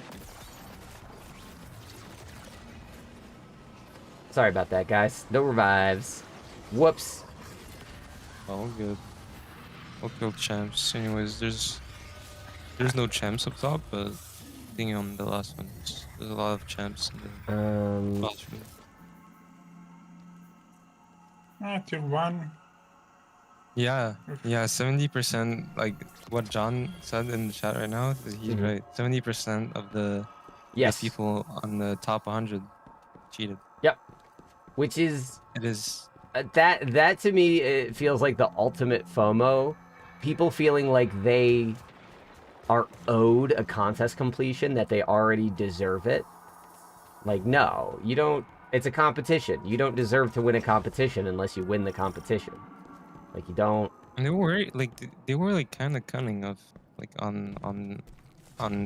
Sorry about that, guys. No revives. Whoops. Oh, good. We'll kill champs. Anyways, there's no champs up top, but I think on the last one, there's a lot of champs in the last room. Tier 1. Yeah, 70%, like what John said in the chat right now, he's right. 70% of the people on the top 100 cheated. Yep. Which is... It is... That to me, it feels like the ultimate FOMO. People feeling like they are owed a contest completion, that they already deserve it. Like, no, you don't... It's a competition. You don't deserve to win a competition unless you win the competition. Like, you don't... And they were like kind of cunning of, like, on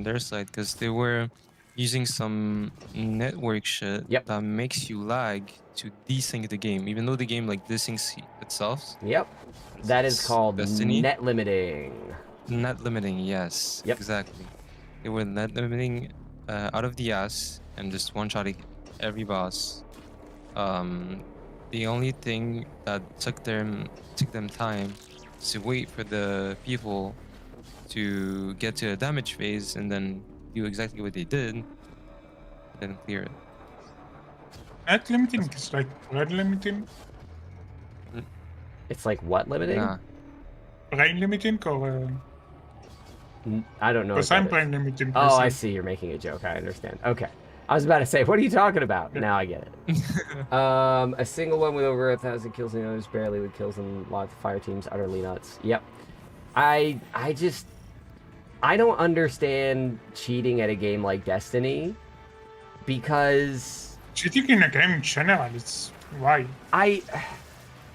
their side, because they were using some network shit that makes you lag to desync the game, even though the game like desyncs itself. Yep. That is called Destiny. net limiting. Net limiting, yes. Yep. Exactly. They were net limiting out of the ass and just one-shotting every boss. The only thing that took them time is to wait for the people to get to the damage phase and then do exactly what they did, then clear it. Net limiting is like red limiting? It's like what limiting? Nah. Brain limiting or... I don't know. Because I'm brain limiting. Oh, I see. You're making a joke. I understand. Okay. I was about to say, what are you talking about? Now I get it. A single one with over 1,000 kills and the others barely with kills and lots of fire teams. Utterly nuts. Yep. I don't understand cheating at a game like Destiny because... Cheating in a game in general, it's... Why?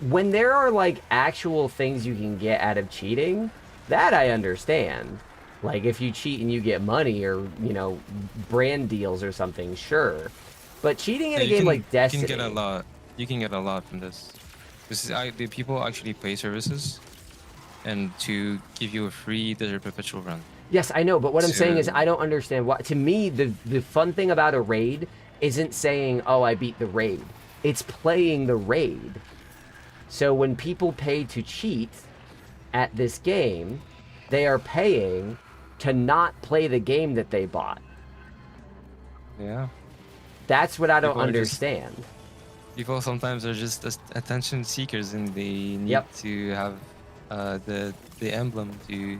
When there are, like, actual things you can get out of cheating, that I understand. Like, if you cheat and you get money or, you know, brand deals or something, sure. But cheating in a game like Destiny... You can get a lot. You can get a lot from this. The people actually pay services and to give you a free Desert Perpetual run. Yes, I know, but what I'm saying is I don't understand why. To me, the fun thing about a raid isn't saying, oh, I beat the raid. It's playing the raid. So when people pay to cheat at this game, they are paying to not play the game that they bought. Yeah. That's what I don't understand. People sometimes are just attention seekers and they need to have the emblem to...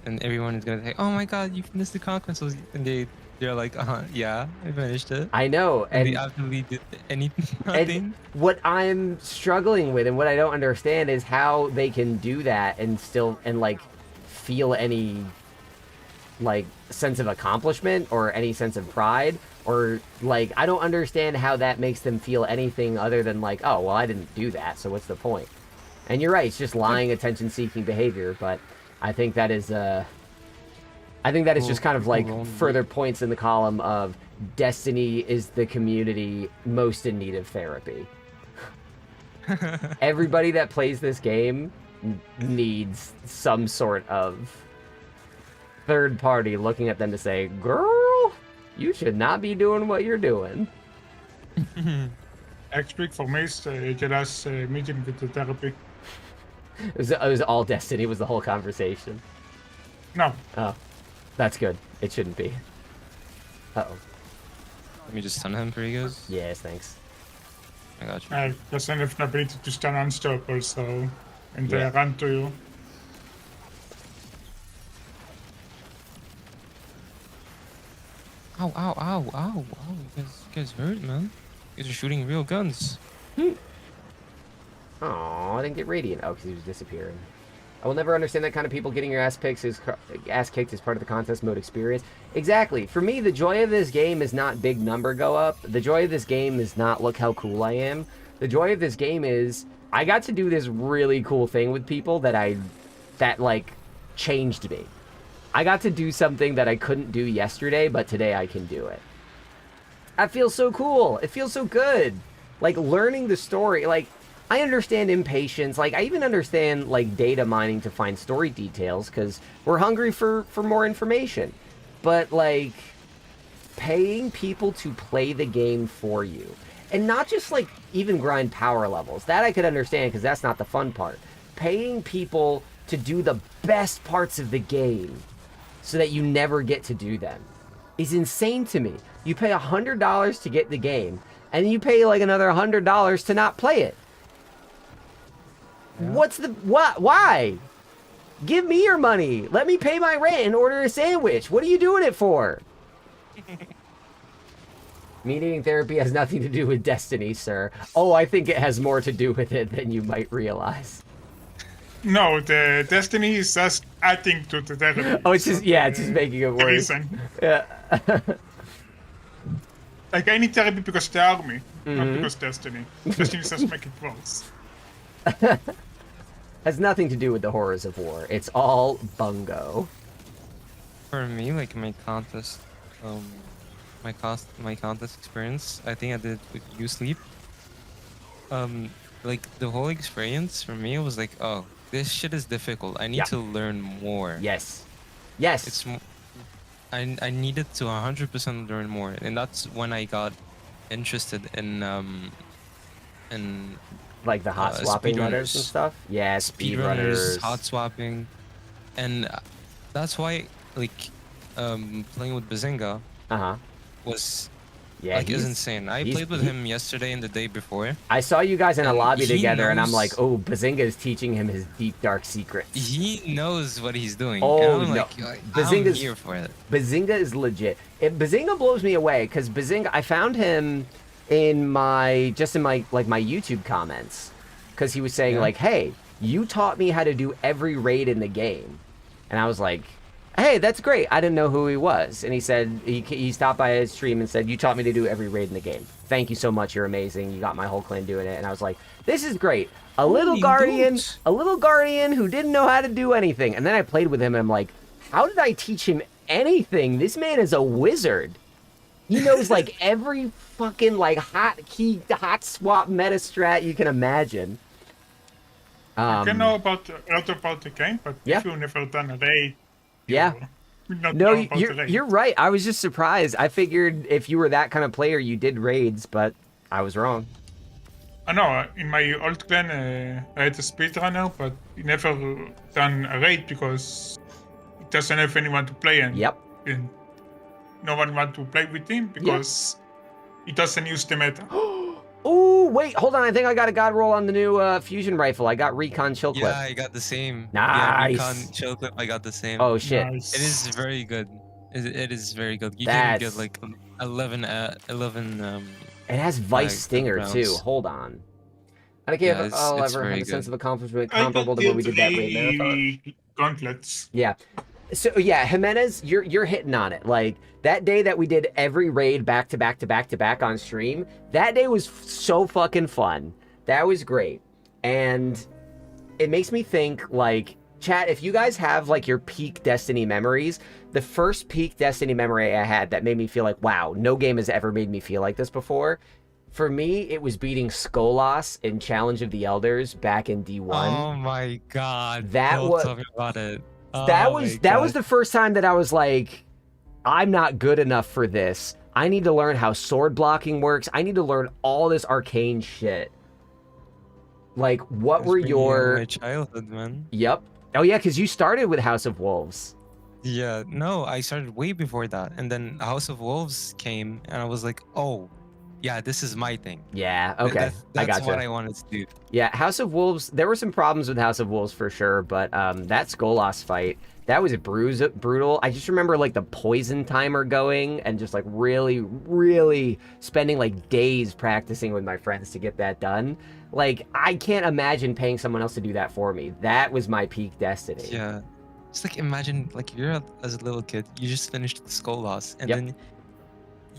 And everyone is gonna say, "Oh my God, you finished the conquest!" And they're like, "Yeah, I finished it." I know, and they absolutely did anything. And what I'm struggling with, and what I don't understand, is how they can do that and still like feel any like sense of accomplishment or any sense of pride, or like I don't understand how that makes them feel anything other than like, "Oh, well, I didn't do that, so what's the point?" And you're right; it's just lying, attention-seeking behavior, but. I think that is just kind of like further points in the column of Destiny is the community most in need of therapy. Everybody that plays this game needs some sort of third party looking at them to say, "Girl, you should not be doing what you're doing." Next week for me is the last meeting with the therapy. It was all Destiny, was the whole conversation. No. Oh, that's good. It shouldn't be. Uh-oh. Let me just stun him for you guys. Yes, thanks. I got you. I doesn't have the ability to stun unstop also, and they run to you. Ow, ow, ow, ow, ow. You guys hurt, man. You guys are shooting real guns. Oh, I didn't get Radiant. Oh, because he was disappearing. I will never understand that kind of people getting your ass kicked is part of the contest mode experience. Exactly. For me, the joy of this game is not big number go up. The joy of this game is not look how cool I am. The joy of this game is I got to do this really cool thing with people that like changed me. I got to do something that I couldn't do yesterday, but today I can do it. That feels so cool. It feels so good. Like learning the story, like I understand impatience. Like I even understand like data mining to find story details because we're hungry for more information. But like paying people to play the game for you and not just like even grind power levels, that I could understand because that's not the fun part. Paying people to do the best parts of the game so that you never get to do them is insane to me. You pay $100 to get the game and you pay like another $100 to not play it. Yeah. Why? Give me your money. Let me pay my rent and order a sandwich. What are you doing it for? Meat eating therapy has nothing to do with Destiny, sir. Oh, I think it has more to do with it than you might realize. No, the Destiny is just adding to the therapy. Oh, it's just, yeah, it's just making it worse. Yeah. Like, I need therapy because of the army, not because Destiny. Destiny just make it worse. Has nothing to do with the horrors of war. It's all bungo. For me, like my contest, my contest experience, I think I did with You Sleep. Like the whole experience for me was like, oh, this shit is difficult. I need to learn more. Yes. Yes. It's I needed to 100% learn more, and that's when I got interested in like the hot swapping letters and stuff. Yeah, speedrunners, hot swapping, and that's why like playing with Bazinga was is insane. I played with him yesterday and the day before. I saw you guys in a lobby together, and I'm like, oh, Bazinga is teaching him his deep dark secrets. He knows what he's doing. Oh and I'm no, like, Bazinga's I'm here for it. Bazinga is legit. Bazinga blows me away because Bazinga, I found him in my YouTube comments because he was saying like, hey, you taught me how to do every raid in the game, and I was like, hey, that's great. I didn't know who he was. And he said, he stopped by his stream and said, you taught me to do every raid in the game. Thank you so much. You're amazing. You got my whole clan doing it. And I was like, this is great. A little guardian who didn't know how to do anything. And then I played with him and I'm like, how did I teach him anything? This man is a wizard. He knows like every fucking like hot swap meta strat you can imagine. You can know about a lot about the game, but if you've never done a raid, no, you're right. I was just surprised. I figured if you were that kind of player, you did raids, but I was wrong. I know. In my old clan, I had a speedrunner, but he never done a raid because he doesn't have anyone to play, and no one want to play with him because he doesn't use the meta. Oh, wait, hold on. I think I got a god roll on the new fusion rifle. I got recon chill clip. Yeah, I got the same. Nice. Yeah, recon chill clip, I got the same. Oh, shit. Nice. It is very good. It is very good. You can get like 11 it has Vice Stinger, rounds. too. Hold on. I don't care if I'll ever have a sense of accomplishment comparable to when we did that raid marathon. Gauntlets. Yeah. So yeah, Jimenez, you're hitting on it. Like that day that we did every raid back to back on stream, that day was so fucking fun. That was great. And it makes me think like, chat, if you guys have like your peak Destiny memories, the first peak Destiny memory I had that made me feel like, wow, no game has ever made me feel like this before. For me, it was beating Skolas in Challenge of the Elders back in D1. Oh my god. Don't tell me about it. That was the first time that I was like, I'm not good enough for this. I need to learn how sword blocking works. I need to learn all this arcane shit. Like, what were your... my childhood, man. Yep. Oh yeah, because you started with House of Wolves. Yeah, no, I started way before that. And then House of Wolves came, and I was like, oh, yeah, this is my thing. Yeah, okay. That's what I wanted to do. Yeah, House of Wolves, there were some problems with House of Wolves for sure, but that Skolas fight, that was brutal. I just remember like the poison timer going and just like really spending like days practicing with my friends to get that done. Like, I can't imagine paying someone else to do that for me. That was my peak Destiny. Yeah. Just like imagine, like you're as a little kid, you just finished the Skolas, and then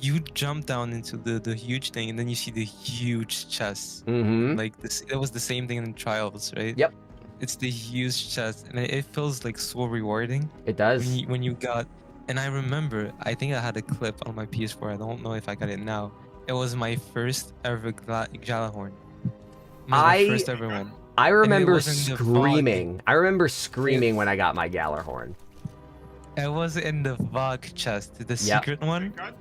you jump down into the huge thing, and then you see the huge chest. Mm-hmm. Like this, it was the same thing in Trials, right? Yep. It's the huge chest, and it feels like so rewarding It does. when you got. And I remember, I think I had a clip on my PS4. I don't know if I got it now. It was my first ever Gjallarhorn. It was my first ever one. I remember was in the screaming. I remember screaming when I got my Gjallarhorn. It was in the VOG chest, the Yep. secret I one. got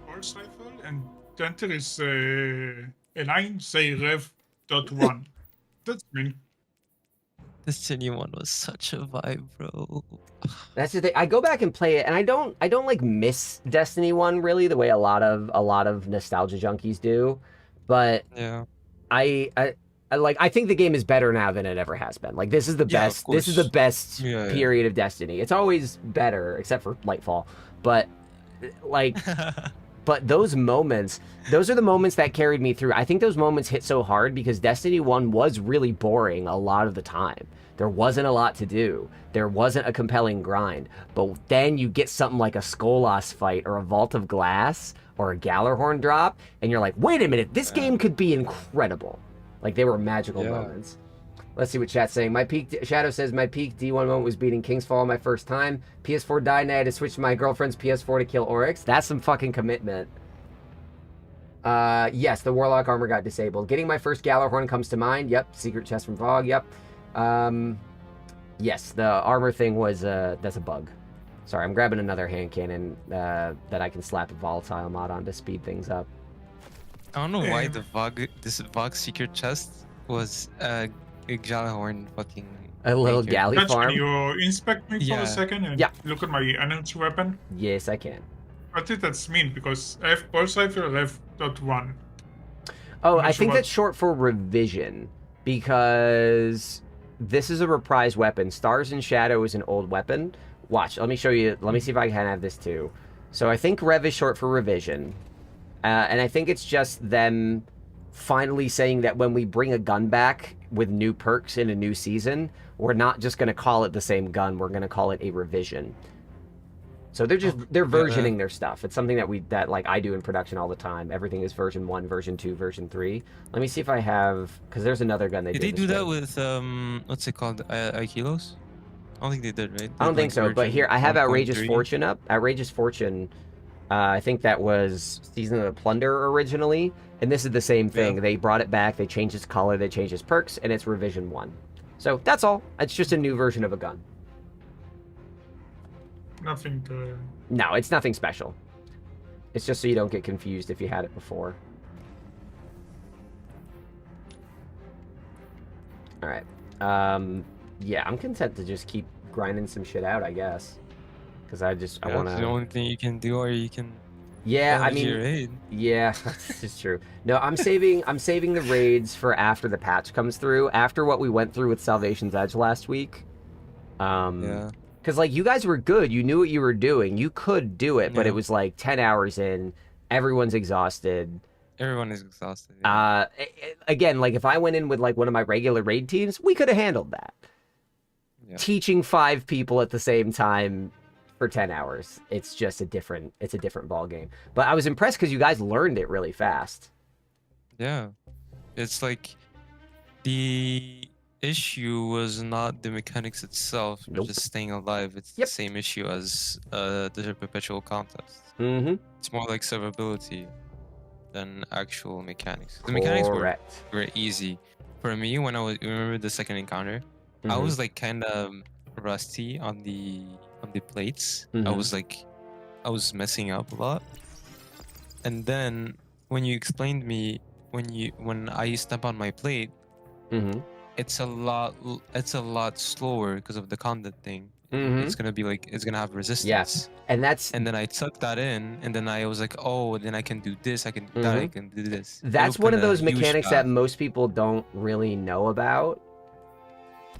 pulse rifle, and then there is a line say Rev.1. That's mean. The city one was such a vibe, bro. That's the thing. I go back and play it, and I don't like miss Destiny 1 really the way a lot of nostalgia junkies do, but Yeah. I think the game is better now than it ever has been. Like this is the Yeah, of best. This is the course. best Yeah, yeah. period of Destiny. It's always better, except for Lightfall. But like, but those moments, those are the moments that carried me through. I think those moments hit so hard because Destiny 1 was really boring a lot of the time. There wasn't a lot to do. There wasn't a compelling grind. But then you get something like a Skolas fight or a Vault of Glass or a Gjallarhorn drop, and you're like, wait a minute, this game could be incredible. Like, they were magical moments. Let's see what chat's saying. Shadow says, my peak D1 moment was beating Kingsfall my first time. PS4 died and I had to switch to my girlfriend's PS4 to kill Oryx. That's some fucking commitment. Yes, the Warlock armor got disabled. Getting my first Gjallarhorn comes to mind. Yep, secret chest from VOG. Yep. Yes, the armor thing was, that's a bug. Sorry, I'm grabbing another hand cannon that I can slap a volatile mod on to speed things up. I don't know why this VOG secret chest was a Gjallarhorn fucking. A little maker. galley Can farm? you inspect me for Yeah. a second and Yeah. look at my energy weapon? Yes, I can. What did that mean? Because I have pulse rifle Rev.1. Oh, Not I sure think what- that's short for revision because this is a reprised weapon. Stars and Shadow is an old weapon. Watch, let me show you. Let me see if I can have this too. So I think Rev is short for revision. And I think it's just them finally saying that when we bring a gun back with new perks in a new season, we're not just going to call it the same gun. We're going to call it a revision. So they're versioning their stuff. It's something that like I do in production all the time. Everything is version 1, version 2, version 3. Let me see if I have, because there's another gun they Did did. they do this that with. with what's it called? Aikilos? I don't think they did, right? I don't think so. But here I have Outrageous 1.3. Fortune up. Outrageous Fortune. I think that was Season of the Plunder originally, and this is the same thing. Yeah. They brought it back. They changed its color. They changed its perks, and it's revision 1. So that's all. It's just a new version of a gun. Nothing to... No, it's nothing special. It's just so you don't get confused if you had it before. All right. Yeah, I'm content to just keep grinding some shit out, I guess. Because I want That's to... the only thing you can do, or you can. Yeah, I go to your mean... aid. Yeah, this is true. No, I'm saving the raids for after the patch comes through, after what we went through with Salvation's Edge last week. Yeah. Because, like, you guys were good. You knew what you were doing. You could do it, but Yeah. it was, like, 10 hours in. Everyone's exhausted. Everyone is exhausted. Yeah. Again, like, if I went in with, like, one of my regular raid teams, we could have handled that. Yeah. Teaching 5 people at the same time for 10 hours. It's just a different ball game. But I was impressed because you guys learned it really fast. Yeah. It's like the issue was not the mechanics itself, but Nope. just staying alive. It's Yep. the same issue as the perpetual contest. Mm-hmm. It's more like survivability than actual mechanics. The mechanics Correct. were easy. For me, when remember the second encounter, I Mhm. was like kind of rusty on the plates. I Mhm. was messing up a lot. And then when you explained me when I step on my plate, Mm-hmm. it's a lot slower because of the content thing. Mhm. It's gonna have resistance. And that's And then I took that in, and then I was like, oh, then I can do this, I can do that, I can do this. It That's one of opened a those huge mechanics path. that most people don't really know about.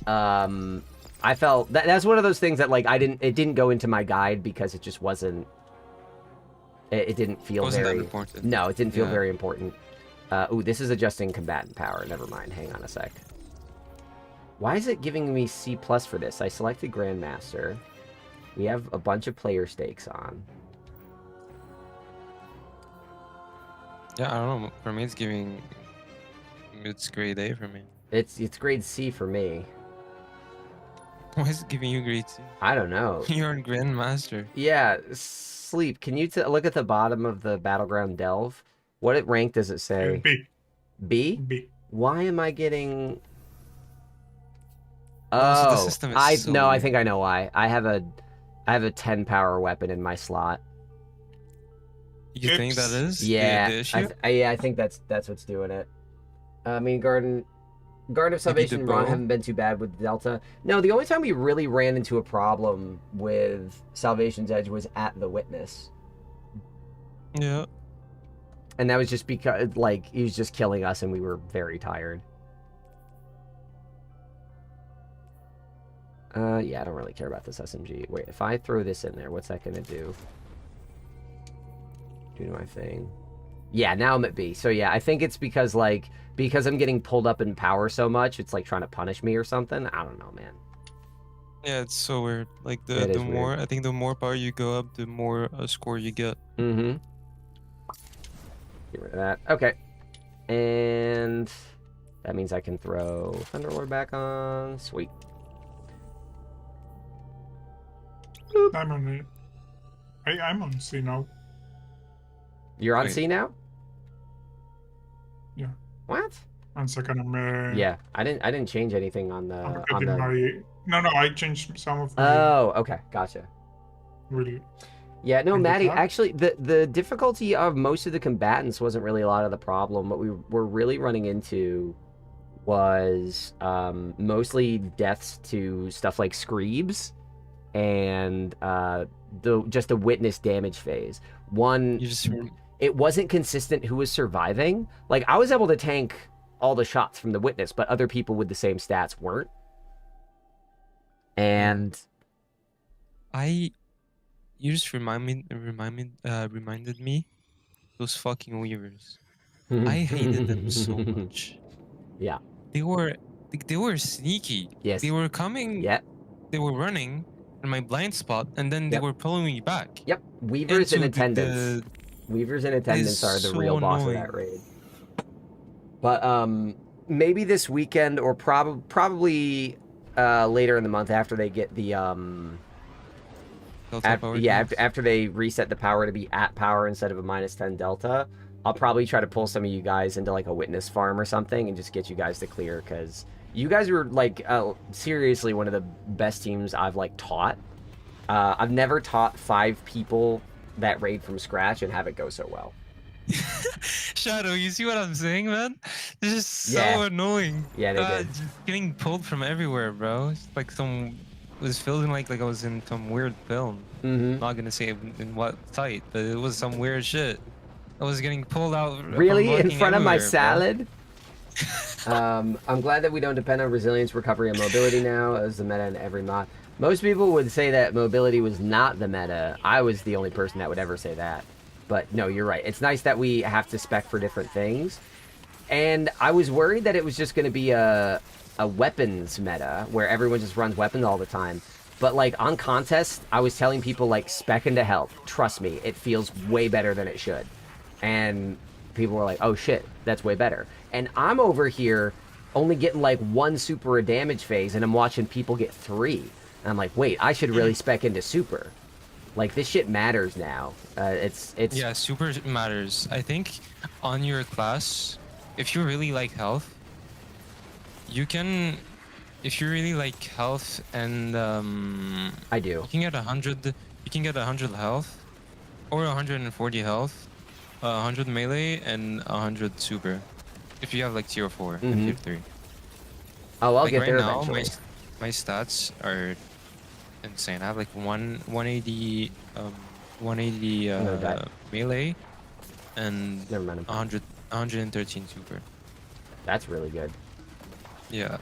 I felt that's one of those things that like it didn't go into my guide because it just wasn't. It didn't feel Wasn't that very important. No, it didn't feel Yeah. very important. Ooh, this is adjusting combatant power. Never mind. Hang on a sec. Why is it giving me C+ for this? I selected Grandmaster. We have a bunch of player stakes on. Yeah, I don't know. For me, it's grade A for me. It's grade C for me. Why is it giving you grade C? I don't know. You're a grandmaster. Yeah, Sleep. Can you look at the bottom of the Battleground Delve? What rank does it say? B. B? B. Why am I getting... Also, the Oh, system is so I weird. think I know why. I have a 10 power weapon in my slot. You think that Oops. is Yeah, the issue? I think that's what's doing it. I mean, Garden of Maybe the Salvation and Ron bow? haven't been too bad with Delta. No, the only time we really ran into a problem with Salvation's Edge was at the Witness. Yeah. And that was just because, like, he was just killing us and we were very tired. Yeah, I don't really care about this SMG. Wait, if I throw this in there, what's that gonna do? Do my thing. Yeah, now I'm at B. So yeah, I think it's because, like, because I'm getting pulled up in power so much, it's like trying to punish me or something. I don't know, man. Yeah, it's so weird. Like It the is more weird. I think the more power you go up, the more score you get. Mm-hmm. Get rid of that. Okay. And that means I can throw Thunderlord back on. Sweet. I'm on it. I'm on C now. You're on Wait. C now? Yeah. What? 1 second, I'm Yeah, I didn't change anything on the I'm on getting the. my. No, I changed some of my Oh, okay, gotcha. really. Yeah, no, And the Maddie, tab? actually, the difficulty of most of the combatants wasn't really a lot of the problem. What we were really running into was mostly deaths to stuff like Screebs and just the witness damage phase. One, You just it wasn't consistent who was surviving. Like, I was able to tank all the shots from the witness, but other people with the same stats weren't. And you just reminded me those fucking weavers. I hated them so much. Yeah. They were sneaky. Yes. They were coming. Yeah. They were running in my blind spot, and then they Yep. were pulling me back. Yep. Weavers in into attendance. Weavers in attendance are the so real boss of annoying. that raid. But maybe this weekend or probably later in the month after they get the Delta power gains. after they reset the power to be at power instead of a -10 delta, I'll probably try to pull some of you guys into like a witness farm or something and just get you guys to clear, because you guys were like seriously one of the best teams I've like taught. I've never taught 5 people that raid from scratch and have it go so well. Shadow, you see what I'm saying, man? This is so Yeah. annoying. Yeah, they did. Just getting pulled from everywhere, bro. It's like it was feeling like I was in some weird film. Mm-hmm. Not gonna say in what site, but it was some weird shit. I was getting pulled out. from Really? In fucking front of my everywhere, bro. salad? I'm glad that we don't depend on resilience, recovery, and mobility now as the meta in every mod. Most people would say that mobility was not the meta. I was the only person that would ever say that. But no, you're right. It's nice that we have to spec for different things. And I was worried that it was just going to be a weapons meta where everyone just runs weapons all the time. But like on contest, I was telling people like spec into health. Trust me, it feels way better than it should. And people were like, oh shit, that's way better. And I'm over here only getting like 1 super a damage phase and I'm watching people get 3. And I'm like, wait, I should really spec into super. Like, this shit matters now. It's Yeah, super matters. I think on your class, if you really like health, you can. If you really like health and I do. you can get 100. You can get 100 health, or 140 health, 100 melee, and 100 super. If you have like tier 4 and tier 3. Oh, I'll Like get right there now, eventually. my stats are insane. I have like 180 No, that- melee and Never mind. 113 super. That's really good. Yeah.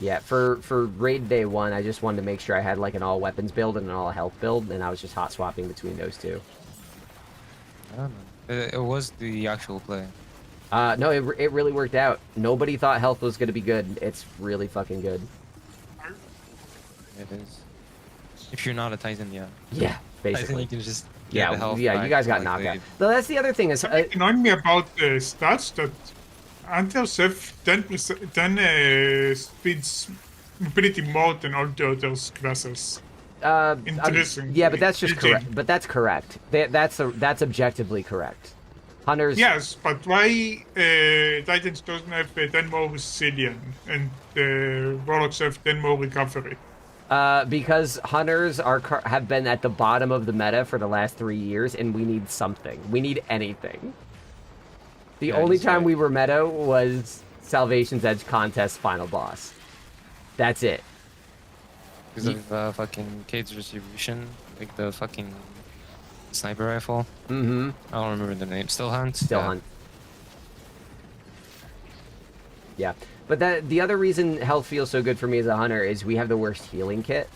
Yeah, for raid day 1, I just wanted to make sure I had like an all weapons build and an all health build, and I was just hot swapping between those two. Yeah, man. It was the actual play. No, it really worked out. Nobody thought health was going to be good. It's really fucking good. It is. If you're not a Titan, yeah. Yeah, Titan, basically. you can just get Yeah, the health yeah, you back guys got like knocked they- out. Though that's the other thing is, Something annoying me about the stats that hunters have 10 speeds mobility more than all the other classes. Interesting. yeah, but that's just Interesting. correct. But that's correct. That's objectively correct. Hunters. Yes, but why Titans doesn't have 10 more resilience and Warlocks have 10 more recovery? Because hunters have been at the bottom of the meta for the last 3 years, and we need something. We need anything. The Yeah, only that's time right. we were meta was Salvation's Edge contest final boss. That's it. Because of fucking Cade's distribution, like the fucking sniper rifle. Mm-hmm. I don't remember the name. Still Hunt? Still Yeah. hunt. Yeah, but the other reason health feels so good for me as a hunter is we have the worst healing kit.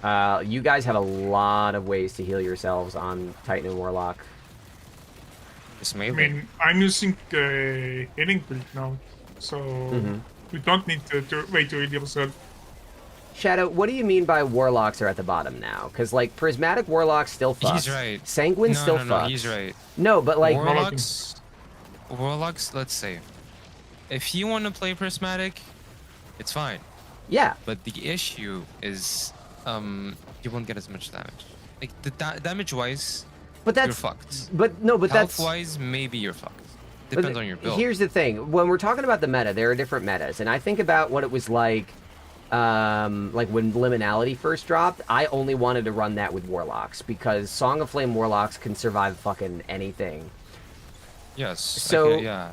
You guys have a lot of ways to heal yourselves on Titan and Warlock. Just I melee. mean, I'm using healing build now, so you don't need to wait to heal yourself. Shadow, what do you mean by Warlocks are at the bottom now? Because, like, Prismatic Warlocks still fucks. He's right. Sanguine no, still no, fucks. no, he's right. No, but, like... Warlocks, let's say, if you want to play Prismatic, it's fine. Yeah. But the issue is, you won't get as much damage. Like, the damage-wise, But you're that's... fucked. But, no, but that's... Health-wise, maybe you're fucked. but Depends on your build. Here's the thing. When we're talking about the meta, there are different metas. And I think about what it was like when Liminality first dropped, I only wanted to run that with Warlocks. Because Song of Flame Warlocks can survive fucking anything. Yes. So- okay, yeah.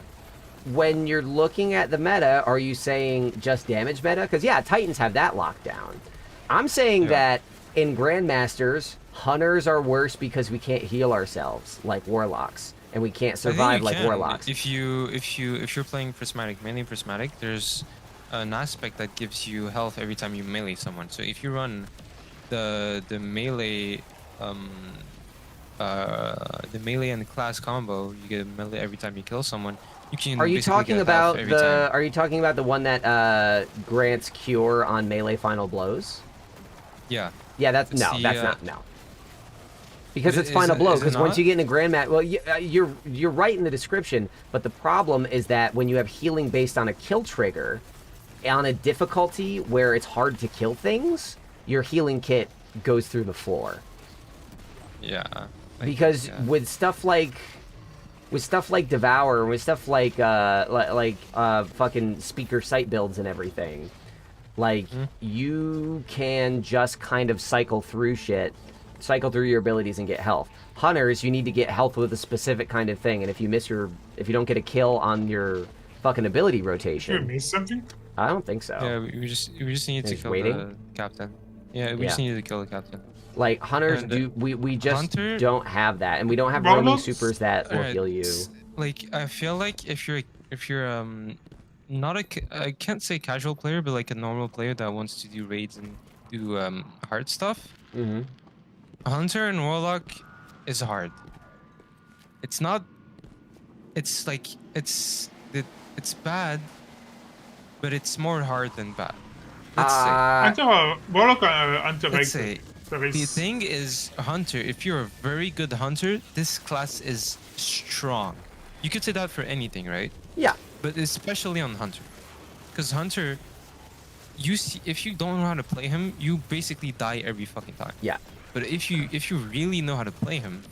When you're looking at the meta, are you saying just damage meta? Because, yeah, Titans have that locked down. I'm saying Yeah. that in Grandmasters, Hunters are worse because we can't heal ourselves like Warlocks. And we can't I think survive you like can. Warlocks. If you're playing Prismatic, mainly Prismatic, there's an aspect that gives you health every time you melee someone. So if you run the melee the melee and class combo, you get a melee every time you kill someone. You can. Are you basically talking get about health every time. Are you talking about the one that grants cure on melee final blows? Yeah. Yeah, that's It's no, the, that's not no. Because it's final it- blow. is it Because once not? you get into Grandmat, well, you're right in the description. But the problem is that when you have healing based on a kill trigger, on a difficulty where it's hard to kill things, your healing kit goes through the floor. Yeah. Because yeah. with stuff like Devour, with stuff like fucking speaker sight builds and everything, like you can just kind of cycle through your abilities and get health. Hunters, you need to get health with a specific kind of thing, and if you don't get a kill on your fucking ability Did you rotation, miss something? I don't think so. Yeah, we just need to Just kill waiting? the captain. Yeah, we just Yeah. need to kill the captain. Like hunters, And, we just Hunter- don't have that, and we don't have Warlocks? roaming supers that will Alright, heal you. Like I feel like if you're not I can't say casual player, but like a normal player that wants to do raids and do hard stuff, Mm-hmm. Hunter and Warlock is hard. It's not. It's like it's bad, but it's more hard than bad. Let's say. Warlock are underrated. Let's say. There is- The thing is, Hunter, if you're a very good Hunter, this class is strong. You could say that for anything, right? Yeah. But especially on Hunter. Because Hunter, if you don't know how to play him, you basically die every fucking time. Yeah. But if you really know how to play him,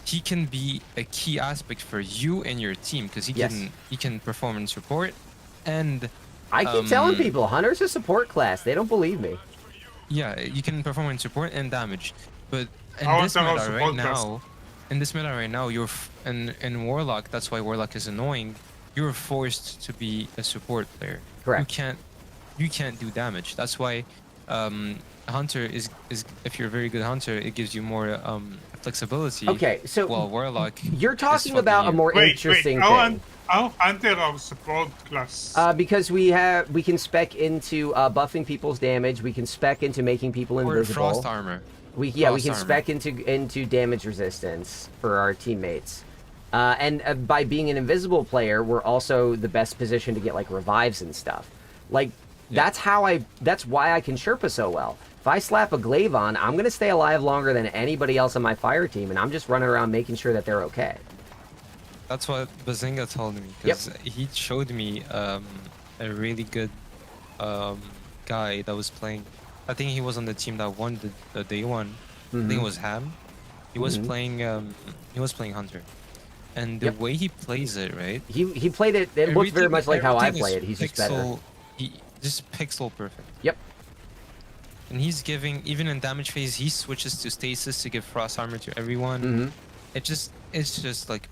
he can be a key aspect for you and your team because Yes. he can perform in support and I keep telling people, Hunter's a support class. They don't believe me. yeah, you can perform in support and damage. But in I want this to have meta support right class. now, you're in Warlock. That's why Warlock is annoying. You're forced to be a support player. Correct. You can't do damage. That's why Hunter is if you're a very good Hunter, it gives you more flexibility. Okay, so While Warlock, you're is talking fucking about a you. more Wait, interesting wait. thing. How Hunter are support class? Because we can spec into buffing people's damage. We can spec into making people or invisible. frost armor. We Frost can armor. spec into damage resistance for our teammates. And by being an invisible player, we're also the best position to get like revives and stuff. Like Yeah. that's why I can Sherpa so well. If I slap a glaive on, I'm going to stay alive longer than anybody else on my fire team, and I'm just running around making sure that they're okay. That's what Bazinga told me, because he showed me a really good guy that was playing. I think he was on the team that won the day one. I think it was Ham. He was playing. He was playing Hunter, and the way he plays it, right? He played it. It looks very much like how I play it. He's just better. Just pixel perfect. Yep. And he's giving, even in damage phase, he switches to stasis to give frost armor to everyone. It's just like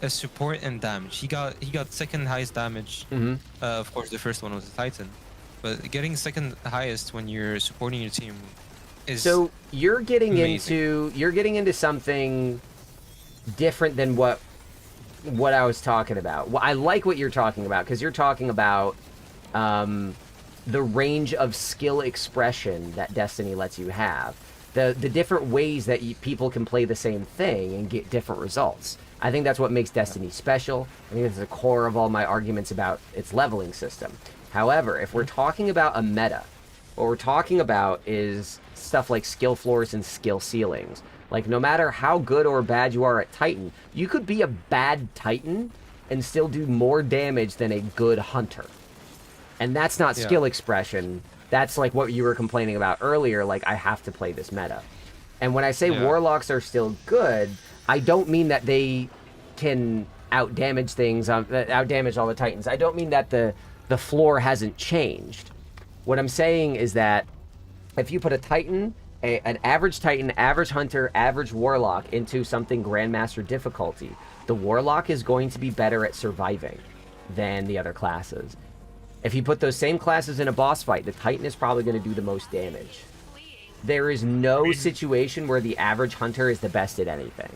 a support and damage. He got second highest damage. Of course, the first one was a Titan, but getting second highest when you're supporting your team is so you're getting amazing. into something different than what I was talking about. Well, I like what you're talking about because you're talking about the range of skill expression that Destiny lets you have, the different ways that people can play the same thing and get different results. I think that's what makes Destiny special. I think it's the core of all my arguments about its leveling system. However, if we're talking about a meta, what we're talking about is stuff like skill floors and skill ceilings. Like, no matter how good or bad you are at Titan, you could be a bad Titan and still do more damage than a good Hunter. And that's not skill expression. That's like what you were complaining about earlier, like, I have to play this meta. And when I say Warlocks are still good, I don't mean that they can outdamage things, outdamage all the Titans. I don't mean that the floor hasn't changed. What I'm saying is that if you put a Titan, an average Titan, average Hunter, average Warlock into something Grandmaster difficulty, the Warlock is going to be better at surviving than the other classes. If you put those same classes in a boss fight, the Titan is probably going to do the most damage. There is no situation where the average Hunter is the best at anything.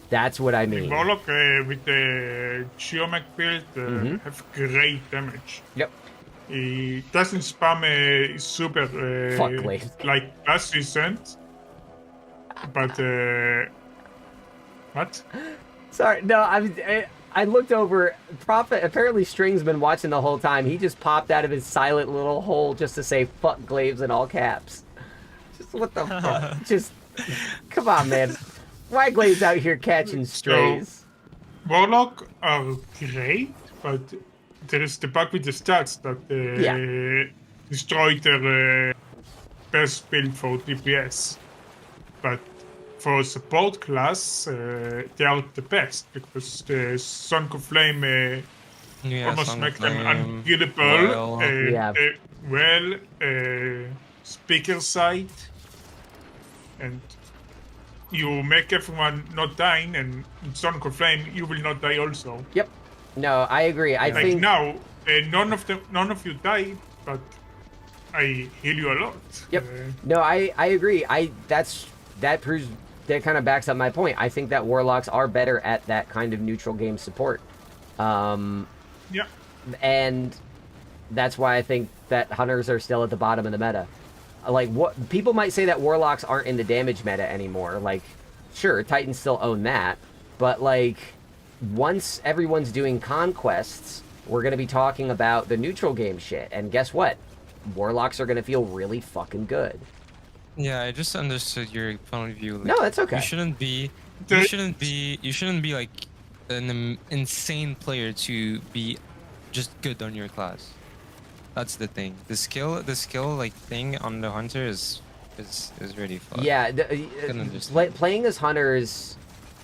That's what I mean. Warlock with the Geomech build have great damage. Yep. He doesn't spam super like last recent, but what? Sorry, no, I looked over. Prophet, apparently String's been watching the whole time. He just popped out of his silent little hole just to say "fuck Glaives" in all caps. Just what the fuck? Just come on, man. Why Glaives out here catching strays? So, Warlock are great, but there is the bug with the stats that destroyed their best build for DPS. But for support class, they are the best because the Sonic of Flame almost make them unkillable. Speaker sight, and you make everyone not dying, and in Sonic of Flame you will not die also. Yep. No, I agree. I think now none of you died, but I heal you a lot. Yep. No, I agree. That kind of backs up my point. I think that Warlocks are better at that kind of neutral game support. Yeah. And that's why I think that Hunters are still at the bottom of the meta. Like, what people might say that Warlocks aren't in the damage meta anymore. Like, sure, Titans still own that, but like, once everyone's doing conquests, we're gonna be talking about the neutral game shit. And guess what? Warlocks are gonna feel really fucking good. Yeah, I just understood your point of view. Like, no, that's okay. You shouldn't be like an insane player to be just good on your class. That's the thing. The skill like thing on the Hunter is really fun. Yeah, playing as Hunters,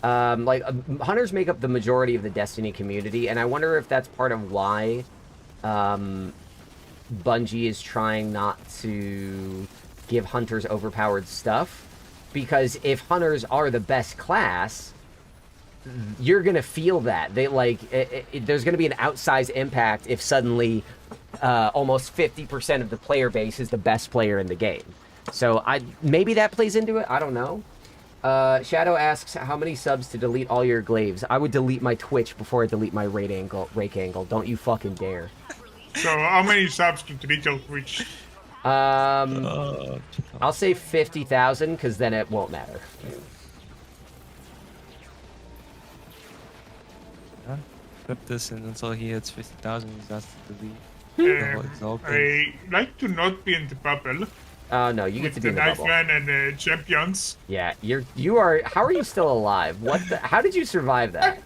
Hunters make up the majority of the Destiny community, and I wonder if that's part of why Bungie is trying not to give Hunters overpowered stuff, because if Hunters are the best class, you're gonna feel that there's gonna be an outsized impact if suddenly almost 50% of the player base is the best player in the game. So maybe that plays into it. I don't know. Shadow asks how many subs to delete all your glaives. I would delete my Twitch before I delete my rake angle. Don't you fucking dare. So how many subs to delete your Twitch? I'll say 50,000 because then it won't matter. Put this in until he hits 50,000. That's the delete. I like to not be in the bubble. Oh no, you get with to be the in the knife bubble. man and champions. Yeah, you are. How are you still alive? What? How did you survive that?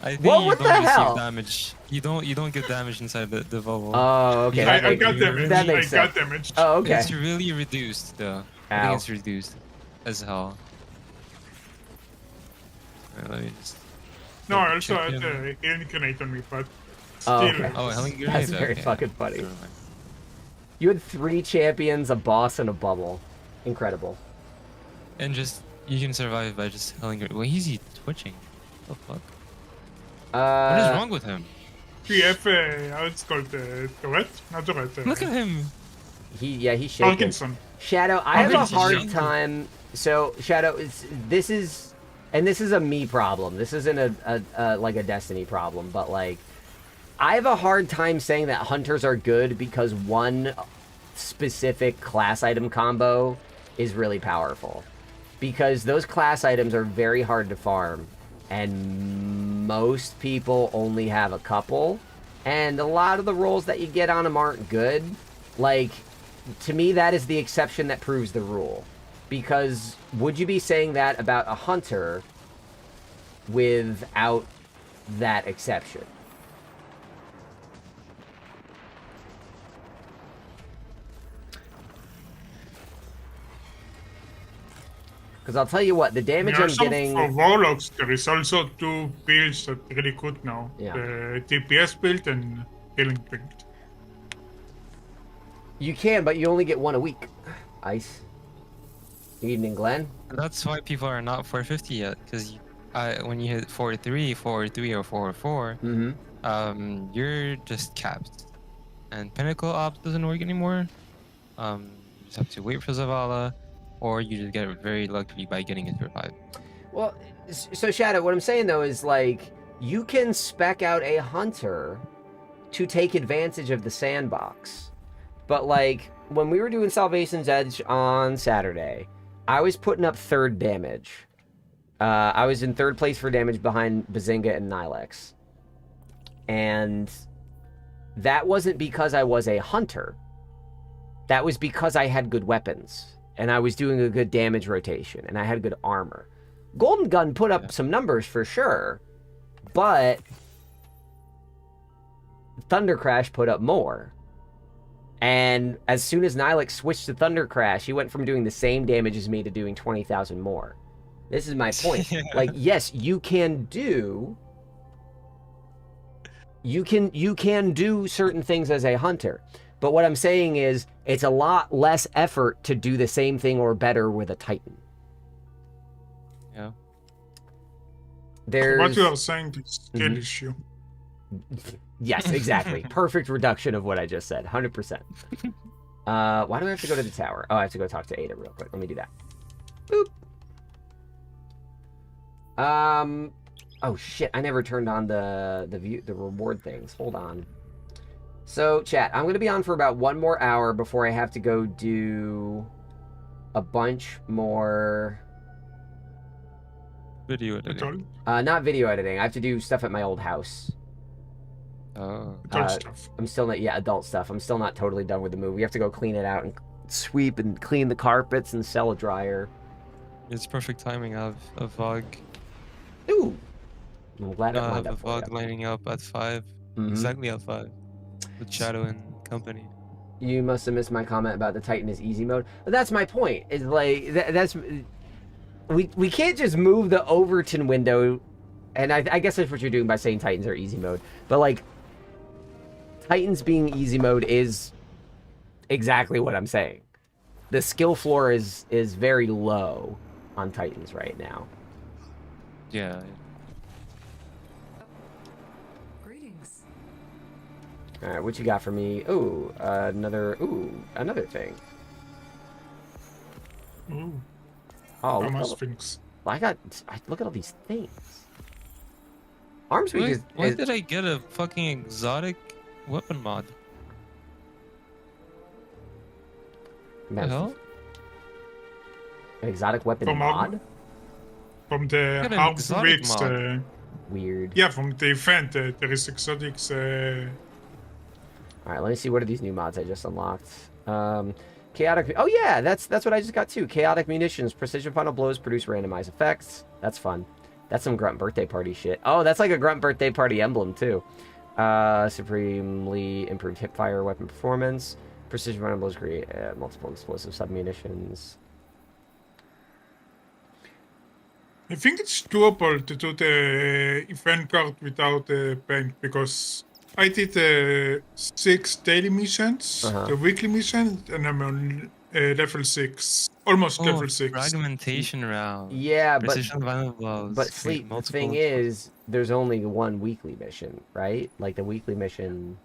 I think What- you what don't the receive hell? damage. You don't get damage inside the bubble. Oh, okay. You That got- I makes, got damaged. that makes I got sense. damaged. Oh, okay. It's really reduced though. I Ow. think it's reduced as hell. Let me just. No, I also check had him. a healing grenade on me, but still. Oh, okay. Oh, Helen Grenade. That's very okay. fucking funny. Never mind. You had 3 champions, a boss, and a bubble. Incredible. And just you can survive by just Helen Grenade. Why is he twitching? What the fuck? What is wrong with him? We have, how it's called, Tourette? Not Tourette. Look at him. He's shaking. Parkinson. Shadow, I have a Parkinson's hard younger. time. So Shadow, this is a me problem. This isn't a like a Destiny problem, but like I have a hard time saying that hunters are good because one specific class item combo is really powerful. Because those class items are very hard to farm, and most people only have a couple, and a lot of the rolls that you get on them aren't good. Like, to me, that is the exception that proves the rule. Because would you be saying that about a hunter without that exception? Because I'll tell you what, the damage I'm getting... For Warlocks, there is also 2 builds that are really good now. Yeah. The DPS build and healing build. You can, but you only get 1 a week. Ice. Evening, Glenn. That's why people are not 450 yet, because when you hit 4-3, 4-3, or 4-4, you're just capped. And Pinnacle Ops doesn't work anymore. You just have to wait for Zavala, or you just get very lucky by getting it to revive. Well, so Shadow, what I'm saying though is like, you can spec out a hunter to take advantage of the sandbox. But like, when we were doing Salvation's Edge on Saturday, I was putting up 3rd damage. I was in 3rd place for damage behind Bazinga and Nilex. And that wasn't because I was a hunter. That was because I had good weapons. And I was doing a good damage rotation. And I had good armor. Golden Gun put up some numbers for sure. But Thunder Crash put up more. And as soon as Nilex switched to Thunder Crash, he went from doing the same damage as me to doing 20,000 more. This is my point. Yeah. Like, yes, you can do certain things as a hunter. But what I'm saying is, it's a lot less effort to do the same thing or better with a Titan. Yeah. There's... What you are saying is skill issue. Yes, exactly. Perfect reduction of what I just said. 100%. Why do I have to go to the tower? Oh, I have to go talk to Ada real quick. Let me do that. Boop. Oh shit! I never turned on the reward things. Hold on. So, chat, I'm gonna be on for about 1 more hour before I have to go do a bunch more. Video editing. Not video editing. I have to do stuff at my old house. Oh. Adult stuff. I'm still not, adult stuff. I'm still not totally done with the move. We have to go clean it out and sweep and clean the carpets and sell a dryer. It's perfect timing. I have a VOG. Ooh. I'm glad it I lined have a up for VOG you. lining up at 5. Mhm. Exactly at 5. With Shadow and company. You must have missed my comment about the Titan is easy mode. But that's my point. Is like that's we can't just move the Overton window, and I guess that's what you're doing by saying Titans are easy mode. But like, Titans being easy mode is exactly what I'm saying. The skill floor is very low on Titans right now. Yeah. Greetings. All right, what you got for me? Ooh, another thing. Ooh, Oh, Armor look, Sphinx. look at all these things. Arms Week Why is did I get a fucking exotic weapon mod? man, The hell? an exotic weapon From mod? From the Got an Arms exotic Weeks, mod. Weird. yeah, from the event, there is exotics. All right, let me see what are these new mods I just unlocked. Chaotic. Oh yeah, that's what I just got too. Chaotic munitions, precision final blows produce randomized effects. That's fun. That's some grunt birthday party shit. Oh, that's like a grunt birthday party emblem too. Supremely improved hipfire weapon performance. Precision final blows create multiple explosive submunitions. I think it's doable to do the event card without the paint because I did 6 daily missions, the weekly mission, and I'm on level 6, almost level 6. Fragmentation round. Yeah, Precision final blows. but Sleep, the thing is, there's only one weekly mission, right? Like the weekly mission,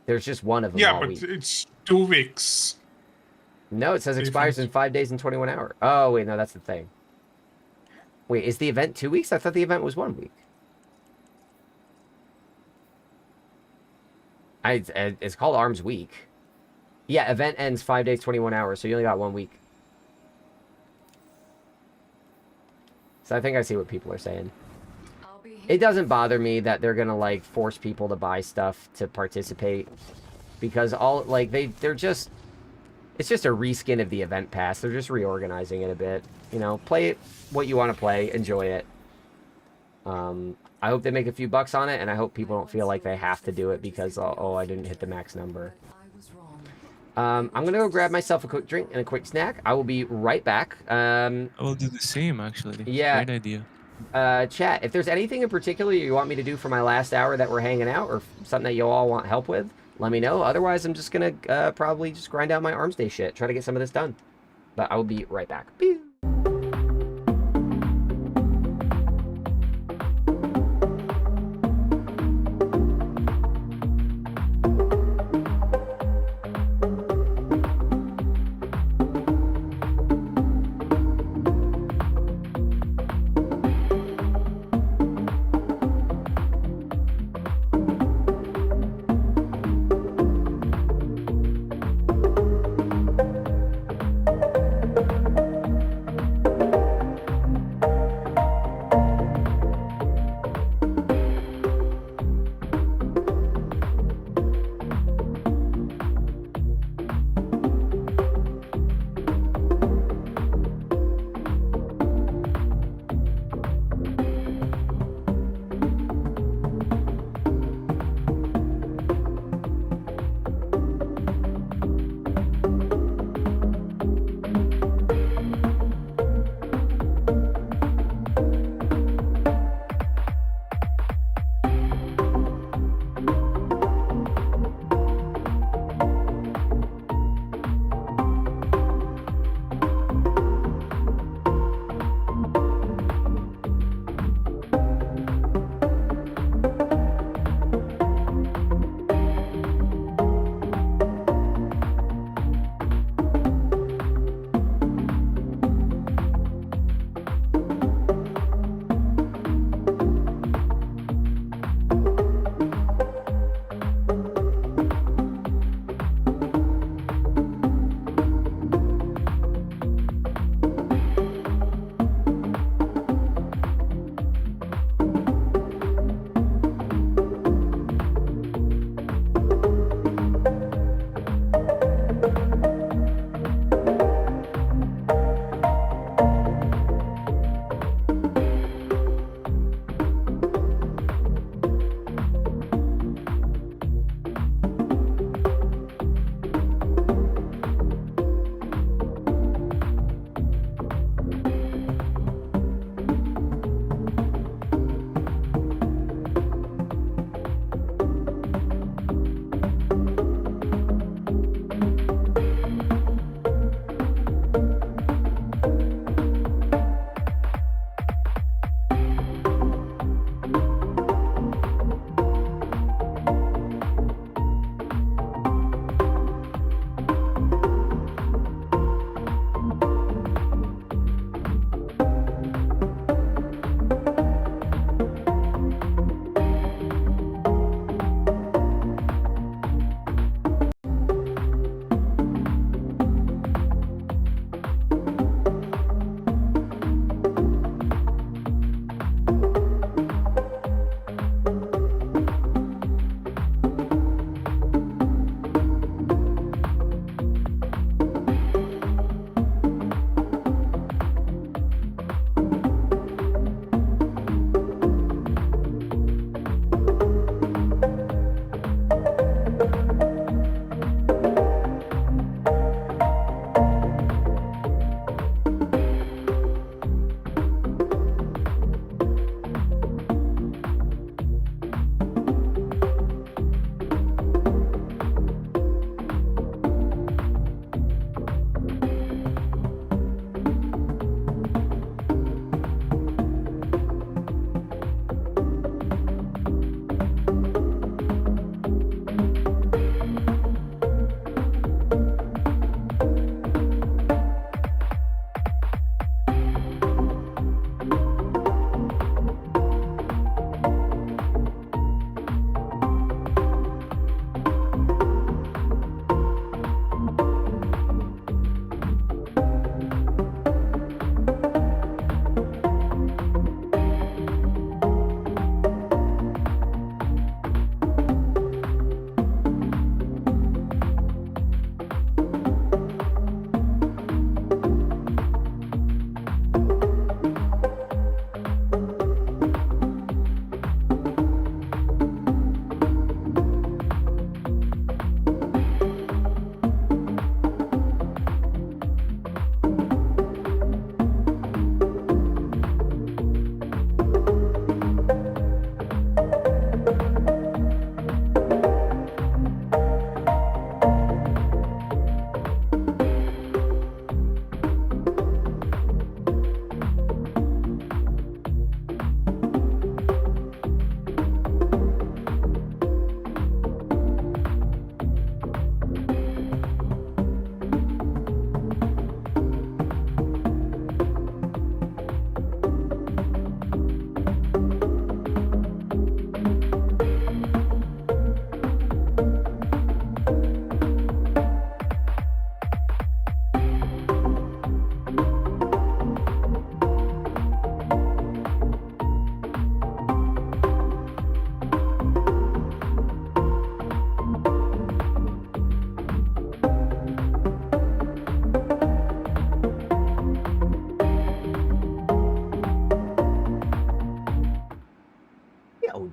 there's just one of them Yeah, all but week. it's 2 weeks. No, it says expires in 5 days and 21 hours. Oh, wait, no, that's the thing. Wait, is the event 2 weeks? I thought the event was 1 week. It's called Arms Week. Yeah, event ends 5 days, 21 hours, so you only got 1 week. So I think I see what people are saying. I'll be here. It doesn't bother me that they're gonna, like, force people to buy stuff to participate. Because all, like, they're just... It's just a reskin of the event pass. They're just reorganizing it a bit. You know, play it what you want to play. Enjoy it. I hope they make a few bucks on it, and I hope people don't feel like they have to do it because, oh, I didn't hit the max number. I was wrong. I'm going to go grab myself a quick drink and a quick snack. I will be right back. I will do the same, actually. Yeah. Great idea. Chat, if there's anything in particular you want me to do for my last hour that we're hanging out, or something that you all want help with, let me know. Otherwise, I'm just going to probably just grind out my arms day shit. Try to get some of this done. But I will be right back. Pew.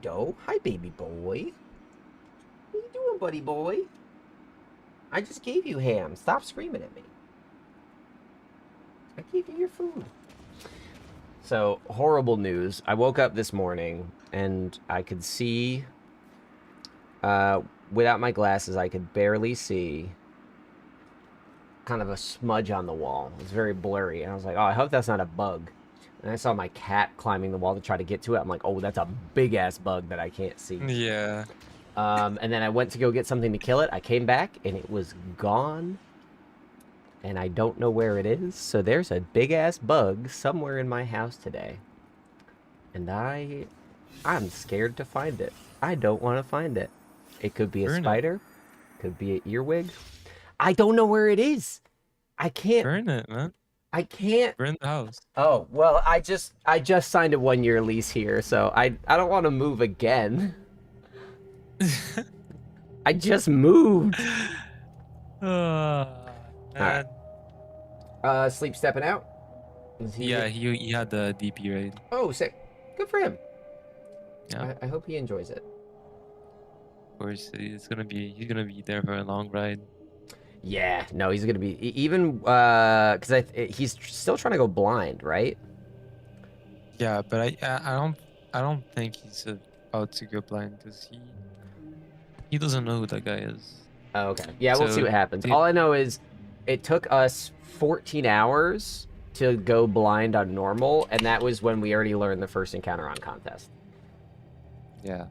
Shadow. Hi, baby boy. What you doing, buddy boy? I just gave you ham. Stop screaming at me. I gave you your food. So, horrible news. I woke up this morning, and I could see... without my glasses, I could barely see kind of a smudge on the wall. It was very blurry, and I was like, oh, I hope that's not a bug. And I saw my cat climbing the wall to try to get to it. I'm like, oh, that's a big-ass bug that I can't see. Yeah. And then I went to go get something to kill it. I came back, and it was gone. And I don't know where it is. So there's a big-ass bug somewhere in my house today. And I'm scared to find it. I don't want to find it. It could be a spider. Could be an earwig. I don't know where it is. I can't. Burn it, man. I can't. Burn the house. Oh, well, I just signed a 1-year lease here, so I don't want to move again. I just moved. Man. Sleep stepping out? Yeah, he had the DP raid. Oh, sick. Good for him. Yeah. I hope he enjoys it. Of course, he's gonna be there for a long ride. Yeah, no, he's gonna be even because he's still trying to go blind, right? Yeah, but I don't think he's about to go blind because he doesn't know who that guy is. Oh, okay. Yeah, we'll see what happens. All I know is it took us 14 hours to go blind on normal, and that was when we already learned the first encounter on contest. Yeah.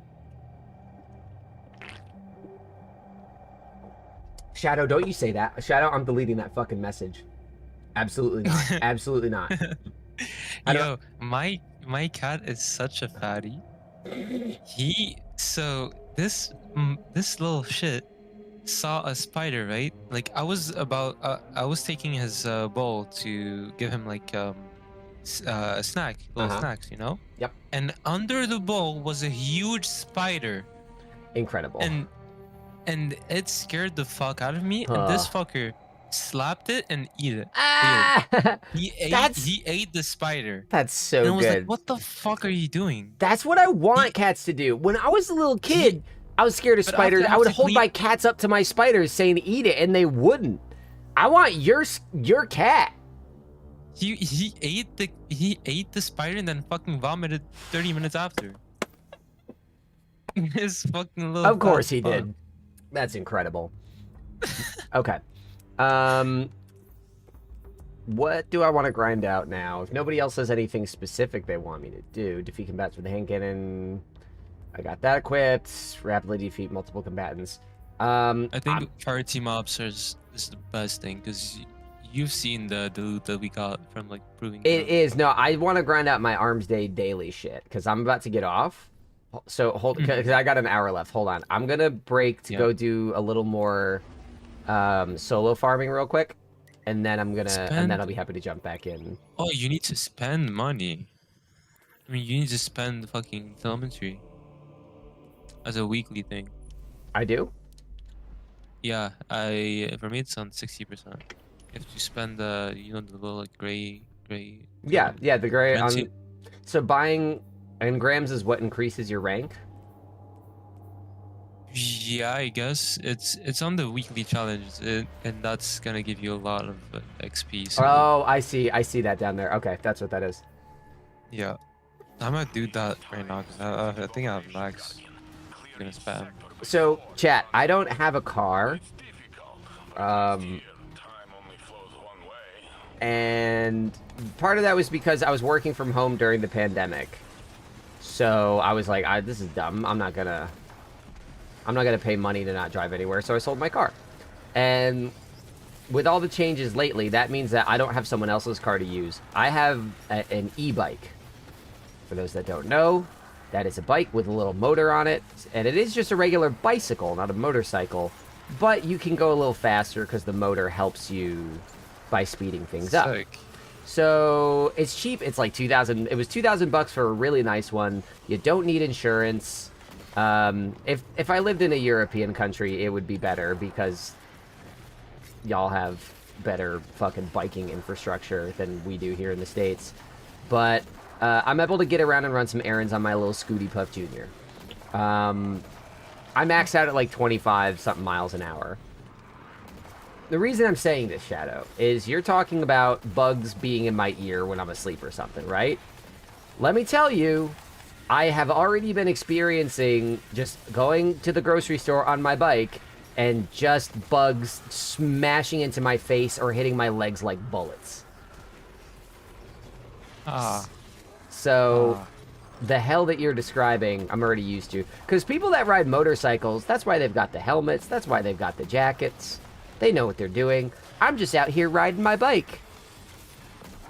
Shadow, don't you say that. Shadow, I'm deleting that fucking message. Absolutely not. Absolutely not. Yo, my cat is such a fatty. This little shit saw a spider, right? Like I was taking his bowl to give him like a snack, little snacks, you know? Yep. And under the bowl was a huge spider. Incredible. And it scared the fuck out of me. And this fucker slapped it and ate it. Ah! He ate the spider. That's so and I was good. like, what the fuck are you doing? That's what I want cats to do. When I was a little kid, I was scared of spiders. I would hold my cats up to my spiders saying eat it, and they wouldn't. I want your cat. He ate the spider and then fucking vomited 30 minutes after. His fucking little. Of course he did. That's incredible. Okay. What do I want to grind out now? If nobody else has anything specific they want me to do, defeat combatants with the hand cannon. I got that equipped. Rapidly defeat multiple combatants. I think party mobs is the best thing because you've seen the loot that we got from like proving. It is. No, I want to grind out my Arms Day daily shit because I'm about to get off. So hold, because I got an hour left. Hold on. I'm gonna break to go do a little more solo farming real quick, and then and then I'll be happy to jump back in. Oh, you need to spend money. I mean, you need to spend fucking telemetry as a weekly thing. I do. Yeah, for me it's on 60%. You have to spend the little like gray. Yeah, the gray on. So buying engrams is what increases your rank. Yeah, I guess it's on the weekly challenge, and that's gonna give you a lot of XP. So... Oh, I see that down there. Okay, that's what that is. Yeah, I might do that right now because I think I have max. I'm gonna spam. So, chat, I don't have a car. And part of that was because I was working from home during the pandemic. So I was like, this is dumb. I'm not gonna pay money to not drive anywhere. So I sold my car. And with all the changes lately, that means that I don't have someone else's car to use. I have an e-bike. For those that don't know, that is a bike with a little motor on it. And it is just a regular bicycle, not a motorcycle. But you can go a little faster because the motor helps you by speeding things up. So it's cheap. It's like $2,000. It was $2,000 for a really nice one. You don't need insurance. If I lived in a European country, it would be better because y'all have better fucking biking infrastructure than we do here in the States. But I'm able to get around and run some errands on my little Scooty Puff Jr. I max out at like 25 something miles an hour. The reason I'm saying this, Shadow, is you're talking about bugs being in my ear when I'm asleep or something, right? Let me tell you, I have already been experiencing just going to the grocery store on my bike and just bugs smashing into my face or hitting my legs like bullets. So, the hell that you're describing, I'm already used to. Because people that ride motorcycles, that's why they've got the helmets, that's why they've got the jackets. They know what they're doing. I'm just out here riding my bike.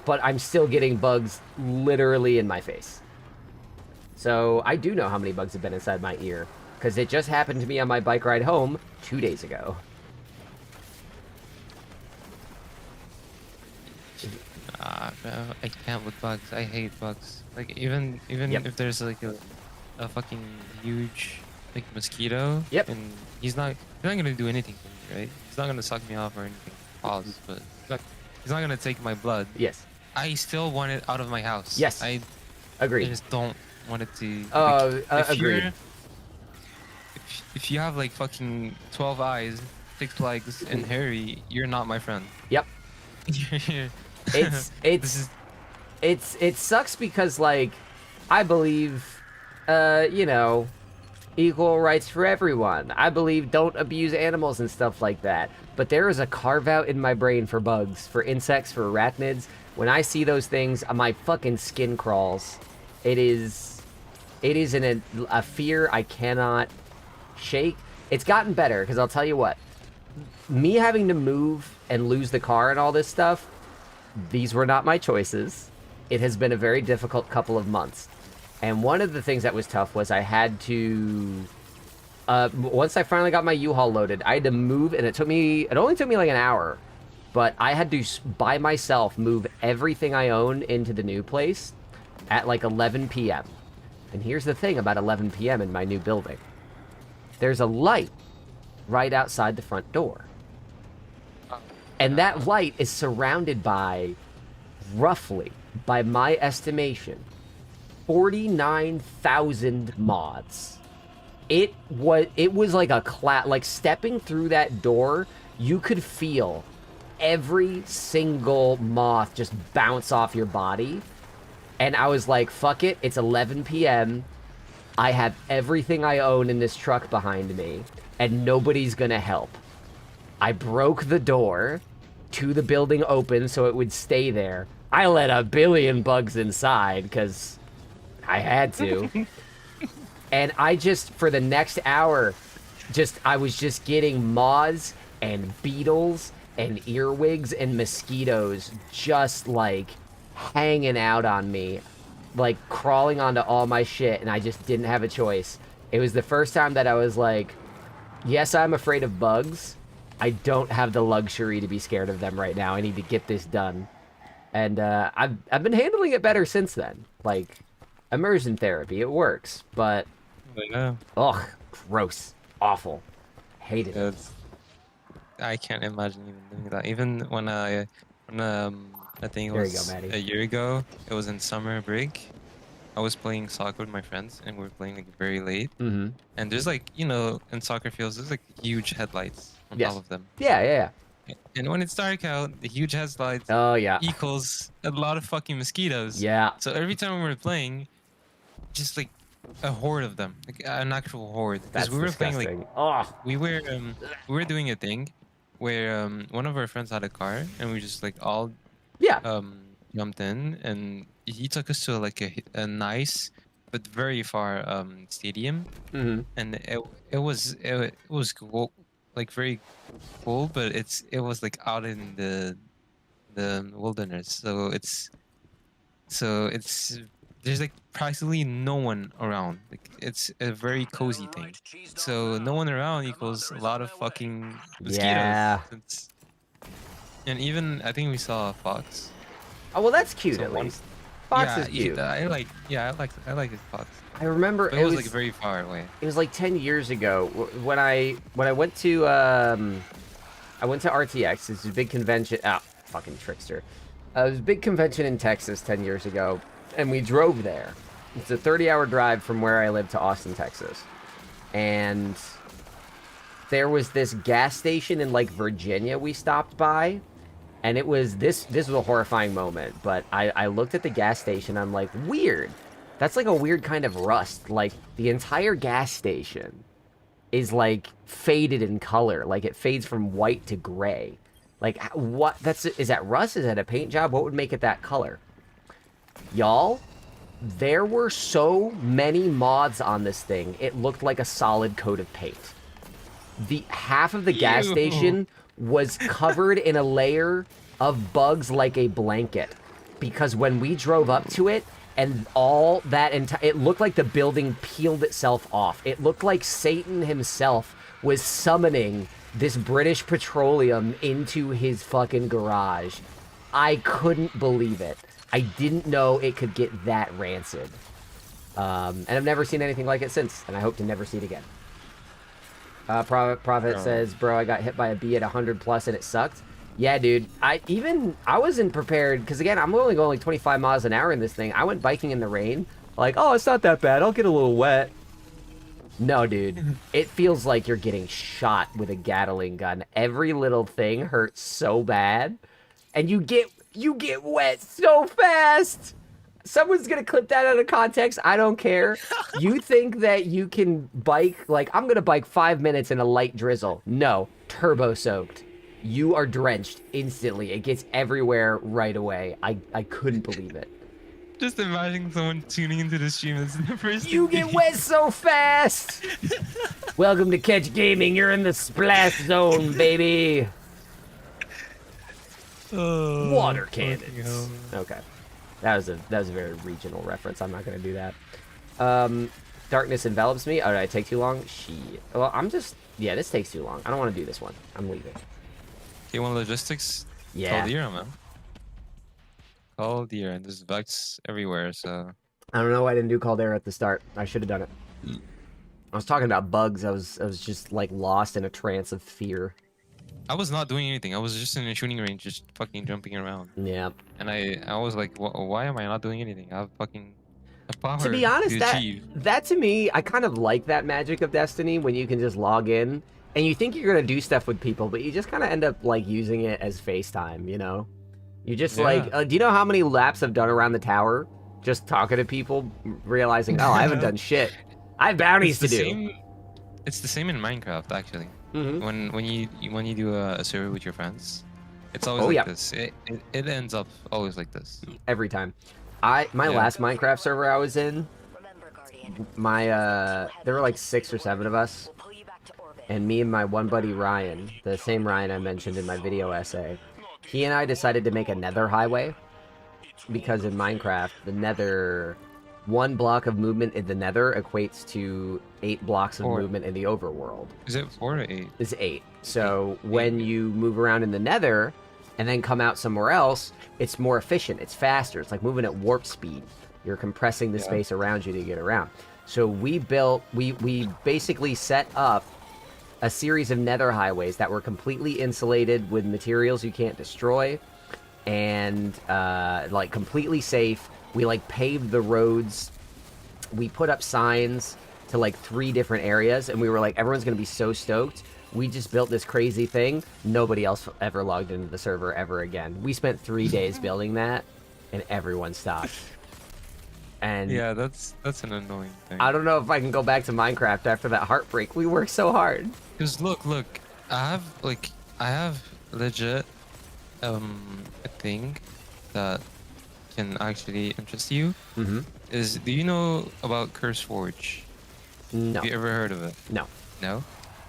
But I'm still getting bugs literally in my face. So, I do know how many bugs have been inside my ear. Because it just happened to me on my bike ride home 2 days ago. Bro, I can't with bugs. I hate bugs. Like even Yep. if there's like a fucking huge like mosquito, Yep. and he's not gonna do anything to me, right? He's not gonna suck me off or anything. Pause, but he's not gonna take my blood. Yes. I still want it out of my house. Yes. I Agreed. just don't want it to. Agreed. If you have like fucking 12 eyes, 6 legs, and hairy, you're not my friend. Yep. It sucks because, like, I believe, equal rights for everyone. I believe don't abuse animals and stuff like that. But there is a carve out in my brain for bugs, for insects, for arachnids. When I see those things, my fucking skin crawls. It is a fear I cannot shake. It's gotten better, because I'll tell you what. Me having to move and lose the car and all this stuff, these were not my choices. It has been a very difficult couple of months. And one of the things that was tough was I had to... once I finally got my U-Haul loaded, I had to move, and it only took me like an hour. But I had to, by myself, move everything I own into the new place at like 11 p.m. And here's the thing about 11 p.m. in my new building. There's a light right outside the front door. And that light is surrounded by, roughly, by my estimation, 49,000 moths. It was like like stepping through that door, you could feel every single moth just bounce off your body. And I was like, fuck it, it's 11 p.m. I have everything I own in this truck behind me, and nobody's gonna help. I broke the door to the building open so it would stay there. I let a billion bugs inside because I had to. And I just, for the next hour, I was just getting moths and beetles and earwigs and mosquitoes just like hanging out on me, like crawling onto all my shit, and I just didn't have a choice. It was the first time that I was like, yes, I'm afraid of bugs. I don't have the luxury to be scared of them right now. I need to get this done. And I've been handling it better since then. Like, immersion therapy, it works, but Yeah. ugh, gross, awful, hated it. I can't imagine even doing that. Even when I think it There you was go, Maddie. a year ago, it was in summer break. I was playing soccer with my friends, and we were playing like very late. Mm-hmm. And there's like, in soccer fields, there's like huge headlights on Yes. all of them. Yeah. And when it's dark out, the huge headlights Oh yeah. equals a lot of fucking mosquitoes. Yeah. So every time we were playing, just like a horde of them, like an actual horde. That's Because we were disgusting. playing like Oh. we were doing a thing where one of our friends had a car, and we just like all Yeah. jumped in, and he took us to like a nice but very far stadium, Mm-hmm. and it was cool, like very cool, but it was like out in the wilderness, so it's there's like practically no one around. Like it's a very cozy thing. So no one around equals a lot of fucking mosquitoes. Yeah. And even I think we saw a fox. Oh well, that's cute So at one- least. Fox yeah, is cute. I like a fox. I remember But it was like very far away. It was like 10 years ago when I went to RTX. It's a big convention. Fucking trickster. It was a big convention in Texas 10 years ago, and we drove there. It's a 30-hour drive from where I live to Austin, Texas. and there was this gas station in like Virginia we stopped by, and it was this was a horrifying moment, but I looked at the gas station, I'm like, weird. That's like a weird kind of rust. Like the entire gas station is like faded in color. Like it fades from white to gray. Like what, is that rust? Is that a paint job? What would make it that color? Y'all, there were so many mods on this thing, it looked like a solid coat of paint. The half of the gas station was covered in a layer of bugs like a blanket. Because when we drove up to it, and all that it looked like the building peeled itself off. It looked like Satan himself was summoning this British Petroleum into his fucking garage. I couldn't believe it. I didn't know it could get that rancid. And I've never seen anything like it since, and I hope to never see it again. Prophet says, bro, I got hit by a bee at 100 plus and it sucked. Yeah, dude. I wasn't prepared, because again, I'm only going like 25 miles an hour in this thing. I went biking in the rain. Like, oh, it's not that bad. I'll get a little wet. No, dude. It feels like you're getting shot with a Gatling gun. Every little thing hurts so bad. And you get wet so fast. Someone's gonna clip that out of context. I don't care. You think that you can bike, like, I'm gonna bike 5 minutes in a light drizzle. No. Turbo soaked. You are drenched instantly. It gets everywhere right away. I couldn't believe it. Just imagine someone tuning into the stream. This is the first You thing get wet so fast! Welcome to Catch Gaming. You're in the splash zone, baby. Water cannons. Okay. That was a very regional reference. I'm not gonna do that. Darkness envelops me. Oh, did I take too long? Shit. Well, yeah, this takes too long. I don't want to do this one. I'm leaving. K1 Logistics. Yeah. Caldera, man. Caldera, and there's bugs everywhere, so. I don't know why I didn't do Caldera at the start. I should have done it. I was talking about bugs. I was just like lost in a trance of fear. I was not doing anything. I was just in a shooting range, just fucking jumping around. Yeah. And I was like, why am I not doing anything? I have fucking a power To be honest, achieve. that to me, I kind of like that magic of Destiny when you can just log in and you think you're gonna do stuff with people, but you just kind of end up like using it as FaceTime, you know? You just like, do you know how many laps I've done around the tower? Just talking to people, realizing, oh, I haven't done shit. I have bounties to do. It's the same in Minecraft, actually. Mm-hmm. When you do a server with your friends, it's always like this. It ends up always like this. Every time. My last Minecraft server I was in, there were like 6 or 7 of us, and me and my one buddy Ryan, the same Ryan I mentioned in my video essay, he and I decided to make a nether highway, because in Minecraft, the nether, 1 block of movement in the nether equates to 8 blocks of movement in the overworld. Is it 4 or 8? It's 8. So when you move around in the nether and then come out somewhere else, it's more efficient, it's faster, it's like moving at warp speed. You're compressing the space around you to get around. So we basically set up a series of nether highways that were completely insulated with materials you can't destroy, and like completely safe. We like paved the roads. We put up signs to like 3 different areas, and we were like, everyone's gonna be so stoked. We just built this crazy thing. Nobody else ever logged into the server ever again. We spent 3 days building that, and everyone stopped. And yeah, that's an annoying thing. I don't know if I can go back to Minecraft after that heartbreak. We worked so hard. Because look, I have legit a thing that can actually interest you. Mm-hmm. Do you know about Curse Forge? No. Have you ever heard of it? No. No?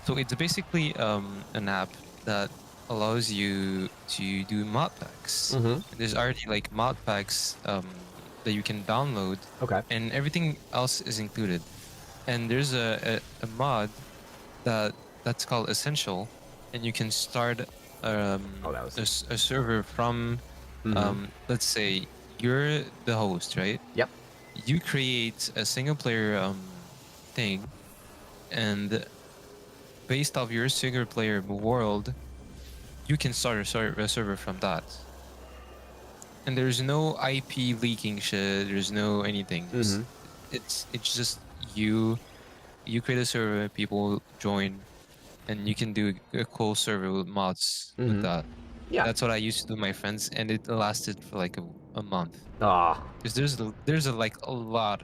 So it's basically an app that allows you to do mod packs. Mm-hmm. There's already like mod packs that you can download. Okay. And everything else is included. And there's a mod that's called Essential, and you can start a server from let's say you're the host, right? Yep. You create a single player thing, and based off your single player world, you can start a server from that. And there's no IP leaking shit, there's no anything. It's just you you create a server, people join, and you can do a cool server with mods with that. Yeah. That's what I used to do with my friends, and it lasted for like a month. Oh, Because there's like a lot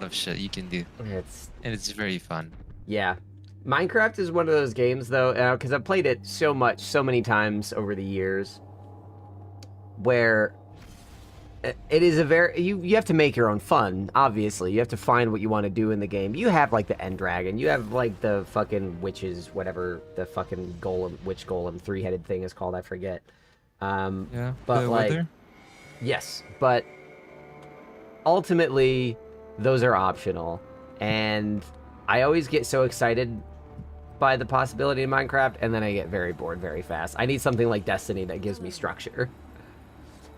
of shit you can do, it's and it's very fun. yeah. Minecraft is one of those games though, because I've played it so many times over the years, where it is a very you have to make your own fun. Obviously, you have to find what you want to do in the game. You have like the end dragon, you have like the fucking witches, whatever the fucking witch golem 3-headed thing is called. I forget. Yeah, but the like, weather? yes, but ultimately, those are optional, and I always get so excited by the possibility of Minecraft, and then I get very bored very fast. I need something like Destiny that gives me structure.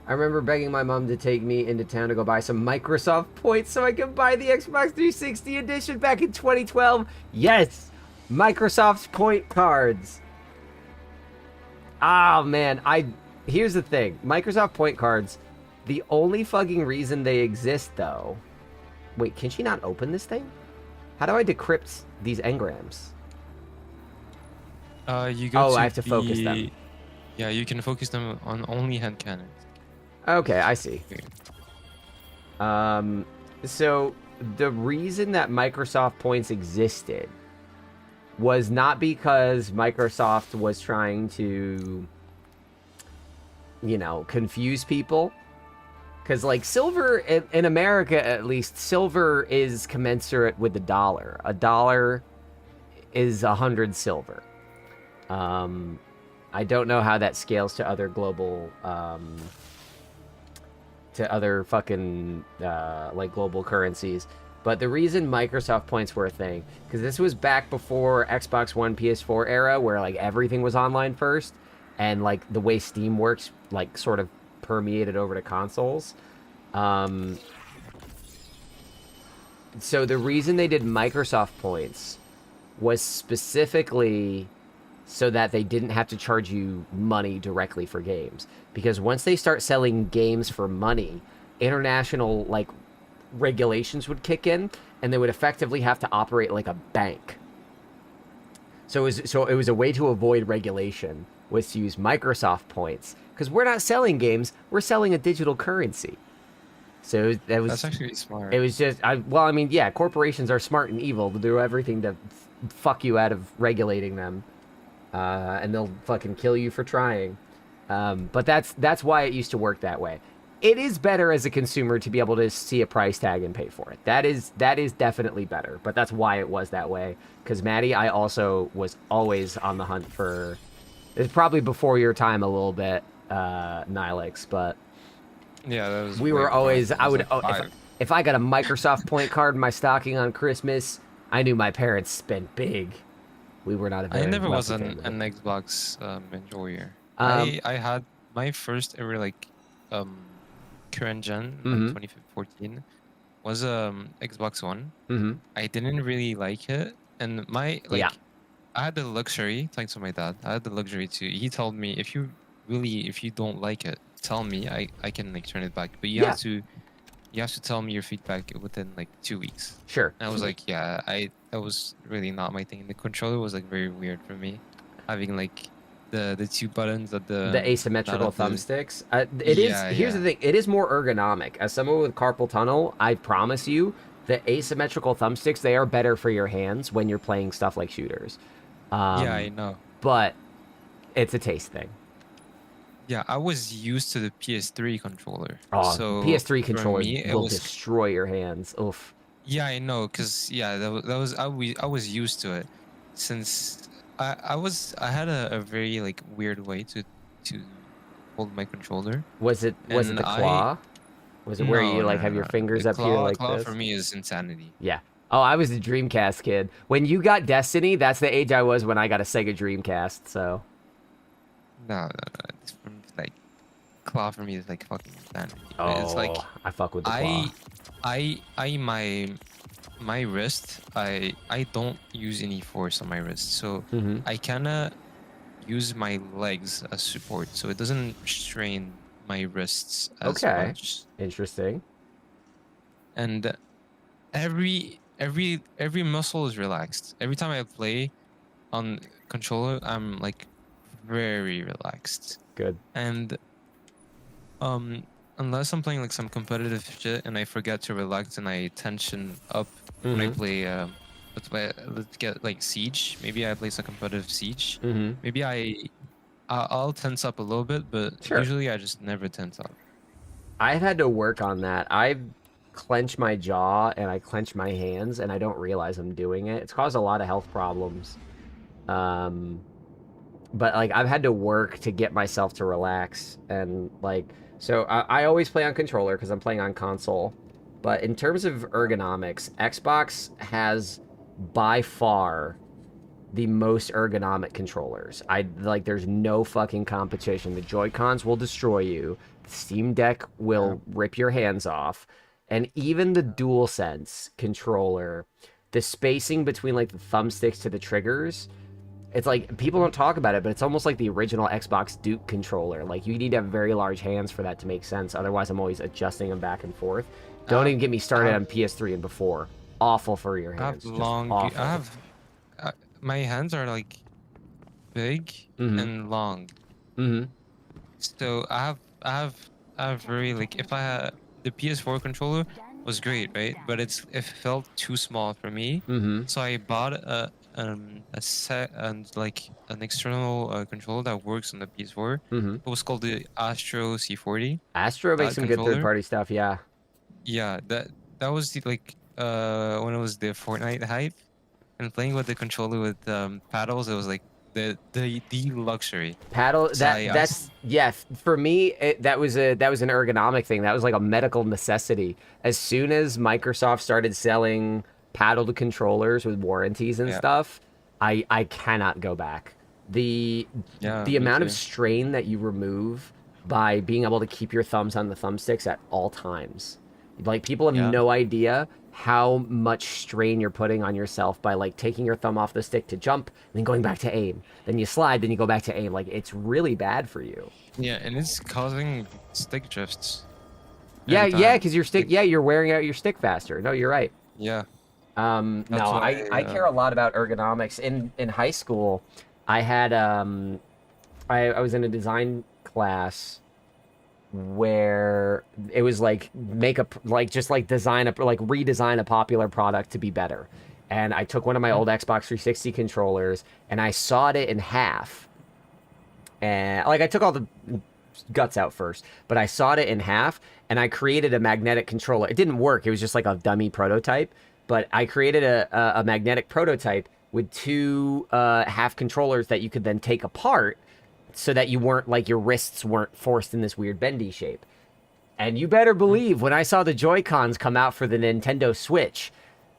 I remember begging my mom to take me into town to go buy some Microsoft points so I could buy the Xbox 360 edition back in 2012. Yes! Microsoft's point cards. Oh, man. Here's the thing. Microsoft point cards, the only fucking reason they exist, though... Wait, can she not open this thing? How do I decrypt these engrams? You go to I have to focus them. Yeah, you can focus them on only hand cannons. Okay, I see. So the reason that Microsoft points existed was not because Microsoft was trying to, confuse people. Because, like, silver, in America at least, silver is commensurate with the dollar. A dollar is 100 silver. I don't know how that scales to other global, to other fucking, like, global currencies. But the reason Microsoft points were a thing, because this was back before Xbox One, PS4 era, where, like, everything was online first, and, like, the way Steam works, like, sort of permeated over to consoles. So the reason they did Microsoft points was specifically so that they didn't have to charge you money directly for games. Because once they start selling games for money, international, like, regulations would kick in, and they would effectively have to operate like a bank. So it was a way to avoid regulation, was to use Microsoft points. Because we're not selling games, we're selling a digital currency. So That's actually smart. It was just, yeah, corporations are smart and evil. They'll do everything to fuck you out of regulating them. And they'll fucking kill you for trying. But that's why it used to work that way. It is better as a consumer to be able to see a price tag and pay for it. That is definitely better. But that's why it was that way. Because, Maddie, I also was always on the hunt for... It's probably before your time a little bit, Nihilix, but... Yeah, that was... We were always... If I got a Microsoft point card in my stocking on Christmas, I knew my parents spent big. We were not a very I never was wealthy an family. Xbox enjoyer. I had my first ever, like, current gen, like 2014, was Xbox One. I didn't really like it, and I had the luxury, thanks to my dad, he told me, if you don't like it, tell me, I can, like, turn it back, but you have to tell me your feedback within, like, 2 weeks. Sure. And I was like, yeah, that was really not my thing. The controller was, like, very weird for me, having, like, the two buttons at the asymmetrical thumbsticks. Here's the thing. It is more ergonomic. As someone with carpal tunnel, I promise you, the asymmetrical thumbsticks, they are better for your hands when you're playing stuff like shooters. Yeah, I know. But it's a taste thing. Yeah, I was used to the PS3 controller. Oh, so PS3 controller will was... destroy your hands. Oof. Yeah, I know, cause I was used to it, since I had a very, like, weird way to hold my controller. Was it the claw? Was it where you have your fingers up here like claw this? For me is insanity. Yeah. Oh, I was a Dreamcast kid. When you got Destiny, that's the age I was when I got a Sega Dreamcast. So. No. It's from, like, claw for me is, like, fucking insanity. Oh, it's like, I fuck with the claw. My wrist, I don't use any force on my wrist, so I kinda use my legs as support, so it doesn't strain my wrists as much. Interesting. And every every muscle is relaxed. Every time I play on controller, I'm like very relaxed. Good. And unless I'm playing like some competitive shit and I forget to relax and I tension up when I play let's get like Siege. Maybe I play some competitive Siege. Maybe I'll tense up a little bit, but Sure. usually I just never tense up. I've had to work on that. I clench my jaw and I clench my hands, and I don't realize I'm doing it. It's caused a lot of health problems. But like I've had to work to get myself to relax, and like so I always play on controller because I'm playing on console. But in terms of ergonomics, Xbox has by far the most ergonomic controllers. There's no fucking competition. The Joy-Cons will destroy you. The Steam Deck will rip your hands off. And even the DualSense controller, the spacing between like the thumbsticks to the triggers, it's like people don't talk about it, but it's almost like the original Xbox Duke controller. Like you need to have very large hands for that to make sense. Otherwise, I'm always adjusting them back and forth. Don't even get me started on PS3 and before. Awful for your hands. My hands are like big and long. So I have very like if I had the PS4 controller was great, right? But it felt too small for me. So I bought a set and like an external controller that works on the PS4. It was called the Astro C40. Astro makes some good third-party stuff, yeah. Yeah, that was the like when it was the Fortnite hype, and playing with the controller with paddles, it was like the luxury. Paddle So that's yeah. For me, that was an ergonomic thing. That was like a medical necessity. As soon as Microsoft started selling paddled controllers with warranties and stuff, I cannot go back. The amount of strain that you remove by being able to keep your thumbs on the thumbsticks at all times. Like people have no idea how much strain you're putting on yourself by like taking your thumb off the stick to jump and then going back to aim. Then you slide, then you go back to aim. Like it's really bad for you. Yeah, and it's causing stick drifts. Yeah, because your stick, you're wearing out your stick faster. No, you're right. Yeah. No, I care a lot about ergonomics. In high school, I had I was in a design class where it was like redesign a popular product to be better. And I took one of my old Xbox 360 controllers and I sawed it in half. And like I took all the guts out first, but I sawed it in half and I created a magnetic controller. It didn't work. It was just like a dummy prototype, but I created a magnetic prototype with two half controllers that you could then take apart so that you weren't like your wrists weren't forced in this weird bendy shape. And you better believe when I saw the Joy-Cons come out for the Nintendo Switch,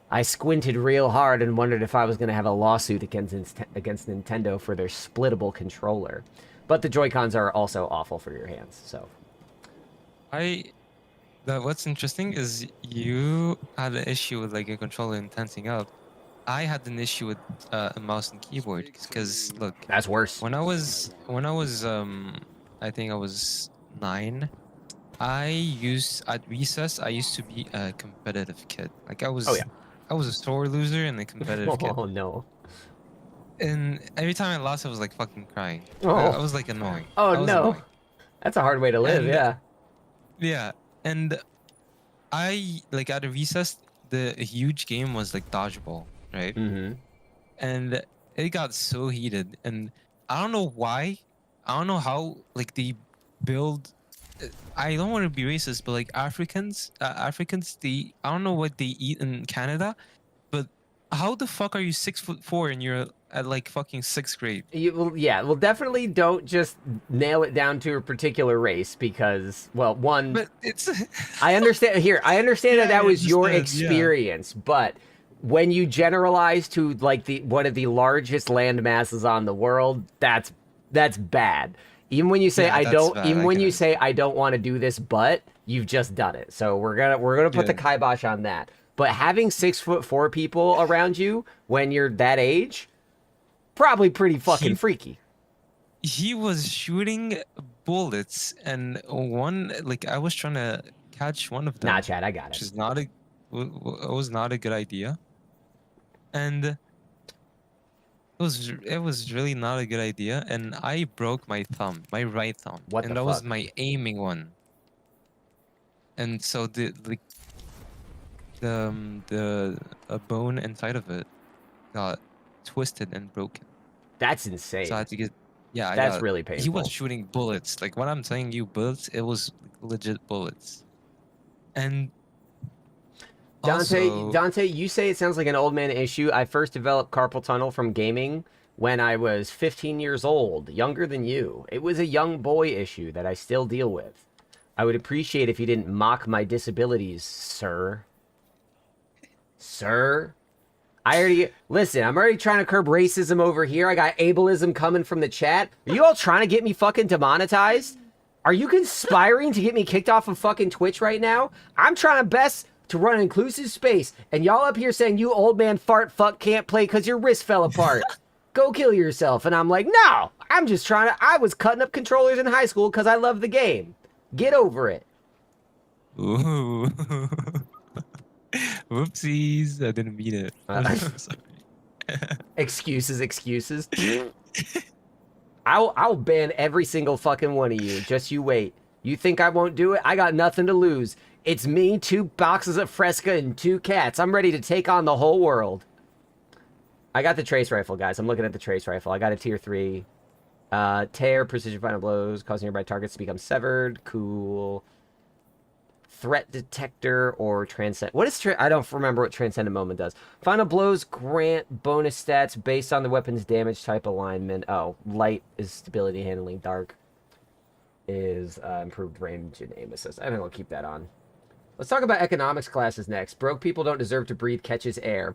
I squinted real hard and wondered if I was going to have a lawsuit against Nintendo for their splittable controller. But the Joy-Cons are also awful for your hands, so. What's interesting is you had an issue with like a controller and tensing up. I had an issue with a mouse and keyboard because look, that's worse. When I was I think I was 9. At recess I used to be a competitive kid. Like I was a sore loser and a competitive kid. Oh no. And every time I lost, I was like fucking crying. Oh. I was like annoying. Oh no. Annoying. That's a hard way to live, Yeah. And I like at a recess the huge game was like dodgeball. Right. And it got so heated, and I don't know why. I don't know how. Like they build. I don't want to be racist, but like Africans, I don't know what they eat in Canada, but how the fuck are you 6'4" and you're at like fucking 6th grade? Well, definitely don't just nail it down to a particular race because, well, one. But it's. I understand that was your experience, but. When you generalize to like one of the largest land masses on the world, that's bad. Even when you say you say I don't want to do this, but you've just done it. So we're gonna put the kibosh on that. But having 6'4" people around you when you're that age, probably pretty fucking freaky. He was shooting bullets, and I was trying to catch one of them. Nah, Chad, I got it. Which is was not a good idea. and it was really not a good idea, and I broke my thumb, my right thumb, What and the that was fuck? my aiming one. And so the a bone inside of it got twisted and broken. That's So I insane. had to get, yeah, I That's got. really He was painful. shooting bullets. Like when I'm telling you bullets, it was like, legit bullets. And also, Dante, you say it sounds like an old man issue. I first developed carpal tunnel from gaming when I was 15 years old, younger than you. It was a young boy issue that I still deal with. I would appreciate if you didn't mock my disabilities, sir. Sir? I'm already trying to curb racism over here. I got ableism coming from the chat. Are you all trying to get me fucking demonetized? Are you conspiring to get me kicked off of fucking Twitch right now? I'm trying best to run an inclusive space, and y'all up here saying you old man fart fuck can't play because your wrist fell apart. Go kill yourself. And I'm like, no, I'm just trying to. I was cutting up controllers in high school because I love the game. Get over it. ooh, whoopsies! I didn't mean it. Sorry. Excuses. I'll ban every single fucking one of you. Just you wait. You think I won't do it? I got nothing to lose. It's me, 2 boxes of Fresca, and 2 cats. I'm ready to take on the whole world. I got the trace rifle, guys. I'm looking at the trace rifle. I got a tier 3. Tear, precision final blows, causing nearby targets to become severed. Cool. Threat detector or transcend. What is I don't remember what transcendent moment does. Final blows grant bonus stats based on the weapon's damage type alignment. Oh, light is stability handling. Dark is improved range and aim assist. I think I'll keep that on. Let's talk about economics classes next. Broke people don't deserve to breathe catches air.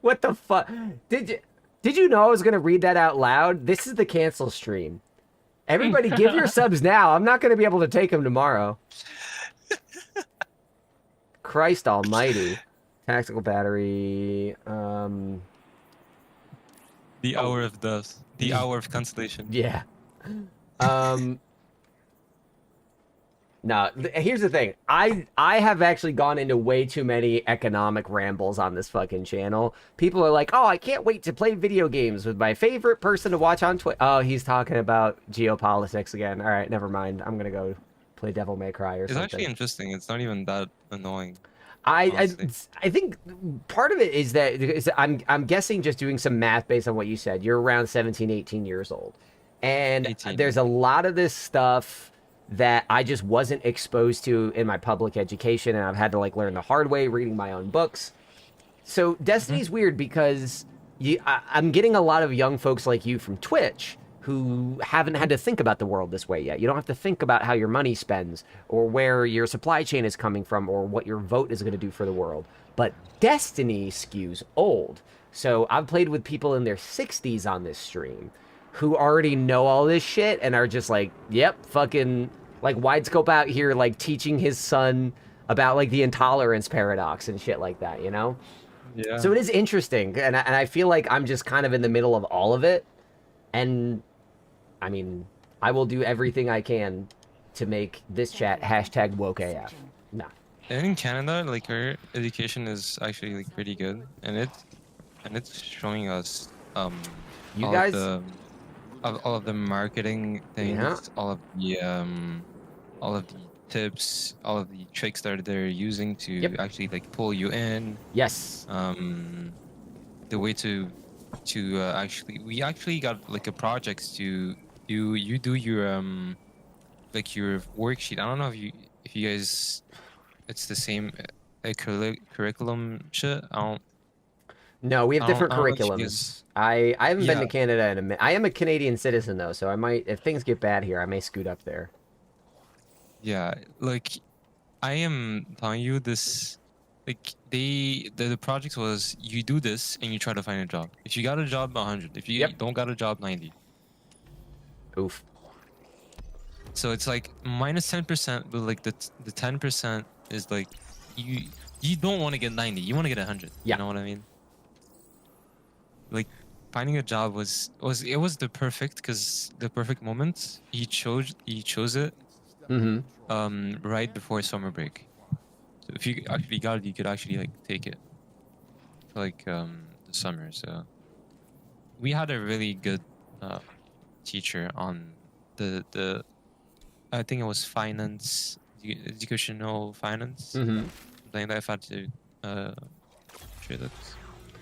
What the fuck? Did you know I was gonna read that out loud? This is the cancel stream. Everybody give your subs now. I'm not going to be able to take them tomorrow. Christ almighty. Tactical battery. The hour of death. The hour of cancellation. Yeah. No, here's the thing. I have actually gone into way too many economic rambles on this fucking channel. People are like, oh, I can't wait to play video games with my favorite person to watch on Twitch. Oh, he's talking about geopolitics again. All right, never mind. I'm going to go play Devil May Cry or It's something. actually interesting. It's not even that annoying. I think part of it is that I'm guessing, just doing some math based on what you said, you're around 17, 18 years old. And 18. There's a lot of this stuff that I just wasn't exposed to in my public education, and I've had to like learn the hard way reading my own books. So Destiny's weird because I'm getting a lot of young folks like you from Twitch who haven't had to think about the world this way yet. You don't have to think about how your money spends or where your supply chain is coming from or what your vote is going to do for the world. But Destiny skews old. So I've played with people in their 60s on this stream who already know all this shit and are just like, yep, fucking, like, Widescope out here, like, teaching his son about, like, the intolerance paradox and shit like that, you know? Yeah. So it is interesting, and I feel like I'm just kind of in the middle of all of it, and, I mean, I will do everything I can to make this chat hashtag wokeAF. Nah. And in Canada, like our education is actually like pretty good, and it's showing us You all guys- all of the marketing things, Yeah. all of the tips, all of the tricks that they're using to Yep. actually like pull you in. Yes. The way to actually, we actually got like a project to you do your like your worksheet. I don't know if you guys, it's the same curriculum shit. No, we have different I don't know if you curriculums. guys- I haven't been to Yeah. Canada in a minute. I am a Canadian citizen though, so I might, if things get bad here, I may scoot up there. Yeah, like I am telling you this, like the project was you do this and you try to find a job. If you got a job, 100. If you Yep. don't got a job, 90. Oof. So it's like minus 10%, but like the 10% is like you don't want to get 90. You want to get 100. Yeah. You know what I mean? Like finding a job was the perfect moment. He chose it Mm-hmm. right before summer break. So if you actually got it, you could actually like take it. like the summer, so we had a really good teacher on the I think it was finance, educational finance. Mm-hmm. Something that I've had to share that.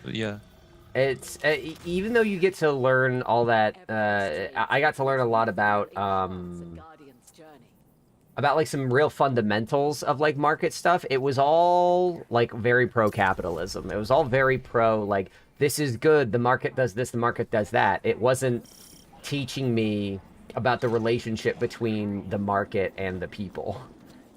But yeah. It's even though you get to learn all that. I got to learn a lot about like some real fundamentals of like market stuff. It was all like very pro capitalism. It was all very pro like this is good. The market does this. The market does that. It wasn't teaching me about the relationship between the market and the people.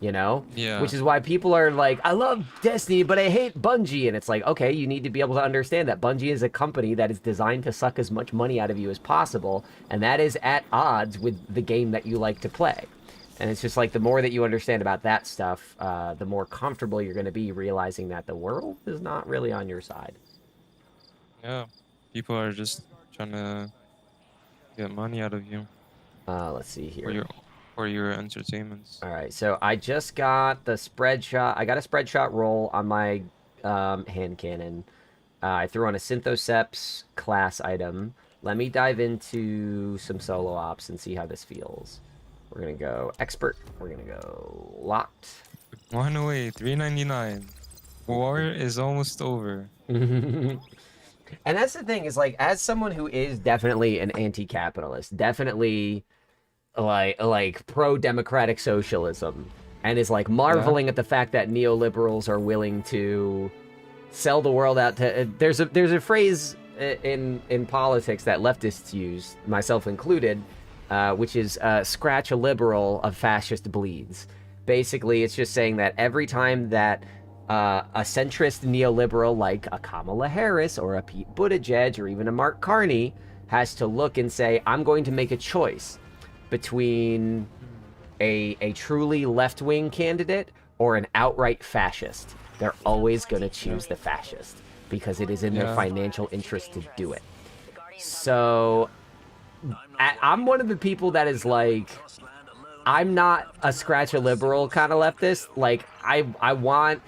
You know? Yeah. Which is why people are like, I love Destiny, but I hate Bungie. And it's like, okay, you need to be able to understand that Bungie is a company that is designed to suck as much money out of you as possible. And that is at odds with the game that you like to play. And it's just like, the more that you understand about that stuff, the more comfortable you're going to be realizing that the world is not really on your side. Yeah. People are just trying to get money out of you. Let's see here. For your entertainments. All right, so I just got the spread shot. I got a spread shot roll on my hand cannon. I threw on a Synthoceps class item. Let me dive into some solo ops and see how this feels. We're gonna go expert. We're gonna go locked. 1 away, 399. War is almost over. And that's the thing is like, as someone who is definitely an anti-capitalist, definitely like pro-democratic socialism, and is like marveling at the fact that neoliberals are willing to sell the world out to there's a phrase in politics that leftists use, myself included, which is scratch a liberal, a fascist bleeds. Basically, it's just saying that every time that a centrist neoliberal like a Kamala Harris or a Pete Buttigieg or even a Mark Carney has to look and say, I'm going to make a choice between a truly left-wing candidate or an outright fascist, they're always going to choose the fascist because it is in their financial interest to do it. So I'm one of the people that is like, I'm not a scratch a liberal kind of leftist. Like I want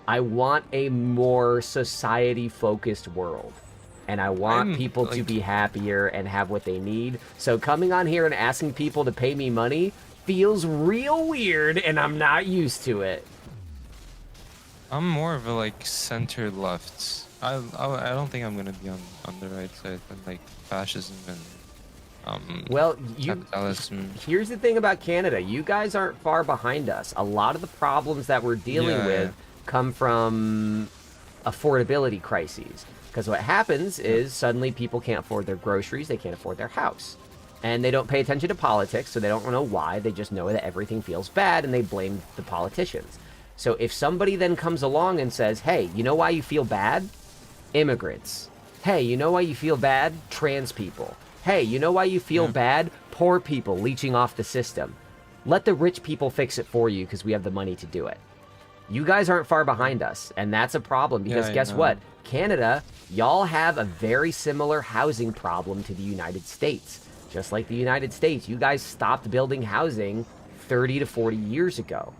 a more society-focused world. And I want people to be happier and have what they need. So coming on here and asking people to pay me money feels real weird, and I'm not used to it. I'm more of a like center left. I don't think I'm gonna be on the right side than like fascism and well, capitalism. Here's the thing about Canada. You guys aren't far behind us. A lot of the problems that we're dealing with come from affordability crises. Because what happens is suddenly people can't afford their groceries, they can't afford their house. And they don't pay attention to politics, so they don't know why. They just know that everything feels bad, and they blame the politicians. So if somebody then comes along and says, hey, you know why you feel bad? Immigrants. Hey, you know why you feel bad? Trans people. Hey, you know why you feel bad? Poor people leeching off the system. Let the rich people fix it for you because we have the money to do it. You guys aren't far behind us, and that's a problem because guess what? Canada, y'all have a very similar housing problem to the United States. Just like the United States, you guys stopped building housing 30 to 40 years ago.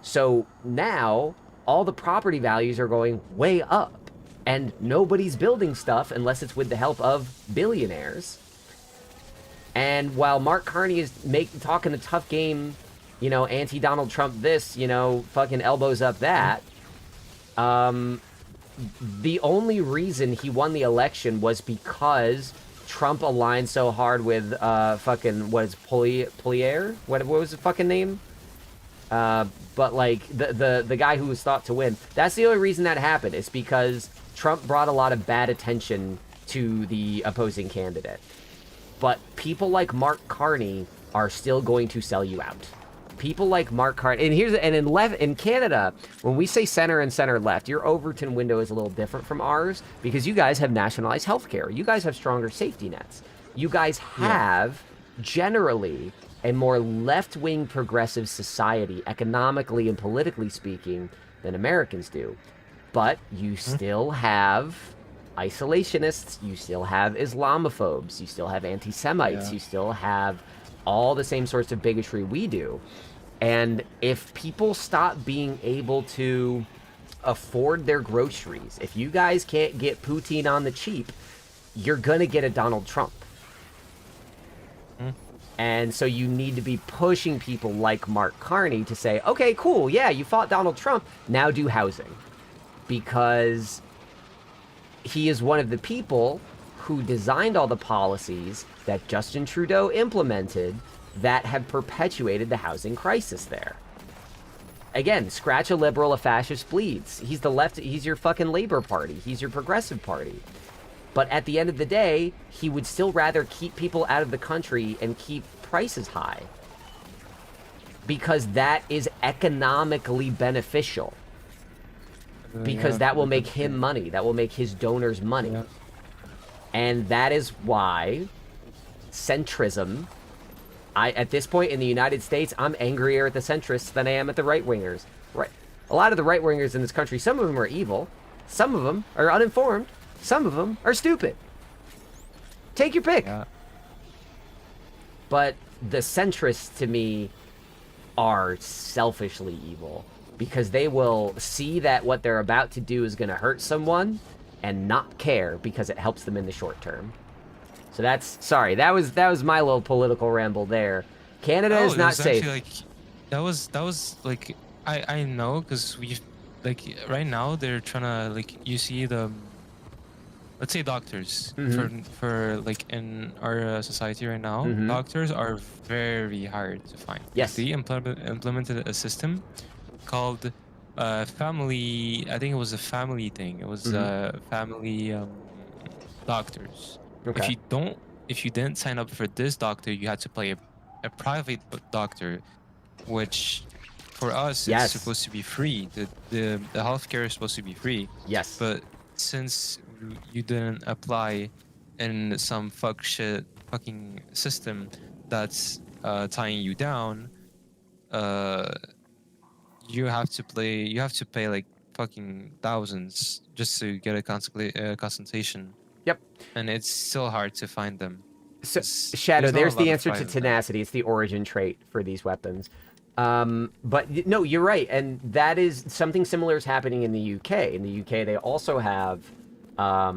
So now, all the property values are going way up, and nobody's building stuff unless it's with the help of billionaires. And while Mark Carney is talking a tough game, you know, anti-Donald Trump this, you know, fucking elbows up that, the only reason he won the election was because Trump aligned so hard with fucking, what is Polier? What was the fucking name? But like the guy who was thought to win. That's the only reason that happened. It's because Trump brought a lot of bad attention to the opposing candidate. But people like Mark Carney are still going to sell you out. People like Mark Carney, and in Canada, when we say center and center left, your Overton window is a little different from ours because you guys have nationalized healthcare. You guys have stronger safety nets. You guys have generally a more left-wing progressive society, economically and politically speaking, than Americans do. But you still have isolationists, you still have Islamophobes, you still have anti-Semites, you still have all the same sorts of bigotry we do. And if people stop being able to afford their groceries, if you guys can't get poutine on the cheap, you're going to get a Donald Trump. And so you need to be pushing people like Mark Carney to say, okay, cool, yeah, you fought Donald Trump, now do housing. Because he is one of the people who designed all the policies that Justin Trudeau implemented that have perpetuated the housing crisis there. Again, scratch a liberal, a fascist bleeds. He's the left, he's your fucking Labor Party, he's your Progressive Party. But at the end of the day, he would still rather keep people out of the country and keep prices high. Because that is economically beneficial. Because that will make him money. That will make his donors money. Yeah. And that is why centrism, at this point in the United States, I'm angrier at the centrists than I am at the right-wingers. Right. A lot of the right-wingers in this country, some of them are evil. Some of them are uninformed. Some of them are stupid. Take your pick. Yeah. But the centrists, to me, are selfishly evil. Because they will see that what they're about to do is going to hurt someone and not care because it helps them in the short term. So that's... Sorry, that was my little political ramble there. Canada is not safe. Actually, that was like... I know, because we've... Like, right now, they're trying to, like, you see the... Let's say doctors, for like in our society right now, doctors are very hard to find. Yes. They implemented a system called family. I think it was a family thing. It was family doctors. Okay. If you didn't sign up for this doctor, you had to play a private doctor, which for us Yes. is supposed to be free. The healthcare is supposed to be free. Yes. But since you didn't apply in some fucking system that's tying you down, you have to pay like fucking thousands just to get a consultation. Yep. And it's still hard to find them. So, It's- Shadow, not a there's lot the of answer to private. tenacity. It's the origin trait for these weapons. But no, you're right, and that is something similar is happening in the UK. In the UK, they also have a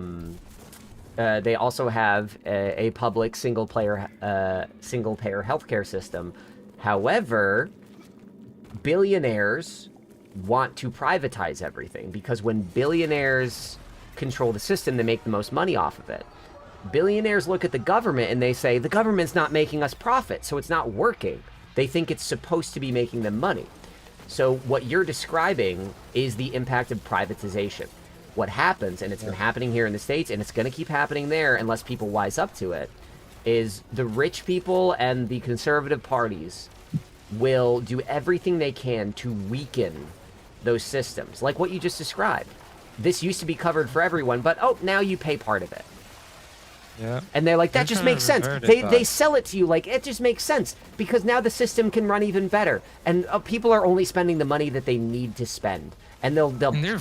public single-payer healthcare system. However, billionaires want to privatize everything because when billionaires control the system, they make the most money off of it. Billionaires look at the government and they say, the government's not making us profit, so it's not working. They think it's supposed to be making them money. So what you're describing is the impact of privatization. What happens, and it's been happening here in the States, and it's going to keep happening there unless people wise up to it, is the rich people and the conservative parties will do everything they can to weaken those systems. Like what you just described. This used to be covered for everyone, but oh, now you pay part of it. Yeah. And they're like, that They're just trying makes to sense. revert it They back. sell it to you like, it just makes sense. Because now the system can run even better. And people are only spending the money that they need to spend. And they'll And they're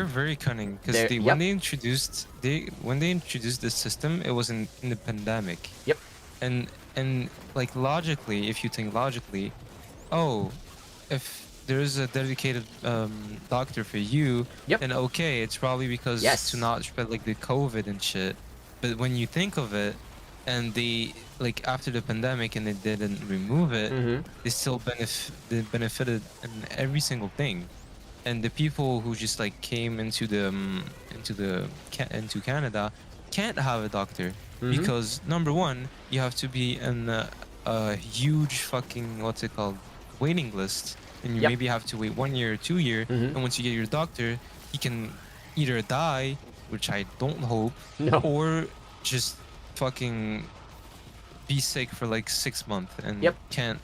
very cunning because They're- when they introduced this system, it was in the pandemic. Yep. And like logically, if you think logically, oh, if there's a dedicated doctor for you, Yep. then okay, it's probably because Yes. to not spread like the COVID and shit. But when you think of it, and they like after the pandemic and they didn't remove it, they still benefited in every single thing. And the people who just like came into Canada can't have a doctor because number one, you have to be in a huge fucking waiting list, and you Yep. maybe have to wait 1 year or 2 years. And once you get your doctor, he can either die, which I don't hope, No. or just fucking be sick for like 6 months and Yep. can't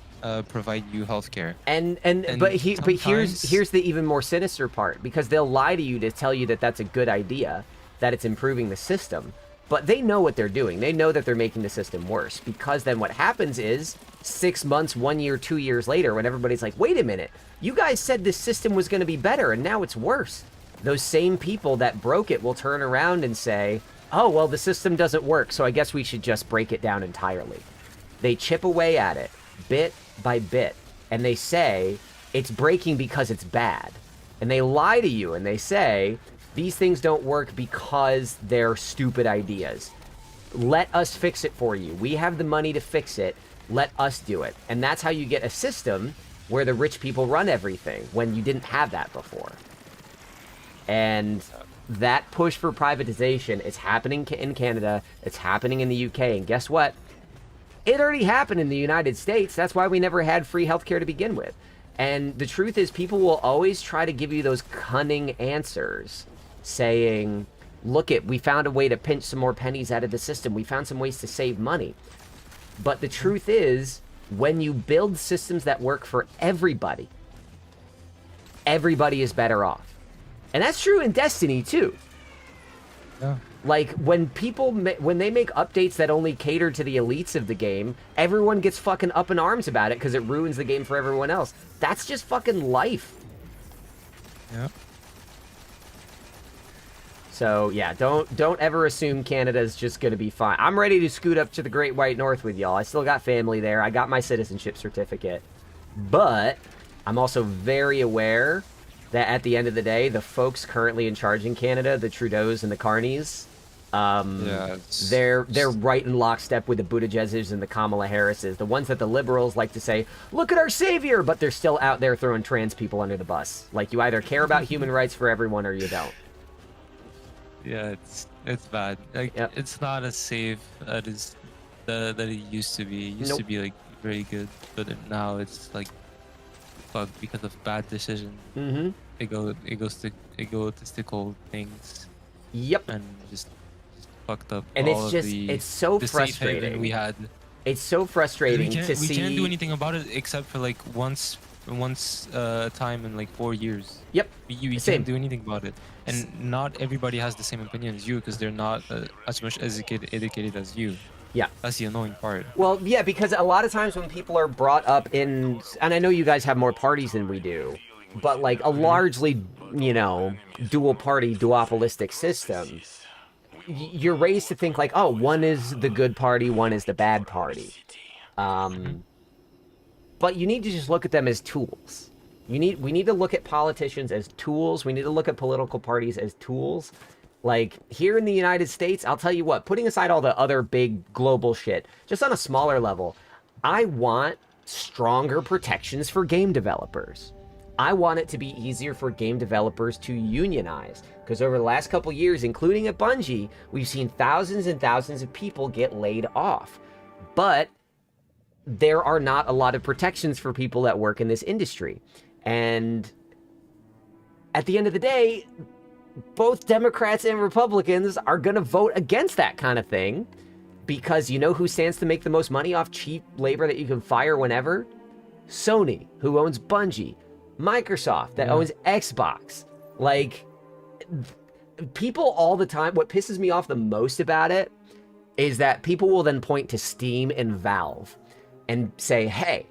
provide you healthcare. And And sometimes- here's the even more sinister part, because they'll lie to you to tell you that that's a good idea, that it's improving the system, but they know what they're doing. They know that they're making the system worse, because then what happens is 6 months, 1 year, 2 years later, when everybody's like, wait a minute, you guys said this system was going to be better and now it's worse. Those same people that broke it will turn around and say, oh, well, the system doesn't work, so I guess we should just break it down entirely. They chip away at it bit by bit, and they say it's breaking because it's bad. and they lie to you and they say, these things don't work because they're stupid ideas. Let us fix it for you. We have the money to fix it. Let us do it. And that's how you get a system where the rich people run everything when you didn't have that before. And that push for privatization is happening in Canada. It's happening in the UK. And guess what? It already happened in the United States. That's why we never had free healthcare to begin with. And the truth is, people will always try to give you those cunning answers saying, look we found a way to pinch some more pennies out of the system. We found some ways to save money. But the truth is, when you build systems that work for everybody, everybody is better off. And that's true in Destiny, too. Yeah. Like, when they make updates that only cater to the elites of the game, everyone gets fucking up in arms about it because it ruins the game for everyone else. That's just fucking life. Yeah. So, yeah, don't ever assume Canada's just going to be fine. I'm ready to scoot up to the Great White North with y'all. I still got family there. I got my citizenship certificate. But I'm also very aware that at the end of the day, the folks currently in charge in Canada, the Trudeaus and the Carneys, they're right in lockstep with the Buttigiegs and the Kamala Harrises, the ones that the liberals like to say, look at our savior, but they're still out there throwing trans people under the bus. Like, you either care about human rights for everyone or you don't. Yeah, it's bad. Like, it's not as safe as that it used to be. It used to be like very good, but now it's like fucked because of bad decisions. Mm-hmm. Egotistical things. Yep. And just fucked up. And all it's so the frustrating. We had. It's so frustrating to see. We can't do anything about it except for like once time in like 4 years. Yep. We can't do anything about it. And not everybody has the same opinion as you because they're not as much educated as you. Yeah. That's the annoying part. Well, yeah, because a lot of times when people are brought up in, and I know you guys have more parties than we do, but like a largely, dual party, duopolistic system, you're raised to think like, oh, one is the good party, one is the bad party. But you need to just look at them as tools. We need to look at politicians as tools. We need to look at political parties as tools. Like, here in the United States, I'll tell you what, putting aside all the other big global shit, just on a smaller level, I want stronger protections for game developers. I want it to be easier for game developers to unionize. Because over the last couple years, including at Bungie, we've seen thousands and thousands of people get laid off. But there are not a lot of protections for people that work in this industry. And at the end of the day, both Democrats and Republicans are going to vote against that kind of thing because you know who stands to make the most money off cheap labor that you can fire whenever? Sony, who owns Bungie. Microsoft, that owns Xbox. Like, people all the time, what pisses me off the most about it is that people will then point to Steam and Valve and say, hey,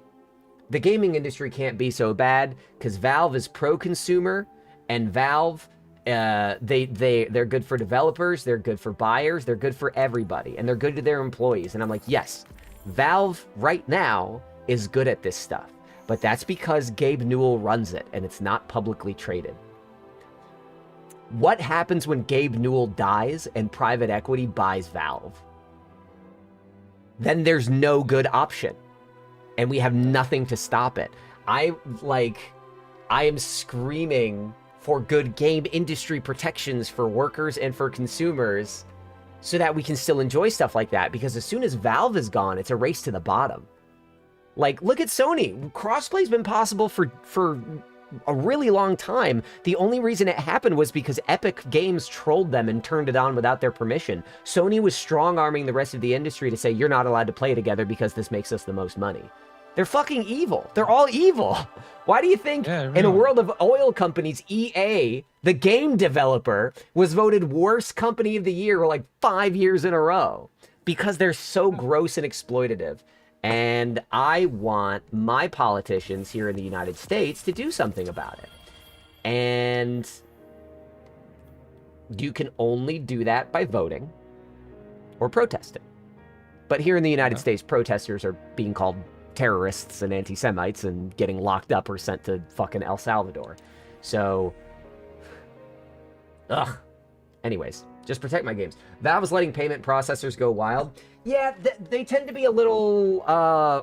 the gaming industry can't be so bad because Valve is pro-consumer and Valve, they're good for developers, they're good for buyers, they're good for everybody, and they're good to their employees. And I'm like, yes, Valve right now is good at this stuff, but that's because Gabe Newell runs it and it's not publicly traded. What happens when Gabe Newell dies and private equity buys Valve? Then there's no good option. And we have nothing to stop it. I am screaming for good game industry protections for workers and for consumers so that we can still enjoy stuff like that. Because as soon as Valve is gone, it's a race to the bottom. Like, look at Sony. Crossplay's been possible for a really long time. The only reason it happened was because Epic Games trolled them and turned it on without their permission. Sony was strong-arming the rest of the industry to say, you're not allowed to play together because this makes us the most money. They're fucking evil. They're all evil. Why do you think in a world of oil companies, EA, the game developer, was voted worst company of the year like 5 years in a row? Because they're so gross and exploitative. And I want my politicians here in the United States to do something about it. And you can only do that by voting or protesting. But here in the United States, protesters are being called terrorists and anti-Semites and getting locked up or sent to fucking El Salvador. So, ugh. Anyways, just protect my games. Valve is letting payment processors go wild. Yeah, they tend to be a little